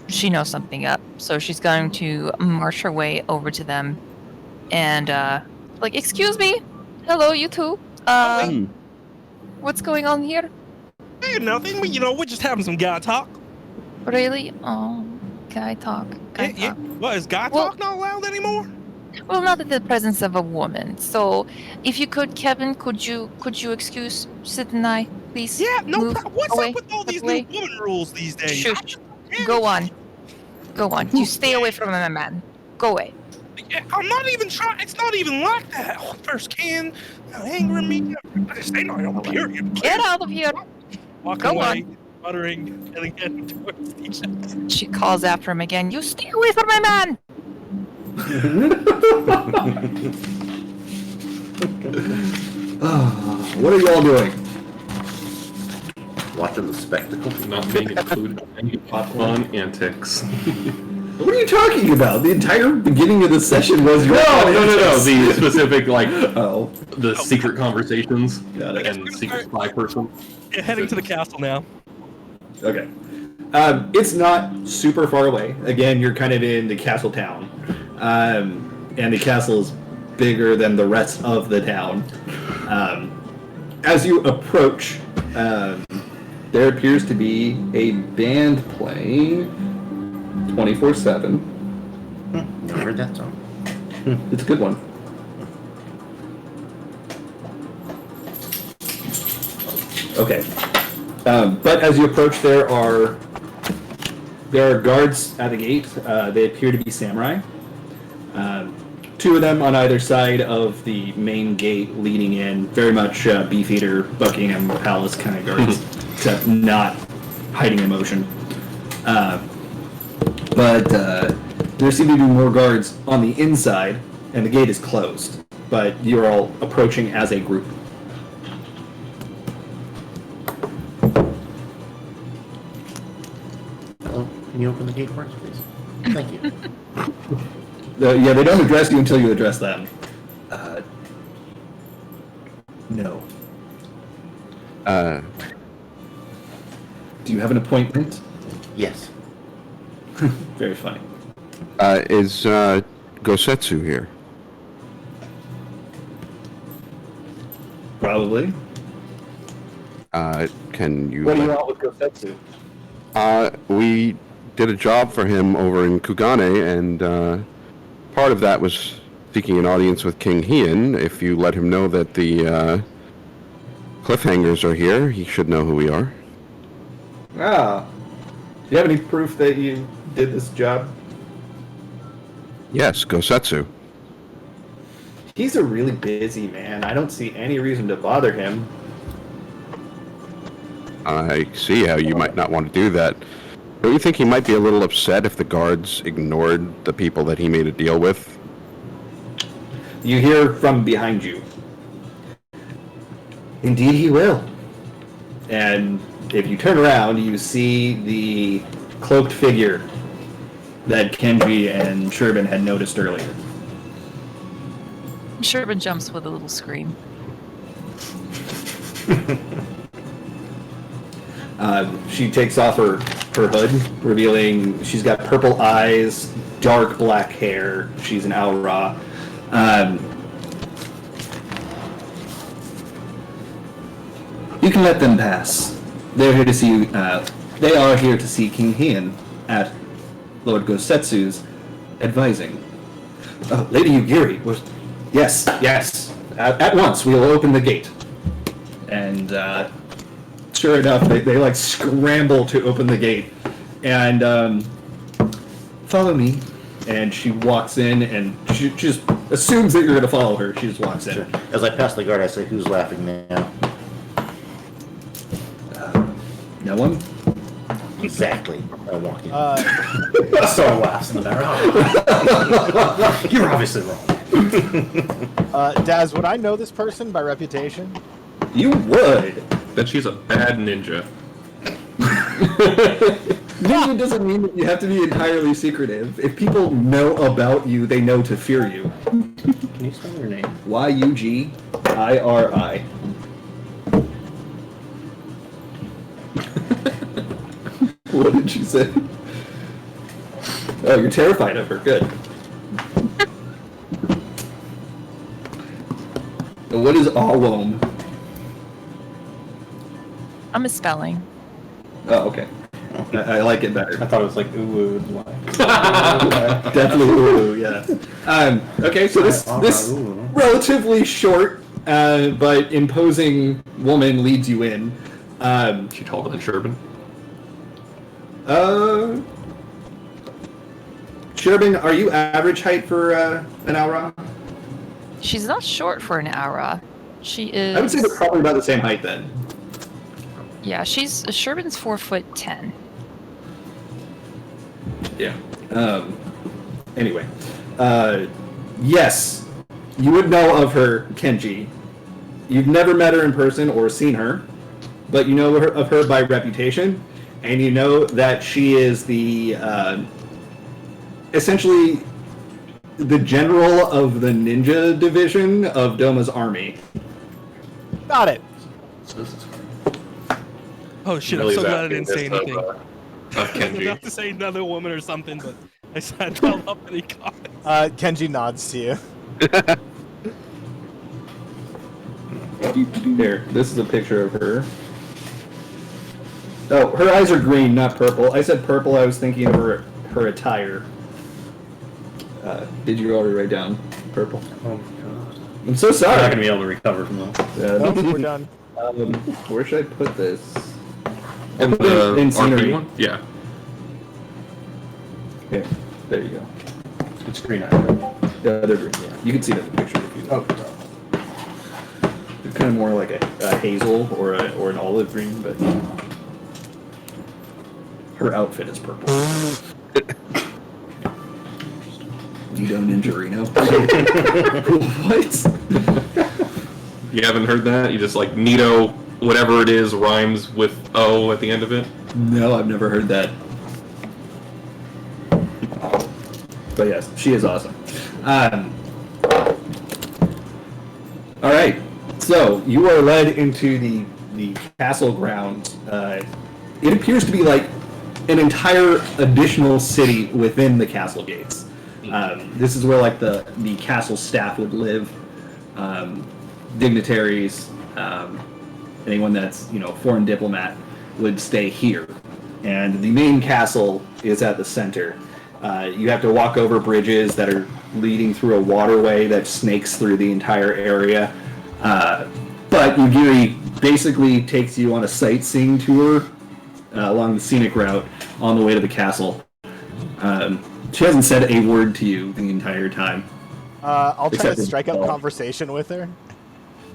she knows something up. So she's going to march her way over to them, and like, excuse me, hello, you two. What's going on here? Hey, nothing. We're just having some guy talk. Really? Oh, guy talk. Guy Yeah. talk. What, is guy Well- talk not allowed anymore? Well, not in the presence of a woman. So, if you could, Kevin, could you excuse Sid and I, please? Yeah, no Move problem. What's away, up with all step these away. new woman rules these days? Shush. Go on. Go on. You stay away from my man. Go away. I'm not even trying. It's not even like that. Oh, first can anger me. I just stay not period. Get out of here. Walking Go away, muttering, heading towards each other. She calls after him again. You stay away from my man. What are you all doing? Watching the spectacle. Not being included in any fun antics. What are you talking about? The entire beginning of the session was your No. The specific, Oh, the secret conversations got it. and the secret spy person. Yeah, heading to the castle now. Okay. It's not super far away. Again, you're kind of in the castle town. And the castle is bigger than the rest of the town. As you approach, there appears to be a band playing 24/7. Never heard that song. It's a good one. Okay. But as you approach, there are guards at the gate. They appear to be samurai. Two of them on either side of the main gate leading in. Very much Beefeater, Buckingham Palace kind of guards, except not hiding emotion. But there seem to be more guards on the inside, and the gate is closed. But you're all approaching as a group. Hello, can you open the gate for us, please? Thank you. Yeah, they don't address you until you address them. No. Do you have an appointment? Yes. Very funny. Is Gosetsu here? Probably. Can you? What do you want with Gosetsu? We did a job for him over in Kugane, and part of that was seeking an audience with King Heian. If you let him know that the Cliffhangers are here, he should know who we are. Ah. Do you have any proof that you did this job? Yes, Gosetsu. He's a really busy man. I don't see any reason to bother him. I see how you might not want to do that. Don't you think he might be a little upset if the guards ignored the people that he made a deal with? You hear from behind you. Indeed he will. And if you turn around, you see the cloaked figure that Kenji and Sherman had noticed earlier. Sherman jumps with a little scream. She takes off her her hood, revealing she's got purple eyes, dark black hair. She's an Aura. You can let them pass. They're here to see. They are here to see King Heian at Lord Gosetsu's advising. Lady Yugiri was. Yes. At once, we will open the gate. And sure enough, they like scramble to open the gate. And follow me. And she walks in, and she just assumes that you're going to follow her. She just walks in. Sure. As I pass the guard, I say, "Who's laughing now?" No one? Exactly. I walk in. So laughs in the background. You're obviously wrong. Daz, would I know this person by reputation? You would. That she's a bad ninja. Ninja doesn't mean that you have to be entirely secretive. If people know about you, they know to fear you. Can you spell your name? Yugiri. What did she say? Oh, you're terrified of her. Good. What is Awom? I'm a spelling. Oh, okay. I like it better. I thought it was like ooh, like. Definitely ooh, yeah. Okay, so this relatively short but imposing woman leads you in. She taller than Sherbin. Sherbin, are you average height for an Aura? She's not short for an Aura. She is. I would say they're probably about the same height then. Yeah, Sherbin's 4'10". Yeah. Anyway. Yes. You would know of her, Kenji. You've never met her in person or seen her, but you know of her by reputation, and you know that she is the, essentially, the general of the ninja division of Doma's army. Got it. Oh shit! Really I'm so glad I asking didn't say this anything. Of I was Kenji. about to say another woman or something, but I said held up any comments. Kenji nods to you. Here, this is a picture of her. Oh, her eyes are green, not purple. I said purple, I was thinking of her attire. Did you already write down purple? Oh my god. I'm so I'm sorry. not gonna be able to recover from that. Nope, we're done. Where should I put this? In I'll put it in the scenery. R3 one? Yeah. Here, there you go. It's green eye. Yeah, they're green. Yeah. You can see that in the picture if you. Oh. They're kind of more like a hazel or an olive green, but her outfit is purple. Nito Ninjarino. What? You haven't heard that? You just like Nito, whatever it is, rhymes with O at the end of it? No, I've never heard that. But yes, she is awesome. All right, so you are led into the castle grounds. It appears to be like an entire additional city within the castle gates. This is where like the castle staff would live, dignitaries, anyone that's foreign diplomat would stay here, and the main castle is at the center. You have to walk over bridges that are leading through a waterway that snakes through the entire area. But Yugiri basically takes you on a sightseeing tour along the scenic route on the way to the castle. She hasn't said a word to you the entire time. I'll try Except to in- strike up conversation with her.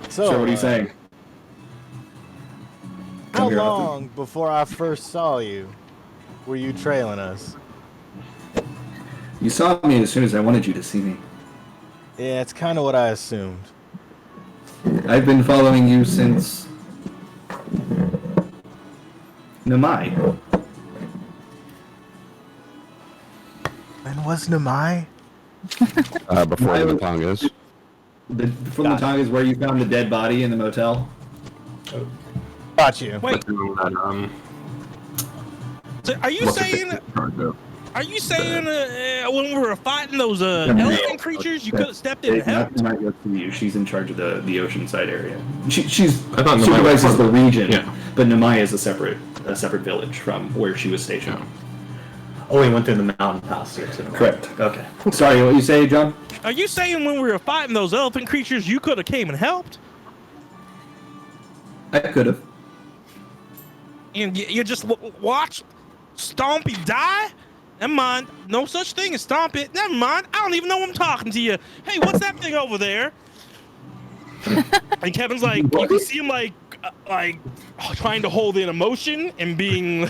So, So what are you saying? How Come here, long before I first saw you were you trailing us? You saw me as soon as I wanted you to see me. Yeah, it's kind of what I assumed. I've been following you since Namai. When was Namai? Before the Tongas. From the Tongas where you found the dead body in the motel. Got you. Wait, So are you What's saying? in charge of? Are you saying when we were fighting those elephant creatures, you could have stepped in and helped? Not yet to you. She's in charge of the oceanside area. She's I thought Namaya was supervises part the of it. region, Yeah. but Namaya is a separate village from where she was stationed. Oh, we went through the mountain pass here too. Correct. Okay. Sorry, what you say, John? Are you saying when we were fighting those elephant creatures, you could have came and helped? I could have. And you just watch Stompy die? Never mind. No such thing as Stompy. Never mind. I don't even know I'm talking to you. Hey, what's that thing over there? And Kevin's like, you can see him like trying to hold in emotion and being,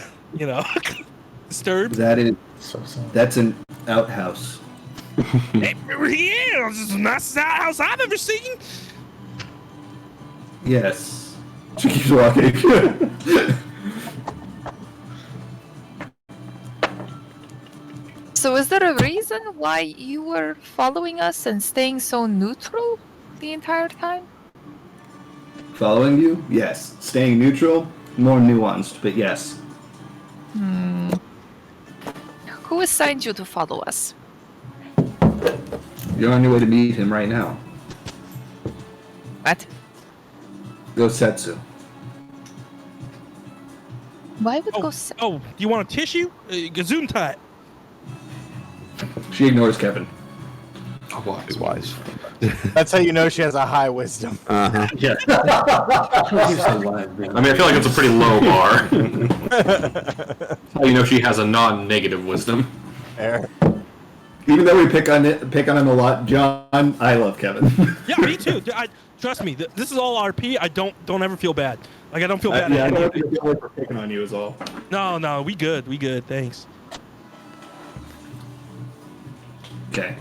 disturbed. That's an outhouse. It really is. It's the nicest outhouse I've ever seen. Yes. She keeps walking. So is there a reason why you were following us and staying so neutral the entire time? Following you? Yes. Staying neutral? More nuanced, but yes. Who assigned you to follow us? You're on your way to meet him right now. What? Gosetsu. Why would Oh, you want a tissue? Gesundheit. She ignores Kevin. Oh, It's wise. That's how you know she has a high wisdom. Uh-huh. Yeah. I mean, I feel like it's a pretty low bar. That's how you know she has a non-negative wisdom. Fair. Even though we pick on him a lot, John, I love Kevin. Yeah, me too. Trust me. This is all RP. I don't ever feel bad. Like I don't feel bad. Yeah, I at don't any of it. feel like we're picking on you as well. No, we good. Thanks. Okay.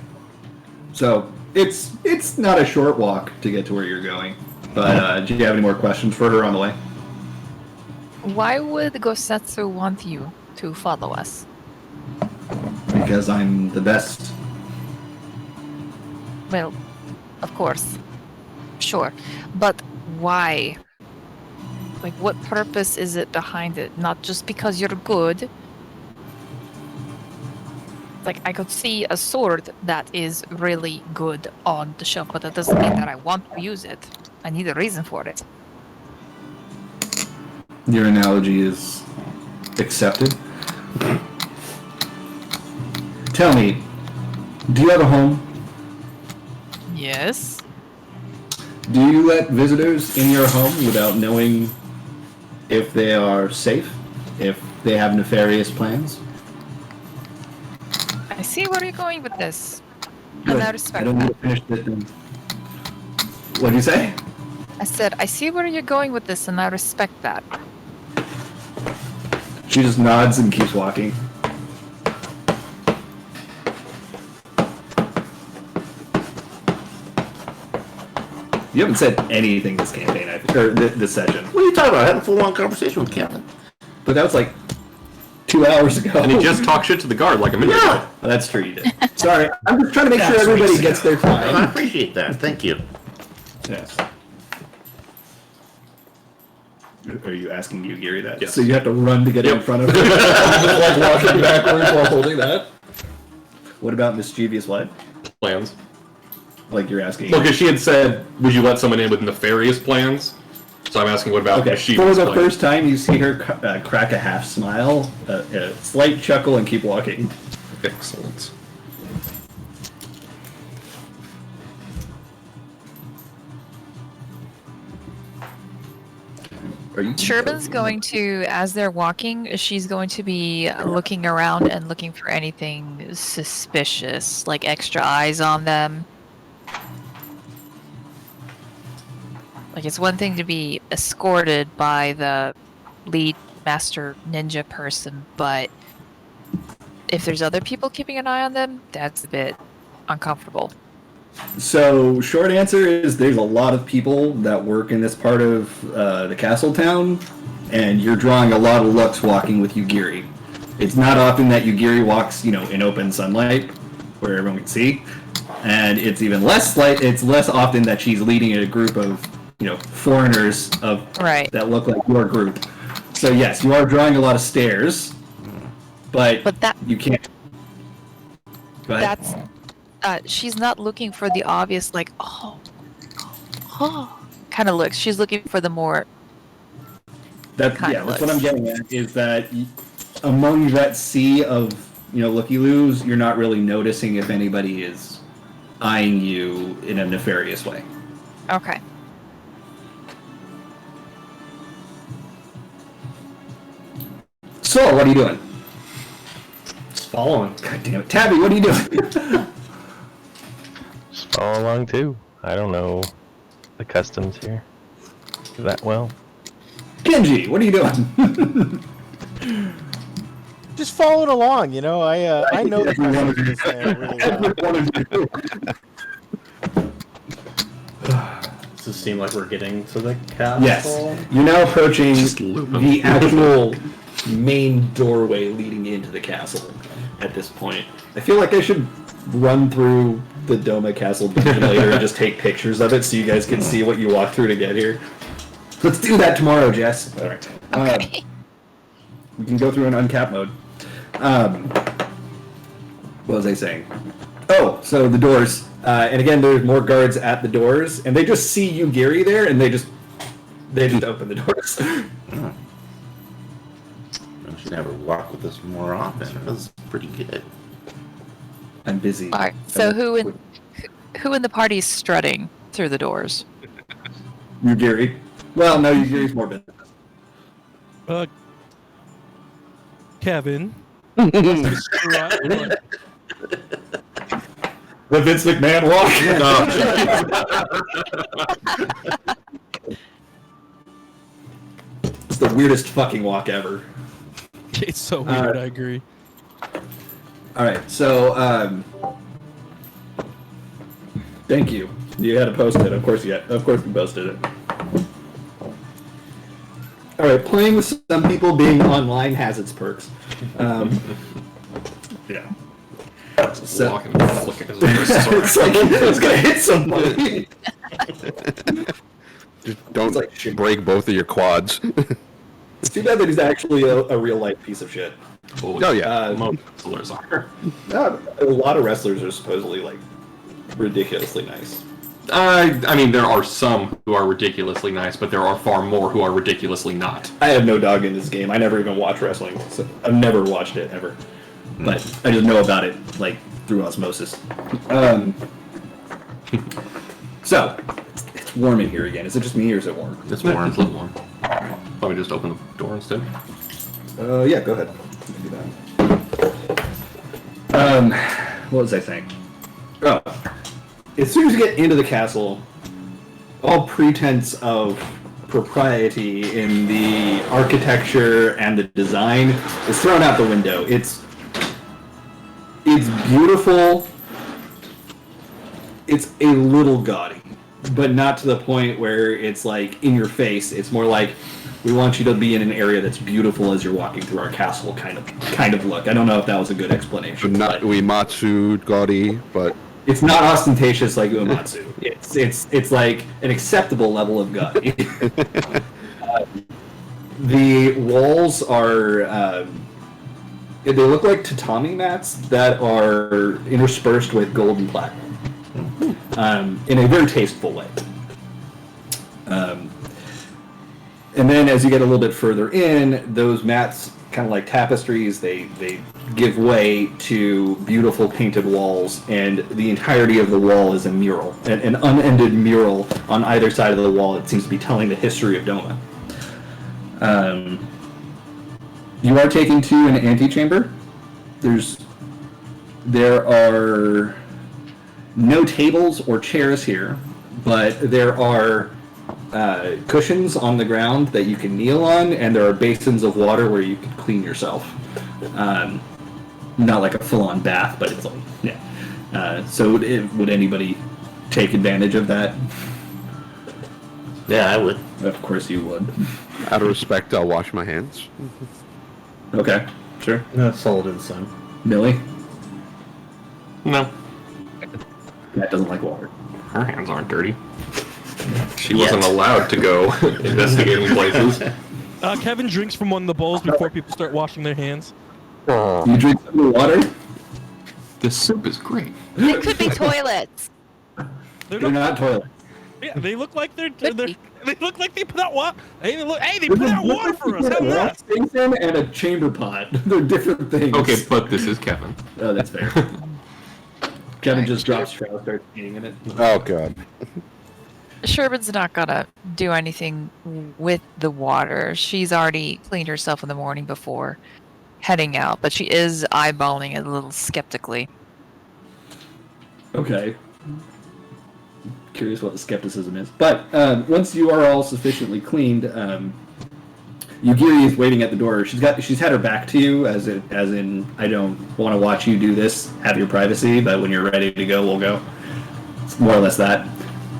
So it's not a short walk to get to where you're going. But do you have any more questions for her on the way? Why would Gosetsu want you to follow us? Because I'm the best. Well, of course. Sure. But why? Like, what purpose is it behind it? Not just because you're good. Like, I could see a sword that is really good on the shelf, but that doesn't mean that I want to use it. I need a reason for it. Your analogy is accepted. Tell me, do you have a home? Yes. Do you let visitors in your home without knowing if they are safe? If they have nefarious plans? I see where you're going with this. Good. And I respect I don't need that. to finish this then. What did you say? I said, I see where you're going with this, and I respect that. She just nods and keeps walking. You haven't said anything this campaign, or this session. What are you talking about? I had a full-on conversation with Kevin. But that was like 2 hours ago. And he just talked shit to the guard like a minute ago. Yeah. Oh, that's true, you did. Sorry, I'm just trying to make sure everybody gets their I time. appreciate that. Thank you. Yes. Are you asking you, Gary, that? Yes. So you have to run to get in front of her? Just like walking backwards while holding that? What about mischievous what? Plans. Like you're asking? Well, because she had said, would you let someone in with nefarious plans? So I'm asking, what about Okay, mischievous for the plans? first time, you see her crack a half smile, a slight chuckle, and keep walking. Excellent. Are you? Sherman's going to, as they're walking, she's going to be looking around and looking for anything suspicious, like extra eyes on them. Like, it's one thing to be escorted by the lead master ninja person, but if there's other people keeping an eye on them, that's a bit uncomfortable. So, short answer is there's a lot of people that work in this part of the castle town, and you're drawing a lot of looks walking with Yugiri. It's not often that Yugiri walks, in open sunlight where everyone can see, and it's even less often that she's leading a group of, foreigners Right. that look like your group. So yes, you are drawing a lot of stares, But that you can't. Go ahead. that's she's not looking for the obvious like kind of looks. She's looking for the more That's kind yeah. of That's what I'm looks. getting at. Is that among that sea of looky-loos, you're not really noticing if anybody is eyeing you in a nefarious way. Okay. So, what are you doing? Just following. God damn it, Tabby, what are you doing? Just follow along too. I don't know the customs here that well. Kenji, what are you doing? Just following along, you know. I know the customs of this land really well. Does it seem like we're getting to the castle? Yes, you're now approaching Just loop 'em. the actual main doorway leading into the castle at this point. I feel like I should run through the Doma Castle dungeon later and just take pictures of it so you guys can see what you walk through to get here. Let's do that tomorrow, Jess. All right. Okay. We can go through an uncap mode. What was I saying? Oh, so the doors. And again, there's more guards at the doors, and they just see you, Gary, there, and they just open the doors. I should have her walk with us more often. That was pretty good. I'm busy. All right. So who in the party is strutting through the doors? You, Gary. Well, no, you, Gary's more business. Kevin. The Vince McMahon walk. It's the weirdest fucking walk ever. It's so weird, I agree. Alright, so, thank you. You had to post it. Of course you posted it. Alright, playing with some people being online has its perks. Yeah. So, Walking and flicking his wrists around. it's like it's gonna hit somebody. Just don't It's like shit. break both of your quads. It's too bad that he's actually a real life piece of shit. Oh, yeah. Most wrestlers are. A lot of wrestlers are supposedly like ridiculously nice. I mean, there are some who are ridiculously nice, but there are far more who are ridiculously not. I have no dog in this game. I never even watch wrestling. So I've never watched it ever, but I just know about it like through osmosis. So it's warm in here again. Is it just me or is it warm? It's warm. It's a little warm. Let me just open the door instead. Yeah, go ahead. Do that. What was I saying? Oh, as soon as you get into the castle, all pretense of propriety in the architecture and the design is thrown out the window. It's beautiful. It's a little gaudy, but not to the point where it's like in your face. It's more like we want you to be in an area that's beautiful as you're walking through our castle kind of look. I don't know if that was a good explanation. Not Uematsu gaudy, but It's not ostentatious like Uematsu. It's like an acceptable level of gaudy. The walls are they look like tatami mats that are interspersed with gold and platinum in a very tasteful way. And then as you get a little bit further in, those mats, kind of like tapestries, they give way to beautiful painted walls, and the entirety of the wall is a mural, an unended mural on either side of the wall. It seems to be telling the history of Doma. You are taken to an antechamber. There are no tables or chairs here, but there are cushions on the ground that you can kneel on, and there are basins of water where you can clean yourself. Not like a full-on bath, but it's like, yeah. So would anybody take advantage of that? Yeah, I would. Of course you would. out of respect, I'll wash my hands. Okay, sure. No, Solidin's son. Millie? No, That doesn't like water. her hands aren't dirty. She wasn't allowed to go investigating places. Kevin drinks from one of the bowls before people start washing their hands. You drink some of the water? This soup is great. It could be toilets. They're not toilets. Yeah, they look like they're Could be. they look like they put out water. Hey, they put out water for us. How nice. Station and a chamber pot. They're different things. Okay, but this is Kevin. Oh, that's fair. Kevin just drops trout, starts eating in it. Oh god. Sherman's not gonna do anything with the water. She's already cleaned herself in the morning before heading out, but she is eyeballing it a little skeptically. Okay. Curious what the skepticism is. But once you are all sufficiently cleaned, Yugiri is waiting at the door. She's had her back to you, as in I don't want to watch you do this. Have your privacy, but when you're ready to go, we'll go. It's more or less that.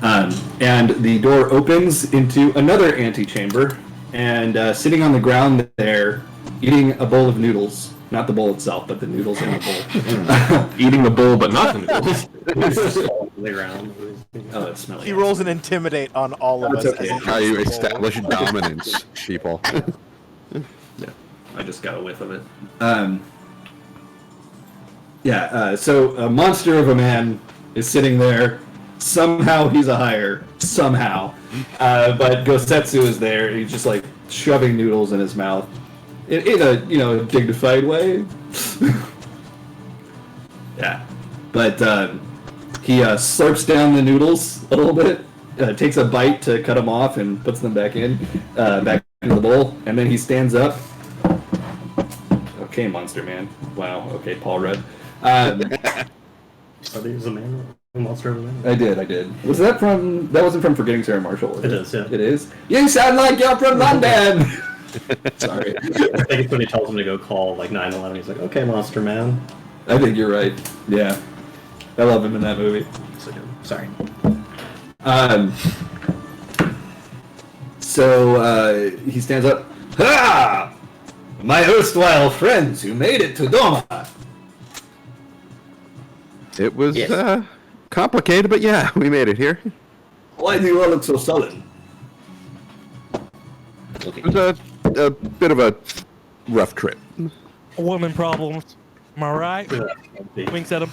And the door opens into another antechamber, and sitting on the ground there, eating a bowl of noodles. Not the bowl itself, but the noodles in the bowl. Eating the bowl, but not the noodles. Oh, it's smelly. He rolls an intimidate on all of That's us. okay. as he How you eats the bowl. establish dominance, people. Yeah, I just got a whiff of it. So a monster of a man is sitting there. Somehow he's a hire. Somehow. But Gosetsu is there. He's just like shoving noodles in his mouth. In a, dignified way. Yeah. But he slurps down the noodles a little bit, takes a bite to cut them off and puts them back into the bowl, and then he stands up. Okay, Monster Man. Wow, okay, Paul Rudd. Are they a man? A monster of a man? I did. That wasn't from Forgetting Sarah Marshall, was it? It is, yeah. It is? You sound like you're from London! Sorry. I think it's when he tells him to go call, 911, he's like, okay, Monster Man. I think you're right. Yeah. I love him in that movie. Sorry. So he stands up. Ha! My erstwhile friends who made it to Doma. It was Yes. complicated, but yeah, we made it here. Why do you all look so sullen? It was a bit of a rough trip. Woman problems. Am I right? Winks at him.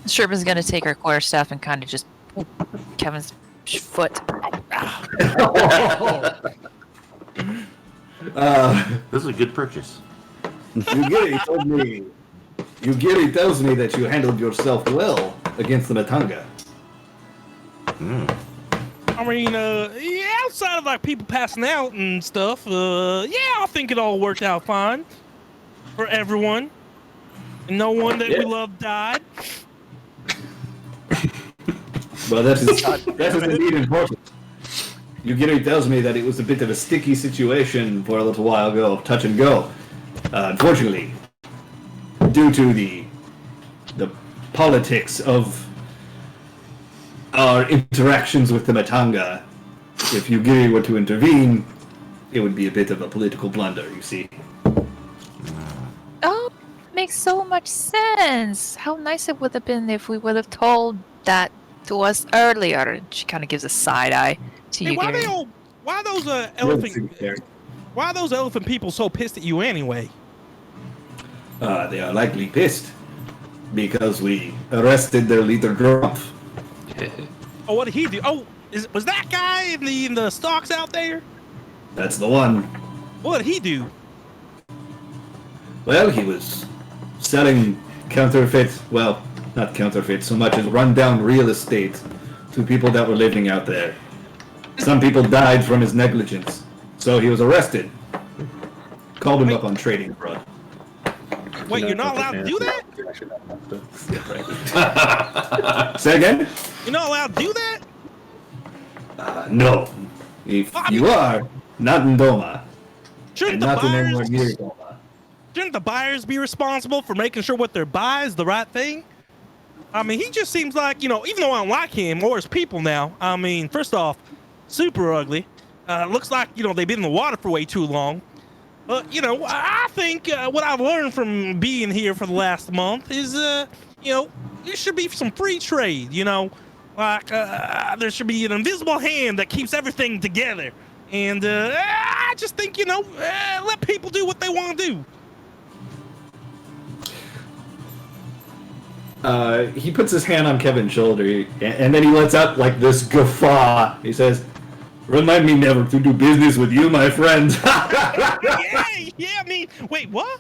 Sherman's gonna take her quarterstaff and kind of just Kevin's foot. This is a good purchase. Yugiri tells me that you handled yourself well against the Matanga. I mean, outside of people passing out and stuff, I think it all worked out fine for everyone. And no one that we love died. Well, that is indeed important. Yugiri tells me that it was a bit of a sticky situation for a little while ago, touch and go. Unfortunately, due to the politics of our interactions with the Matanga, if Yugiri were to intervene, it would be a bit of a political blunder, you see. Oh, makes so much sense. How nice it would have been if we would have told that to us earlier. She kind of gives a side eye to Hey, you, why Gary. are those elephant people so pissed at you anyway? They are likely pissed because we arrested their leader, Grumpf. Oh, what did he do? Oh, was that guy in the stocks out there? That's the one. What did he do? Well, he was selling counterfeit, well, not counterfeit so much as run-down real estate to people that were living out there. Some people died from his negligence, so he was arrested. Called him up on trading fraud. Wait, you're not allowed to do that? Say again? You're not allowed to do that? No. If you are, not in Doma. Shouldn't And the not in anywhere buyers near Doma. shouldn't the buyers be responsible for making sure what they buy is the right thing? I mean, he just seems like, even though I don't like him or his people now, I mean, first off, super ugly. Looks like, they've been in the water for way too long. But, I think what I've learned from being here for the last month is, there should be some free trade, there should be an invisible hand that keeps everything together. And I I just think, let people do what they want to do. He puts his hand on Kevin's shoulder, and then he lets out like this guffaw. He says, "Remind me never to do business with you, my friend." Yeah, I mean, wait, what?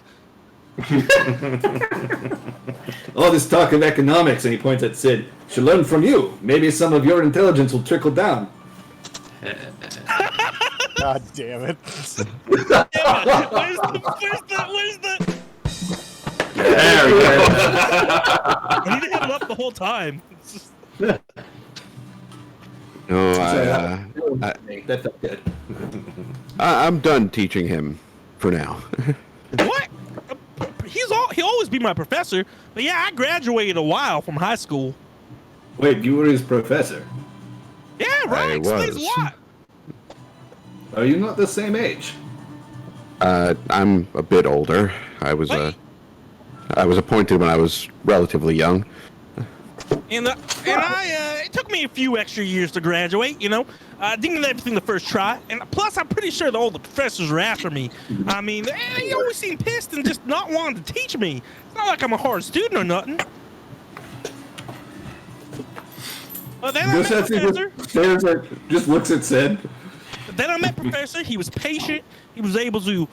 All this talk of economics, and he points at Sid, should learn from you. Maybe some of your intelligence will trickle down. God damn it. Where's the... There we go. I need to have him up the whole time. No, That felt good. I'm done teaching him for now. What? He'll always be my professor, but yeah, I graduated a while from high school. Wait, you were his professor? Yeah, right. I Explains a was. lot. Are you not the same age? I'm a bit older. I was appointed when I was relatively young. And it took me a few extra years to graduate, I didn't get everything the first try. And plus, I'm pretty sure that all the professors are after me. I mean, they always seem pissed and just not wanting to teach me. It's not like I'm a hard student or nothing. But then I met Professor. Just looks at Sid. Then I met Professor. He was patient. He was able to,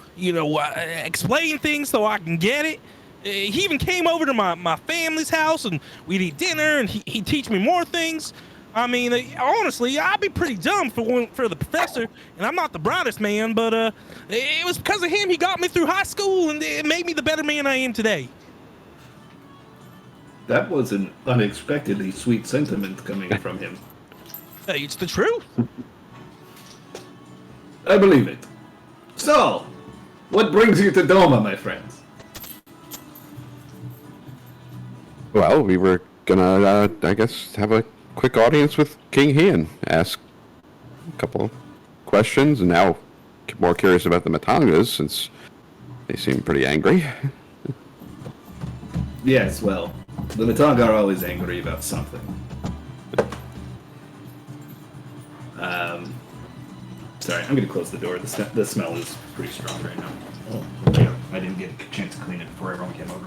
explain things so I can get it. He even came over to my family's house, and we'd eat dinner, and he'd teach me more things. I mean, honestly, I'd be pretty dumb for the professor, and I'm not the brightest man, but it was because of him he got me through high school, and it made me the better man I am today. That was an unexpectedly sweet sentiment coming from him. Hey, it's the truth. I believe it. So, what brings you to Doma, my friends? Well, we were gonna, I guess, have a quick audience with King Heian, ask a couple of questions, and now more curious about the Matangas, since they seem pretty angry. Yes, well, the Matanga are always angry about something. Sorry, I'm going to close the door. The smell is pretty strong right now. Yeah, I didn't get a chance to clean it before everyone came over.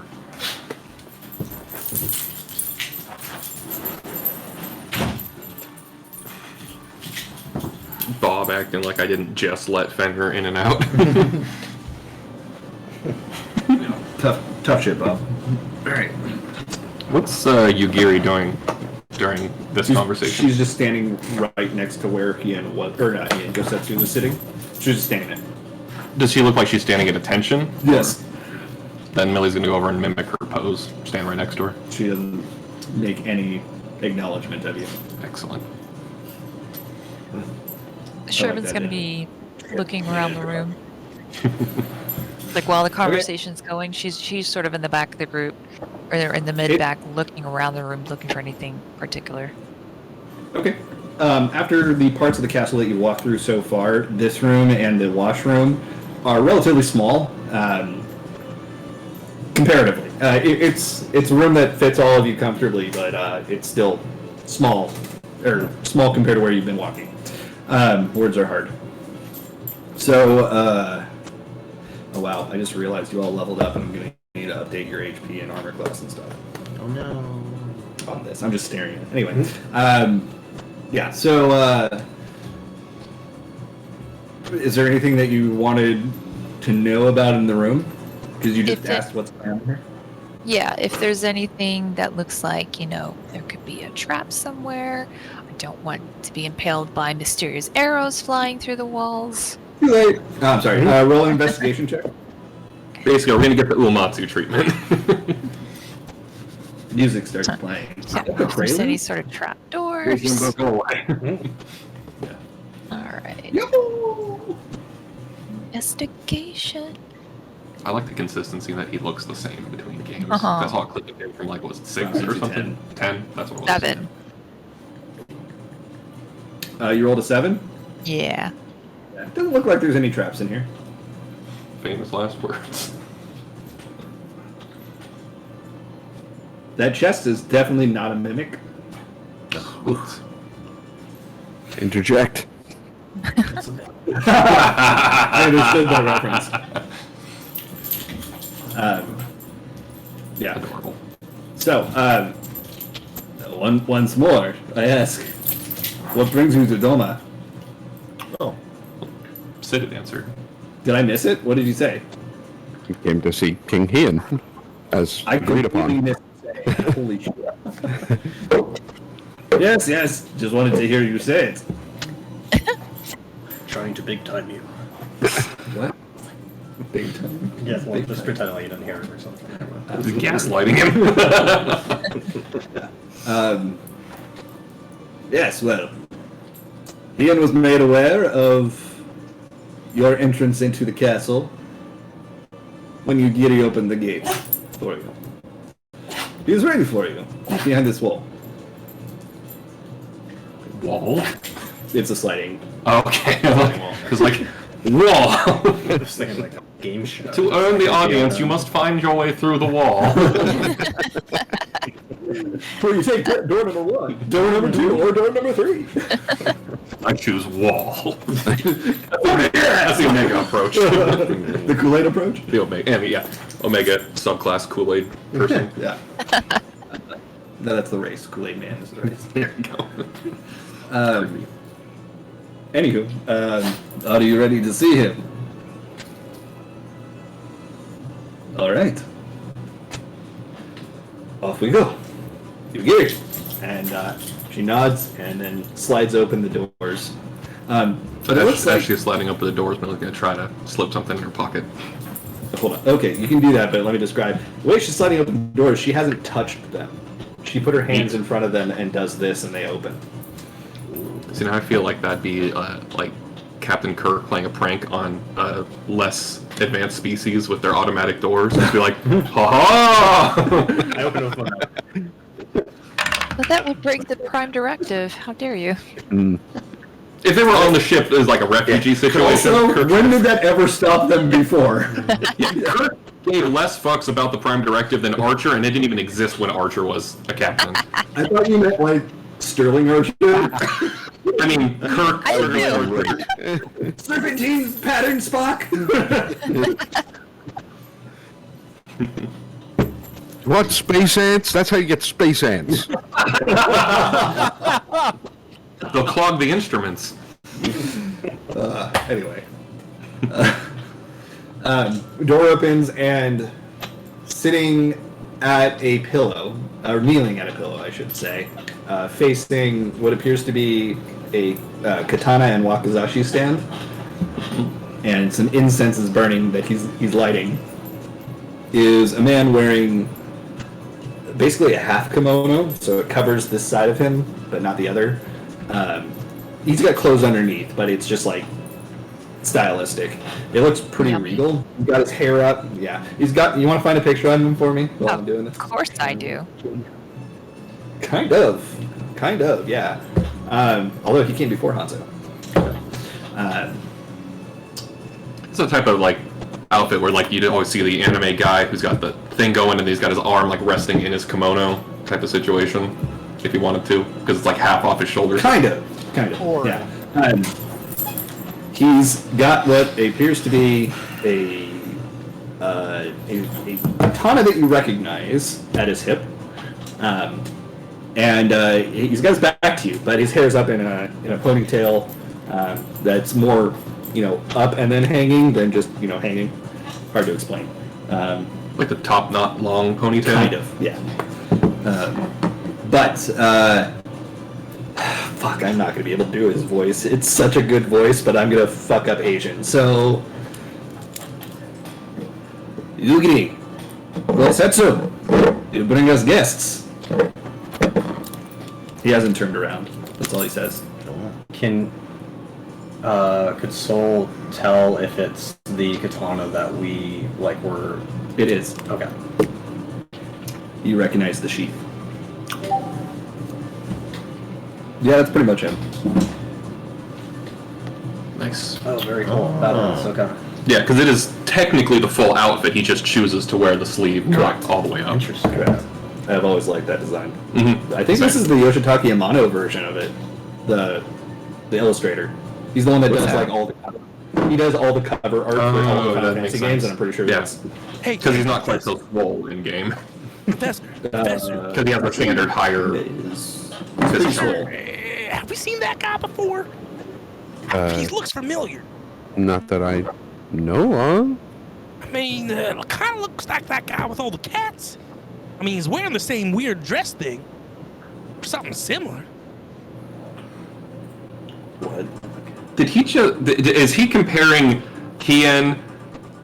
Bob acting like I didn't just let Fenrir in and out. Tough shit, Bob. All right. What's Yugiri doing during this conversation? She's just standing right next to where Heian was, or not Heian, Gosetsu was sitting. She's just standing there. Does she look like she's standing at attention? Yes. Then Millie's gonna go over and mimic her pose, stand right next to her. She doesn't make any acknowledgement of you. Excellent. Sherman's going to be looking around the room. Like while the conversation's going, she's sort of in the back of the group, or in the mid-back, looking around the room, looking for anything particular. Okay. After the parts of the castle that you walked through so far, this room and the washroom are relatively small, comparatively. It's a room that fits all of you comfortably, but it's still small compared to where you've been walking. Words are hard. So, oh wow, I just realized you all leveled up, and I'm going to need to update your HP and armor class and stuff. Oh no. On this, I'm just staring at it. Anyway, yeah, so, is there anything that you wanted to know about in the room? Because you just asked what's going on here? Yeah, if there's anything that looks like, there could be a trap somewhere. I don't want to be impaled by mysterious arrows flying through the walls. Too late. Oh, I'm sorry. Roll an investigation check. Basically, we're gonna get the Uematsu treatment. Music starts playing. Yeah, if there's any sort of trap doors. Go away. Alright. Yo! Investigation. I like the consistency that he looks the same between games. Uh-huh. That's all it clicked came from, like, was it 6 or something? 10? That's what it was. 7. You rolled a 7? Yeah. It doesn't look like there's any traps in here. Famous last words. That chest is definitely not a mimic. Interject. I understood that reference. Yeah. Adorable. So, once more, I ask, what brings you to Doma? Oh. Sid answered. Did I miss it? What did you say? He came to see King Hien, as I agreed completely upon. missed it. Holy shit. Yes. Just wanted to hear you say it. Trying to big time you. What? Big time. Yeah, well, just pretend like you didn't hear it or something. Gaslighting him. Yes, well, Ian was made aware of your entrance into the castle when you giddy opened the gate for you. He was ready for you, behind this wall. Wall? It's a sliding. Okay. Because, like, wall. I was thinking like a game show. To earn the audience, you must find your way through the wall. Where you take door number 1, door number 2, or door number 3. I choose wall. That's the Omega approach. The Kool-Aid approach? The Omega, yeah. Omega subclass Kool-Aid person. Yeah. No, that's the race. Kool-Aid Man is the race. There you go. Anywho, are you ready to see him? All right. Off we go. You get it. And she nods and then slides open the doors. But as she's sliding up the doors, Millie's going to try to slip something in her pocket. Hold on. Okay, you can do that, but let me describe. The way she's sliding open the doors, she hasn't touched them. She put her hands in front of them and does this, and they open. See, now I feel like that'd be like Captain Kirk playing a prank on less advanced species with their automatic doors. Just be like, ha ha! I open it with my mouth. But that would break the Prime Directive. How dare you? If they were on the ship as like a refugee situation, Also, when did that ever stop them before? Kirk gave less fucks about the Prime Directive than Archer, and it didn't even exist when Archer was a captain. I thought you meant like Sterling Archer. I mean, Kirk. I do. Serpentine pattern Spock. What, space ants? That's how you get space ants. They'll clog the instruments. Anyway. Door opens and sitting at a pillow, or kneeling at a pillow, I should say, facing what appears to be a katana and wakizashi stand, and some incense is burning that he's lighting, is a man wearing basically a half kimono, so it covers this side of him, but not the other. He's got clothes underneath, but it's just like stylistic. It looks pretty regal. He's got his hair up. Yeah, he's got. You want to find a picture of him for me while I'm doing this? Of course I do. Kind of. Yeah. Although he came before Hanzo. It's the type of like outfit where like you'd always see the anime guy who's got the thing going and he's got his arm like resting in his kimono type of situation, if he wanted to, because it's like half off his shoulders. Kind of. Yeah. He's got what appears to be a katana that you recognize at his hip, and he's got his back to you, but his hair's up in a ponytail that's more, up and then hanging than just hanging. Hard to explain. Like the top knot long ponytail. Kind of, yeah. But fuck, I'm not gonna be able to do his voice. It's such a good voice, but I'm gonna fuck up Asian. So, Yugiri, Setsu, you bring us guests. He hasn't turned around. That's all he says. Could Soul tell if it's the katana that we were? It is. Okay. You recognize the sheath. Yeah, that's pretty much him. Nice. Oh, very cool. That is okay. Yeah, because it is technically the full outfit. He just chooses to wear the sleeve all the way up. Interesting. Correct. I've always liked that design. Mm-hmm. I think this is the Yoshitaka Amano version of it. The illustrator. He's the one that What's does that? like all the cover. He does all the cover art for all the that Final makes Fantasy games, sense. and I'm pretty sure Yeah. that's Hey, Because he's not quite so swole in game. Professor. Professor. Because he has a standard higher is physical. pretty swole. Have we seen that guy before? He looks familiar. Not that I know of. I mean, kind of looks like that guy with all the cats. I mean, he's wearing the same weird dress thing. Or something similar. What? Did he is he comparing Kian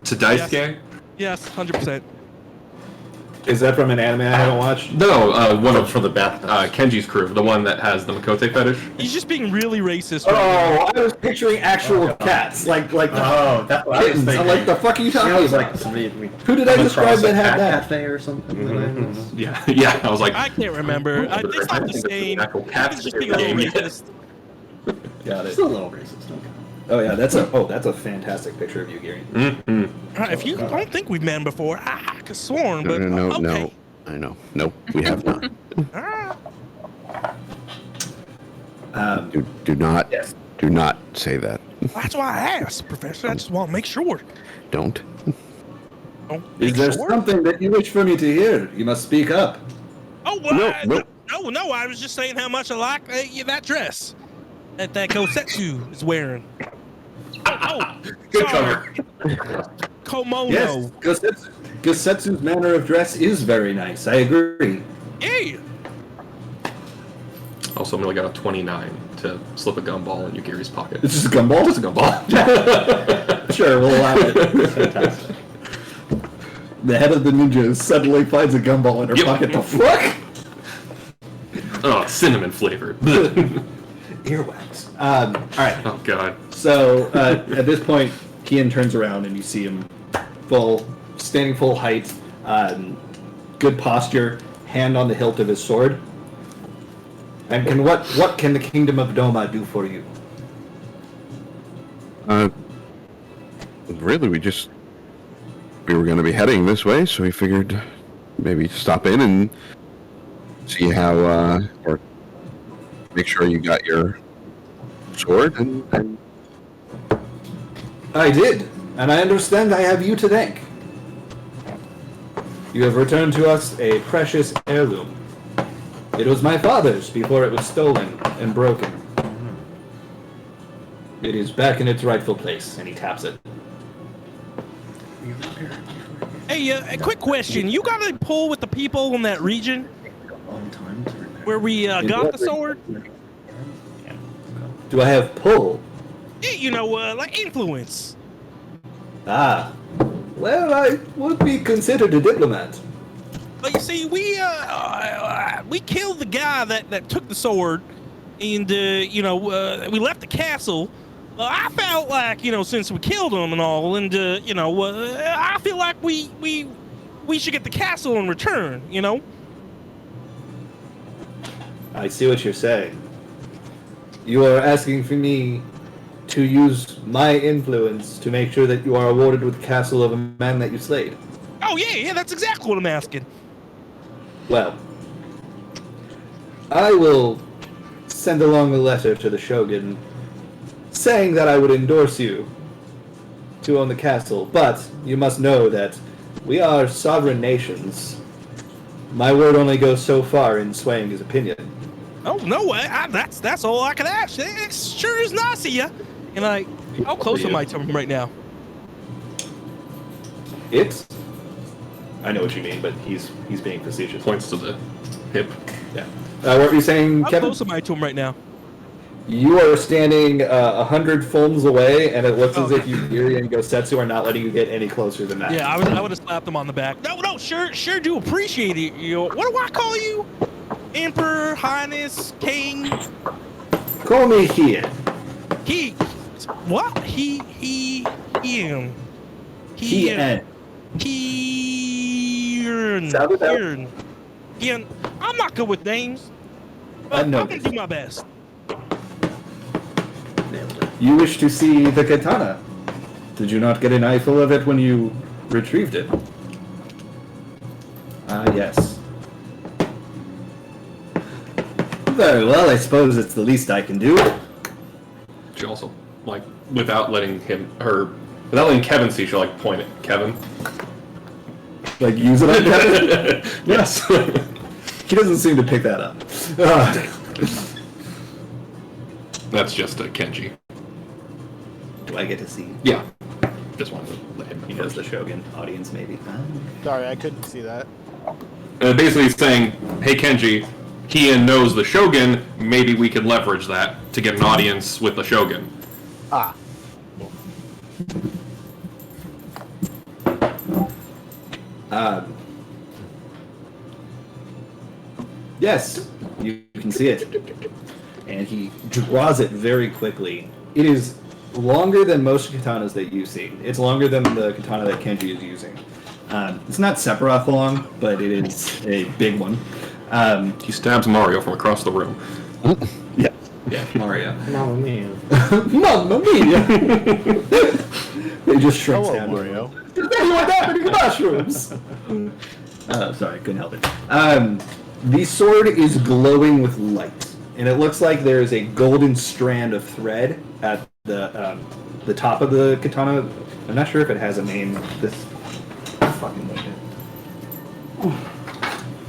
to Daisuke? Yes, 100%. Is that from an anime I haven't watched? No, one of For the bath. Kenji's crew, the one that has the Makote fetish. He's just being really racist. Oh, Right I was picturing actual cats, like Oh, that's what I was kittens. I'm thinking. like, the fuck are you talking I was about? like, somebody, Who did I come describe across that a had cat that? cafe or something? Yeah, yeah. I was like, I can't remember. It's not the same. He's just being a little racist. Got It's it. a little racist. Okay. Oh yeah, that's a fantastic picture of you, Gary. mm-hmm. If you don't think we've met him before, I could sworn, but No. okay. I know. No, we have not. Ah, Do not. Yes. Do not say that. that's why I asked, Professor. I just want to make sure. Don't. Don't Is make there sure. something that you wish for me to hear? You must speak up. Oh, well, No. no. I was just saying how much I like that dress that Kosetsu is wearing. Oh, Good sorry. cover. Komono. Yes, Gosetsu's manner of dress is very nice. I agree. Yeah. Also, Millie got a 29 to slip a gumball in Yugiri's pocket. It's just a gumball. Just a gumball. Sure, we'll allow it. Fantastic. The head of the ninja suddenly finds a gumball in her Yep. pocket. The fuck? Oh, cinnamon flavored. Earwax. All right. Oh god. So at this point, Kian turns around and you see him standing full height, good posture, hand on the hilt of his sword. And what can the kingdom of Doma do for you? Really, we were going to be heading this way, so we figured maybe stop in and see how, or make sure you got your sword and I did, and I understand I have you to thank. You have returned to us a precious heirloom. It was my father's before it was stolen and broken. It is back in its rightful place, and he taps it. Hey, a quick question. You got any pull with the people in that region where we got the sword? Do I have pull? Yeah, you know, like influence. Ah. Well, I would be considered a diplomat. But you see, we killed the guy that took the sword, and we left the castle. I felt like, since we killed him and all, and I feel like we should get the castle in return. I see what you're saying. You are asking for me to use my influence to make sure that you are awarded with the castle of a man that you slayed. Oh yeah, that's exactly what I'm asking. Well, I will send along a letter to the Shogun saying that I would endorse you to own the castle, but you must know that we are sovereign nations. My word only goes so far in swaying his opinion. Oh no, that's all I can ask. It sure is nice of you. And how close am I to him right now? I know what you mean, but he's being facetious. Points to the hip. Yeah. What were you saying, How Kevin? close am I to him right now? You are standing 100 films away, and it looks as Okay. if Yuri and Gosetsu are not letting you get any closer than that. Yeah, I would have slapped him on the back. No, sure do appreciate it. What do I call you? Emperor, Highness, King. Call me here. He. What? He. He Sounded out. Ian. I'm not good with names, but I'm know gonna this. do my best. You wish to see the katana. Did you not get an eyeful of it when you retrieved it? Ah, yes. Very well, I suppose it's the least I can do. She also like without letting Kevin see, she'll like point at Kevin. Like use it on Kevin? Yes. He doesn't seem to pick that up. That's just a Kenji. Do I get to see? Yeah. Just wanted to let him. He knows the Shogun audience, maybe. Sorry, I couldn't see that. Basically saying, hey Kenji, Kian knows the Shogun, maybe we could leverage that to get an audience with the Shogun. Ah. Yes, you can see it. And he draws it very quickly. It is longer than most katanas that you've seen. It's longer than the katana that Kenji is using. It's not Sephiroth long, but it is a big one. He stabs Mario from across the room. Yeah, Mario. Mamma mia. Mamma mia! They just shrinks Hello, down. Mario. Exactly what happened to mushrooms! Sorry, couldn't help it. The sword is glowing with light, and it looks like there is a golden strand of thread at the top of the katana. I'm not sure if it has a name. This fucking thing.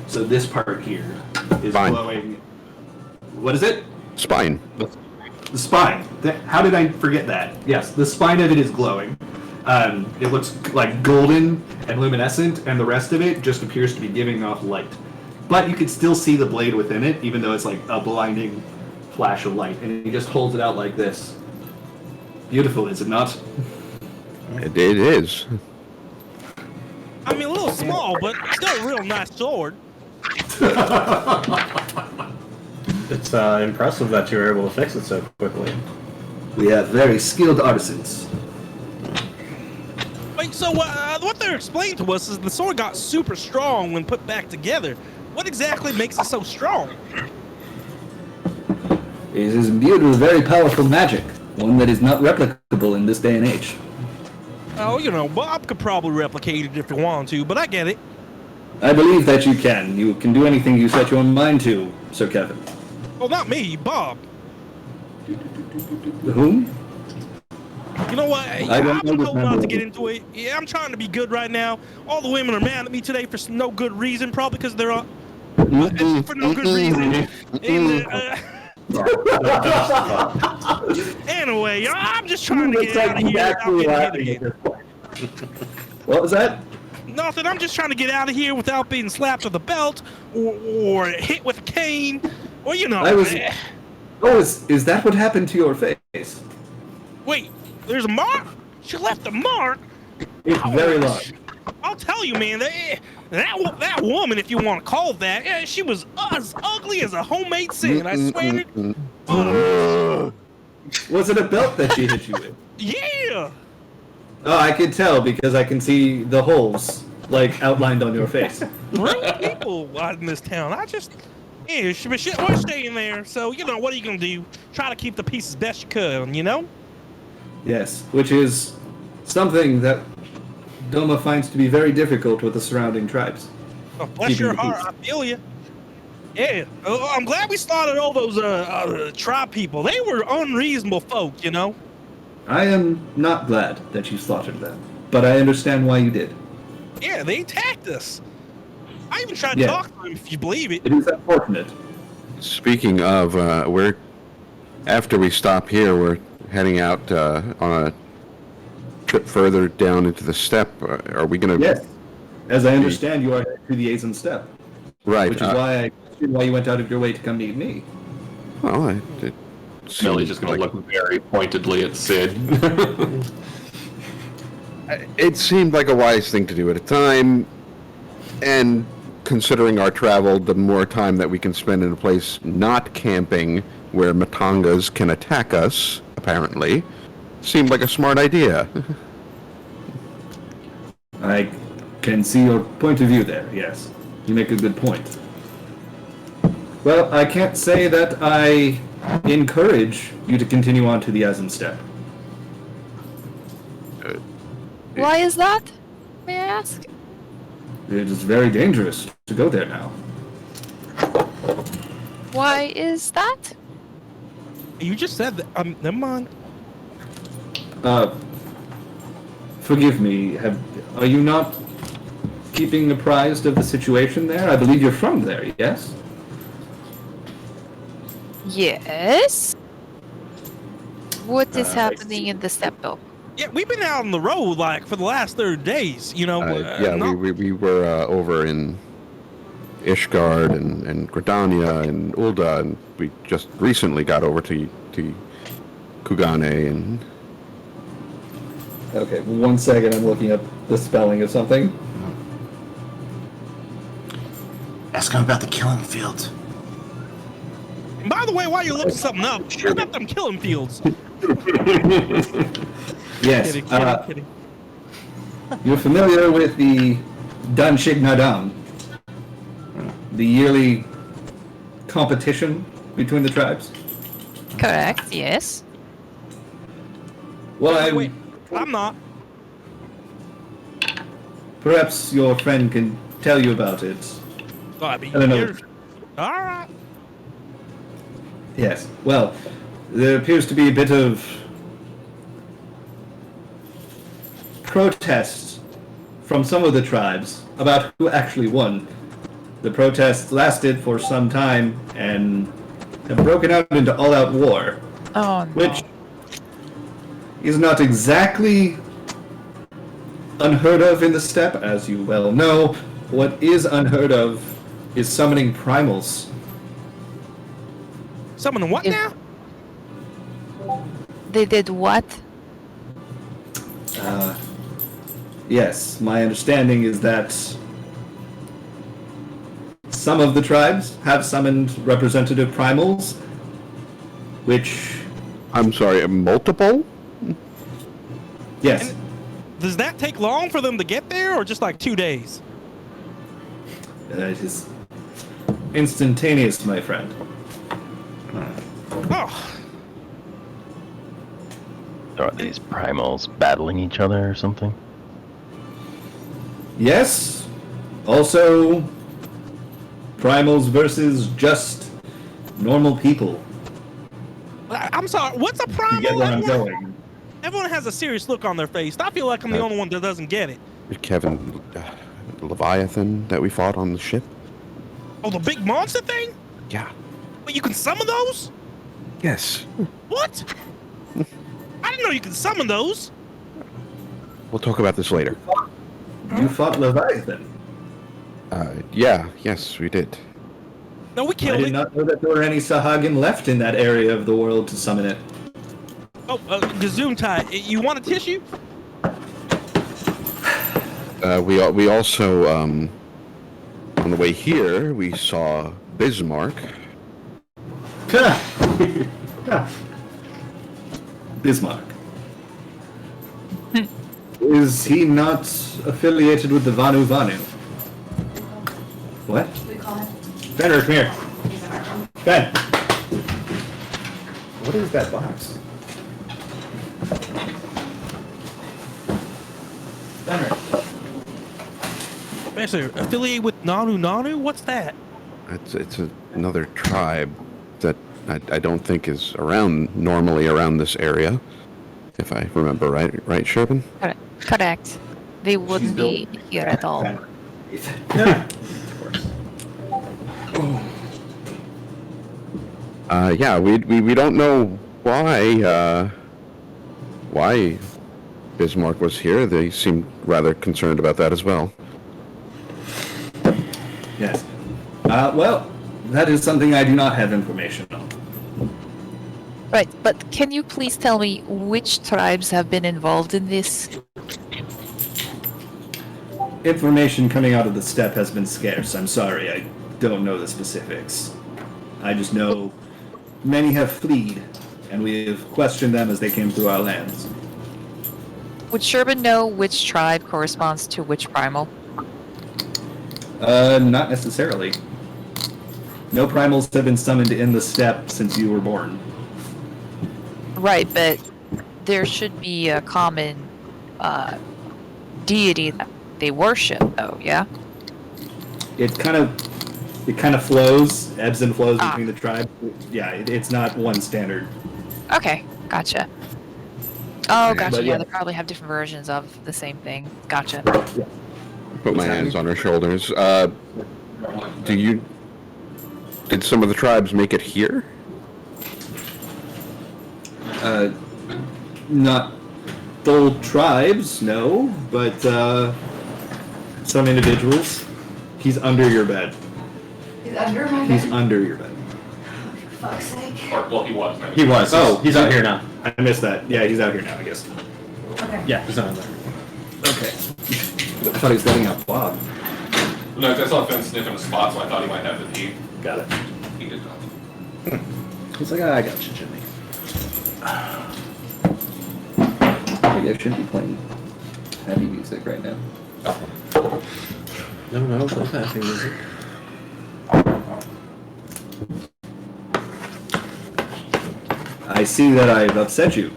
So this part here is Spine. glowing. What is it? Spine. The spine. How did I forget that? Yes, the spine of it is glowing. It looks like golden and luminescent, and the rest of it just appears to be giving off light. But you can still see the blade within it, even though it's like a blinding flash of light. And he just holds it out like this. Beautiful, is it not? It is. I mean, a little small, but still a real nice sword. It's impressive that you were able to fix it so quickly. We have very skilled artisans. Wait, so what they're explaining to us is the sword got super strong when put back together. What exactly makes it so strong? It is imbued with very powerful magic, one that is not replicable in this day and age. Oh, you know, Bob could probably replicate it if he wanted to, but I get it. I believe that you can. You can do anything you set your mind to, Sir Kevin. Well, not me, Bob. Whom? You know what? I don't I'm told not remember. to get into it. Yeah, I'm trying to be good right now. All the women are mad at me today for no good reason, probably because they're for no good reason. And, anyway, I'm just trying to get out of here without getting hit again. What was that? Nothing. I'm just trying to get out of here without being slapped with a belt or hit with a cane, or you know. Oh, is that what happened to your face? Wait, there's a mark? She left a mark? It's very large. I'll tell you, man, that woman, if you want to call it that, she was as ugly as a homemade sin, I swear it. Was it a belt that she hit you with? Yeah! Oh, I can tell because I can see the holes, like, outlined on your face. Real people out in this town. We're staying there, so, you know, what are you going to do? Try to keep the peace as best you can, you know? Yes, which is something that Doma finds to be very difficult with the surrounding tribes. Oh, bless Keeping your the heart, peace. I feel you. Yeah, I'm glad we slaughtered all those tribe people. They were unreasonable folk, you know? I am not glad that you slaughtered them, but I understand why you did. Yeah, they attacked us. I even tried to Yeah. talk to them, if you believe it. It is unfortunate. Speaking of, after we stop here, we're heading out on a trip further down into the steppe. Are we going to? Yes. As I understand, you are headed to the Azen steppe. Right. Which is why you went out of your way to come meet me. Well, Millie's just going to look very pointedly at Sid. It seemed like a wise thing to do at a time, and considering our travel, the more time that we can spend in a place not camping where Matangas can attack us, apparently, seemed like a smart idea. I can see your point of view there, yes. You make a good point. Well, I can't say that I encourage you to continue on to the Azen steppe. Why is that? May I ask? It is very dangerous to go there now. Why is that? You just said that. Never mind. Forgive me. Are you not keeping apprised of the situation there? I believe you're from there, yes? Yes. What is I happening see. in the steppe, though? Yeah, we've been out on the road like for the last 30 days. You know. We were over in Ishgard and Gridania and Ulda, and we just recently got over to Kugane and. Okay, 1 second. I'm looking up the spelling of something. Ask him about the killing fields. And by the way, while you're looking something up, what about them killing fields? Yes. Kidding. You're familiar with the Dan Shig Nadam, the yearly competition between the tribes? Correct, yes. Well, Wait, I'm not. perhaps your friend can tell you about it. Oh, I mean, I don't know. you're- all right. Yes. Well, there appears to be a bit of protest from some of the tribes about who actually won. The protests lasted for some time and have broken out into all-out war, Oh, no. which is not exactly unheard of in the steppe, as you well know. What is unheard of is summoning primals. Someone what If- now? They did what? Yes, my understanding is that some of the tribes have summoned representative primals, which, I'm sorry, multiple? yes, Does that take long for them to get there, or just like 2 days? it is instantaneous, my friend. Oh, Are these primals battling each other or something? Yes, also primals versus just normal people. I'm sorry. What's a You primal? get where I'm going. Everyone has a serious look on their face. I feel like I'm the only one that doesn't get it. Kevin, Leviathan that we fought on the ship? Oh, the big monster thing? Yeah. But you can summon those? Yes. What? I didn't know you could summon those. We'll talk about this later. You fought Leviathan. Yes, we did. No, we I killed did it. not know that there were any Sahagin left in that area of the world to summon it. Oh, Gesundheit. You want a tissue? We also, on the way here, we saw Bismarck. Bismarck. Is he not affiliated with the Vanu Vanu? What? Fenrir, come here. Ben. What is that box? Fenrir. Basically, affiliated with Nanu Nanu? What's that? It's another tribe that I don't think is normally around this area, if I remember right, Sherbin? Correct. They wouldn't be here at all. Yeah. Yeah, we don't know why Bismarck was here. They seemed rather concerned about that as well. Yes. Well, that is something I do not have information on. Right, but can you please tell me which tribes have been involved in this? Information coming out of the steppe has been scarce. I'm sorry, I don't know the specifics. I just know many have fled, and we have questioned them as they came through our lands. Would Sherbin know which tribe corresponds to which primal? Not necessarily. No primals have been summoned in the steppe since you were born. Right, but there should be a common deity that they worship, though, yeah? It kind of flows, ebbs and flows between the tribes. Yeah, it's not one standard. Okay, gotcha. Oh, gotcha. But Yeah, yeah. they probably have different versions of the same thing. Gotcha. Put my hands on her shoulders. Did some of the tribes make it here? Not full tribes, no, but some individuals. He's under your bed. He's under my He's bed. under your bed. For fuck's sake. Or, well, he was. He was. Oh, He's out here now. I missed that. Yeah, he's out here now, I guess. Okay. Yeah, he's not in there. Okay. I thought he was letting out Bob. No, I saw Finn sniffing a spot, so I thought he might have the tea. Got it. He did not. He's like, I got you, Jimmy. Maybe I shouldn't be playing heavy music right now. No, that's happy music. I see that I've upset you.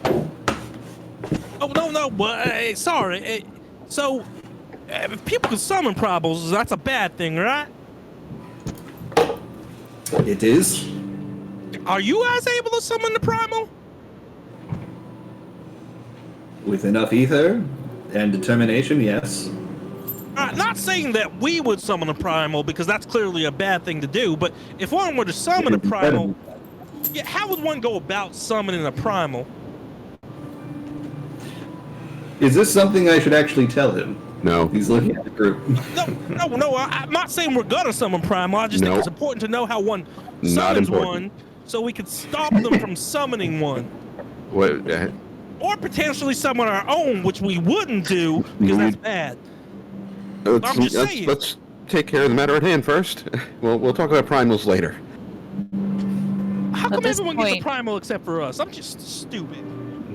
Oh, no, but sorry. So, if people can summon primals, that's a bad thing, right? It is. Are you guys able to summon the primal? With enough ether and determination, yes. Not saying that we would summon a primal, because that's clearly a bad thing to do, but if one were to summon a primal, yeah, how would one go about summoning a primal? Is this something I should actually tell him? No. He's looking at the group. No, I'm not saying we're gonna summon primal, I just think No. it's important to know how one Not summons important. one, so we could stop them from summoning one. What? Or potentially summon our own, which we wouldn't do, because that's bad. I'm just saying. Let's take care of the matter at hand first. We'll talk about primals later. How At come this everyone gets a point- primal except for us? I'm just stupid.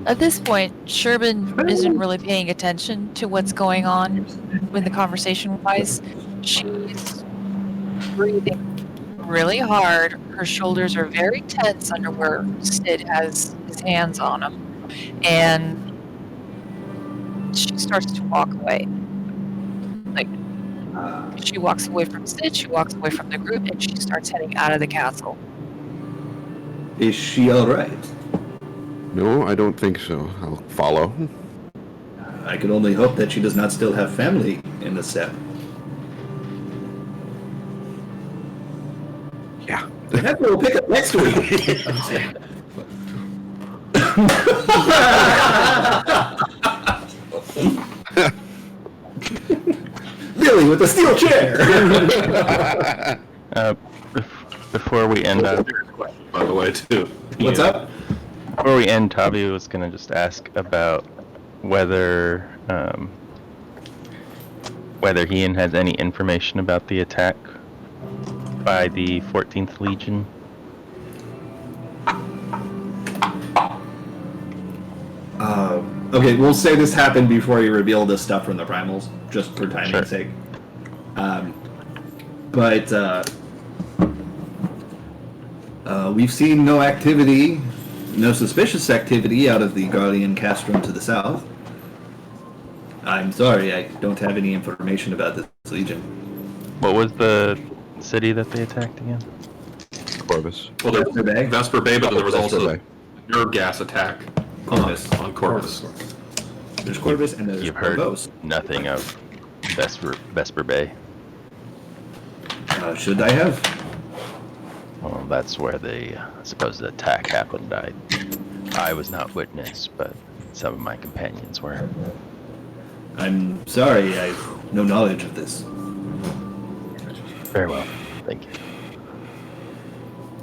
At this point, Sherbin isn't really paying attention to what's going on with the conversation-wise. She's breathing really hard. Her shoulders are very tense under where Sid has his hands on them. And she starts to walk away. Like, she walks away from Sid, she walks away from the group, and she starts heading out of the castle. Is she alright? No, I don't think so. I'll follow. I can only hope that she does not still have family in the steppe. Yeah. That's what we'll pick up next week. Billy with the steel chair. Before we end up, By the way, too. What's up? before we end, Tavi was gonna just ask about whether whether Ian has any information about the attack by the 14th Legion. Okay, we'll say this happened before you reveal this stuff from the primals, just for timing's Sure. sake. We've seen no activity, no suspicious activity out of the Guardian Castrum to the south. I'm sorry, I don't have any information about this legion. What was the city that they attacked again? Corvus. Well, there's Vesper Bay? Vesper Bay, but there was Vesper also Bay. your gas attack Corvus. on Corvus. There's Corvus and there's You've heard Corvus. nothing of Vesper Bay. Should I have? Well, that's where the supposed attack happened. I was not witness, but some of my companions were. I'm sorry, I have no knowledge of this. Very well, thank you.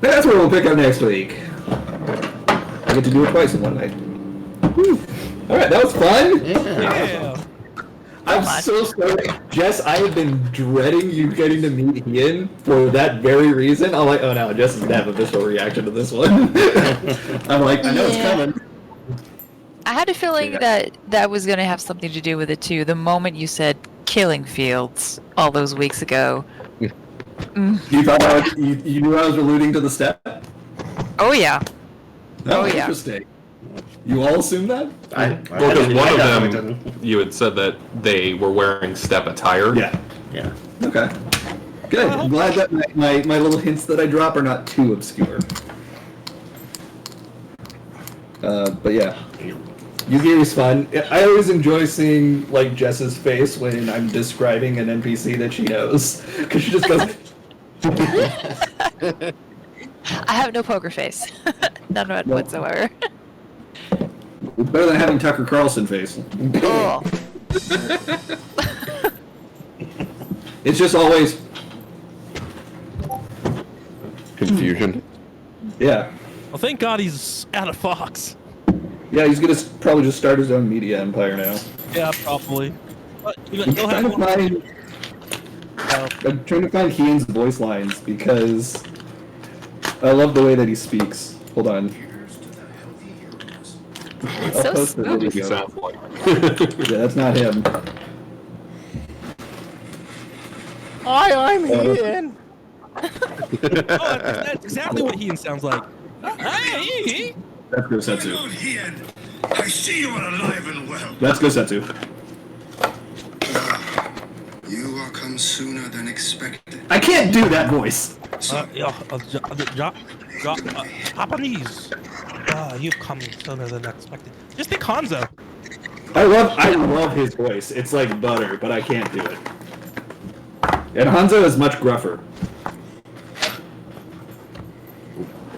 That's where we'll pick up next week. I get to do it twice in one night. Woo. All right, that was fun. Yeah. I'm so sorry, Jess. I have been dreading you getting to meet Ian for that very reason. I'm like, oh no, Jess is gonna have a visceral reaction to this one. I'm like, I know it's coming. I had a feeling that that was going to have something to do with it too. The moment you said killing fields all those weeks ago. You thought you knew I was alluding to the step? Oh yeah. Oh, yeah. Interesting. You all assume that? Well, because one of them, you had said that they were wearing step attire. Yeah. Yeah. Okay. Good. I'm glad that my little hints that I drop are not too obscure. But yeah. Yugiri's fun. I always enjoy seeing like Jess's face when I'm describing an NPC that she knows, because she just goes. I have no poker face. None of it whatsoever. It's better than having Tucker Carlson face. Oh. It's just always Confusion. yeah. Well, thank God he's out of Fox. Yeah, he's gonna probably just start his own media empire now. Yeah, probably. But he'll I'm have trying, to one. find, I'm trying to find Kian's voice lines because I love the way that he speaks. Hold on. It's I'll so post the smooth. video. Sounds like. Yeah, that's not him. Hi, I'm Ian. Oh, that's exactly what Ian sounds like. Hey! That's Gosetsu. I see you are alive and well. That's Gosetsu. You are come sooner than expected. I can't do that voice. Japanese. You've come sooner than expected. Just think Hanzo. I love his voice. It's like butter, but I can't do it. And Hanzo is much gruffer.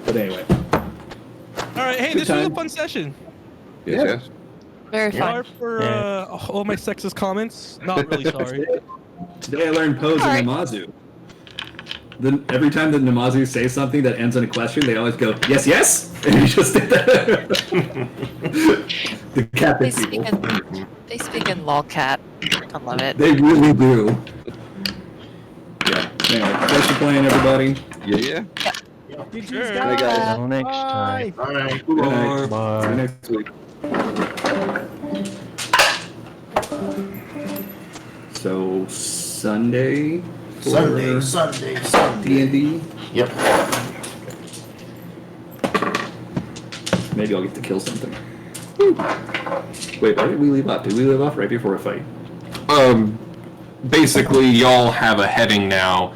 But anyway. Alright, hey, Good this was a time. fun session. Yes. Very Sorry fun. for all my sexist comments. Not really sorry. Today I learned pose in Alright. Namazu. Then every time the Namazu say something that ends in a question, they always go, yes, yes? And you just did that. The Catholic people. They speak in lolcat. I love it. They really do. Yeah. Anyway, thanks for playing, everybody. Yeah. GG's, Sure. guys. Until next time. Bye. All right. Good night. See you Bye. next week. So Sunday. for Sunday. D&D. Yep. Maybe I'll get to kill something. Woo. Wait, why did we leave off? Did we leave off right before a fight? Basically, y'all have a heading now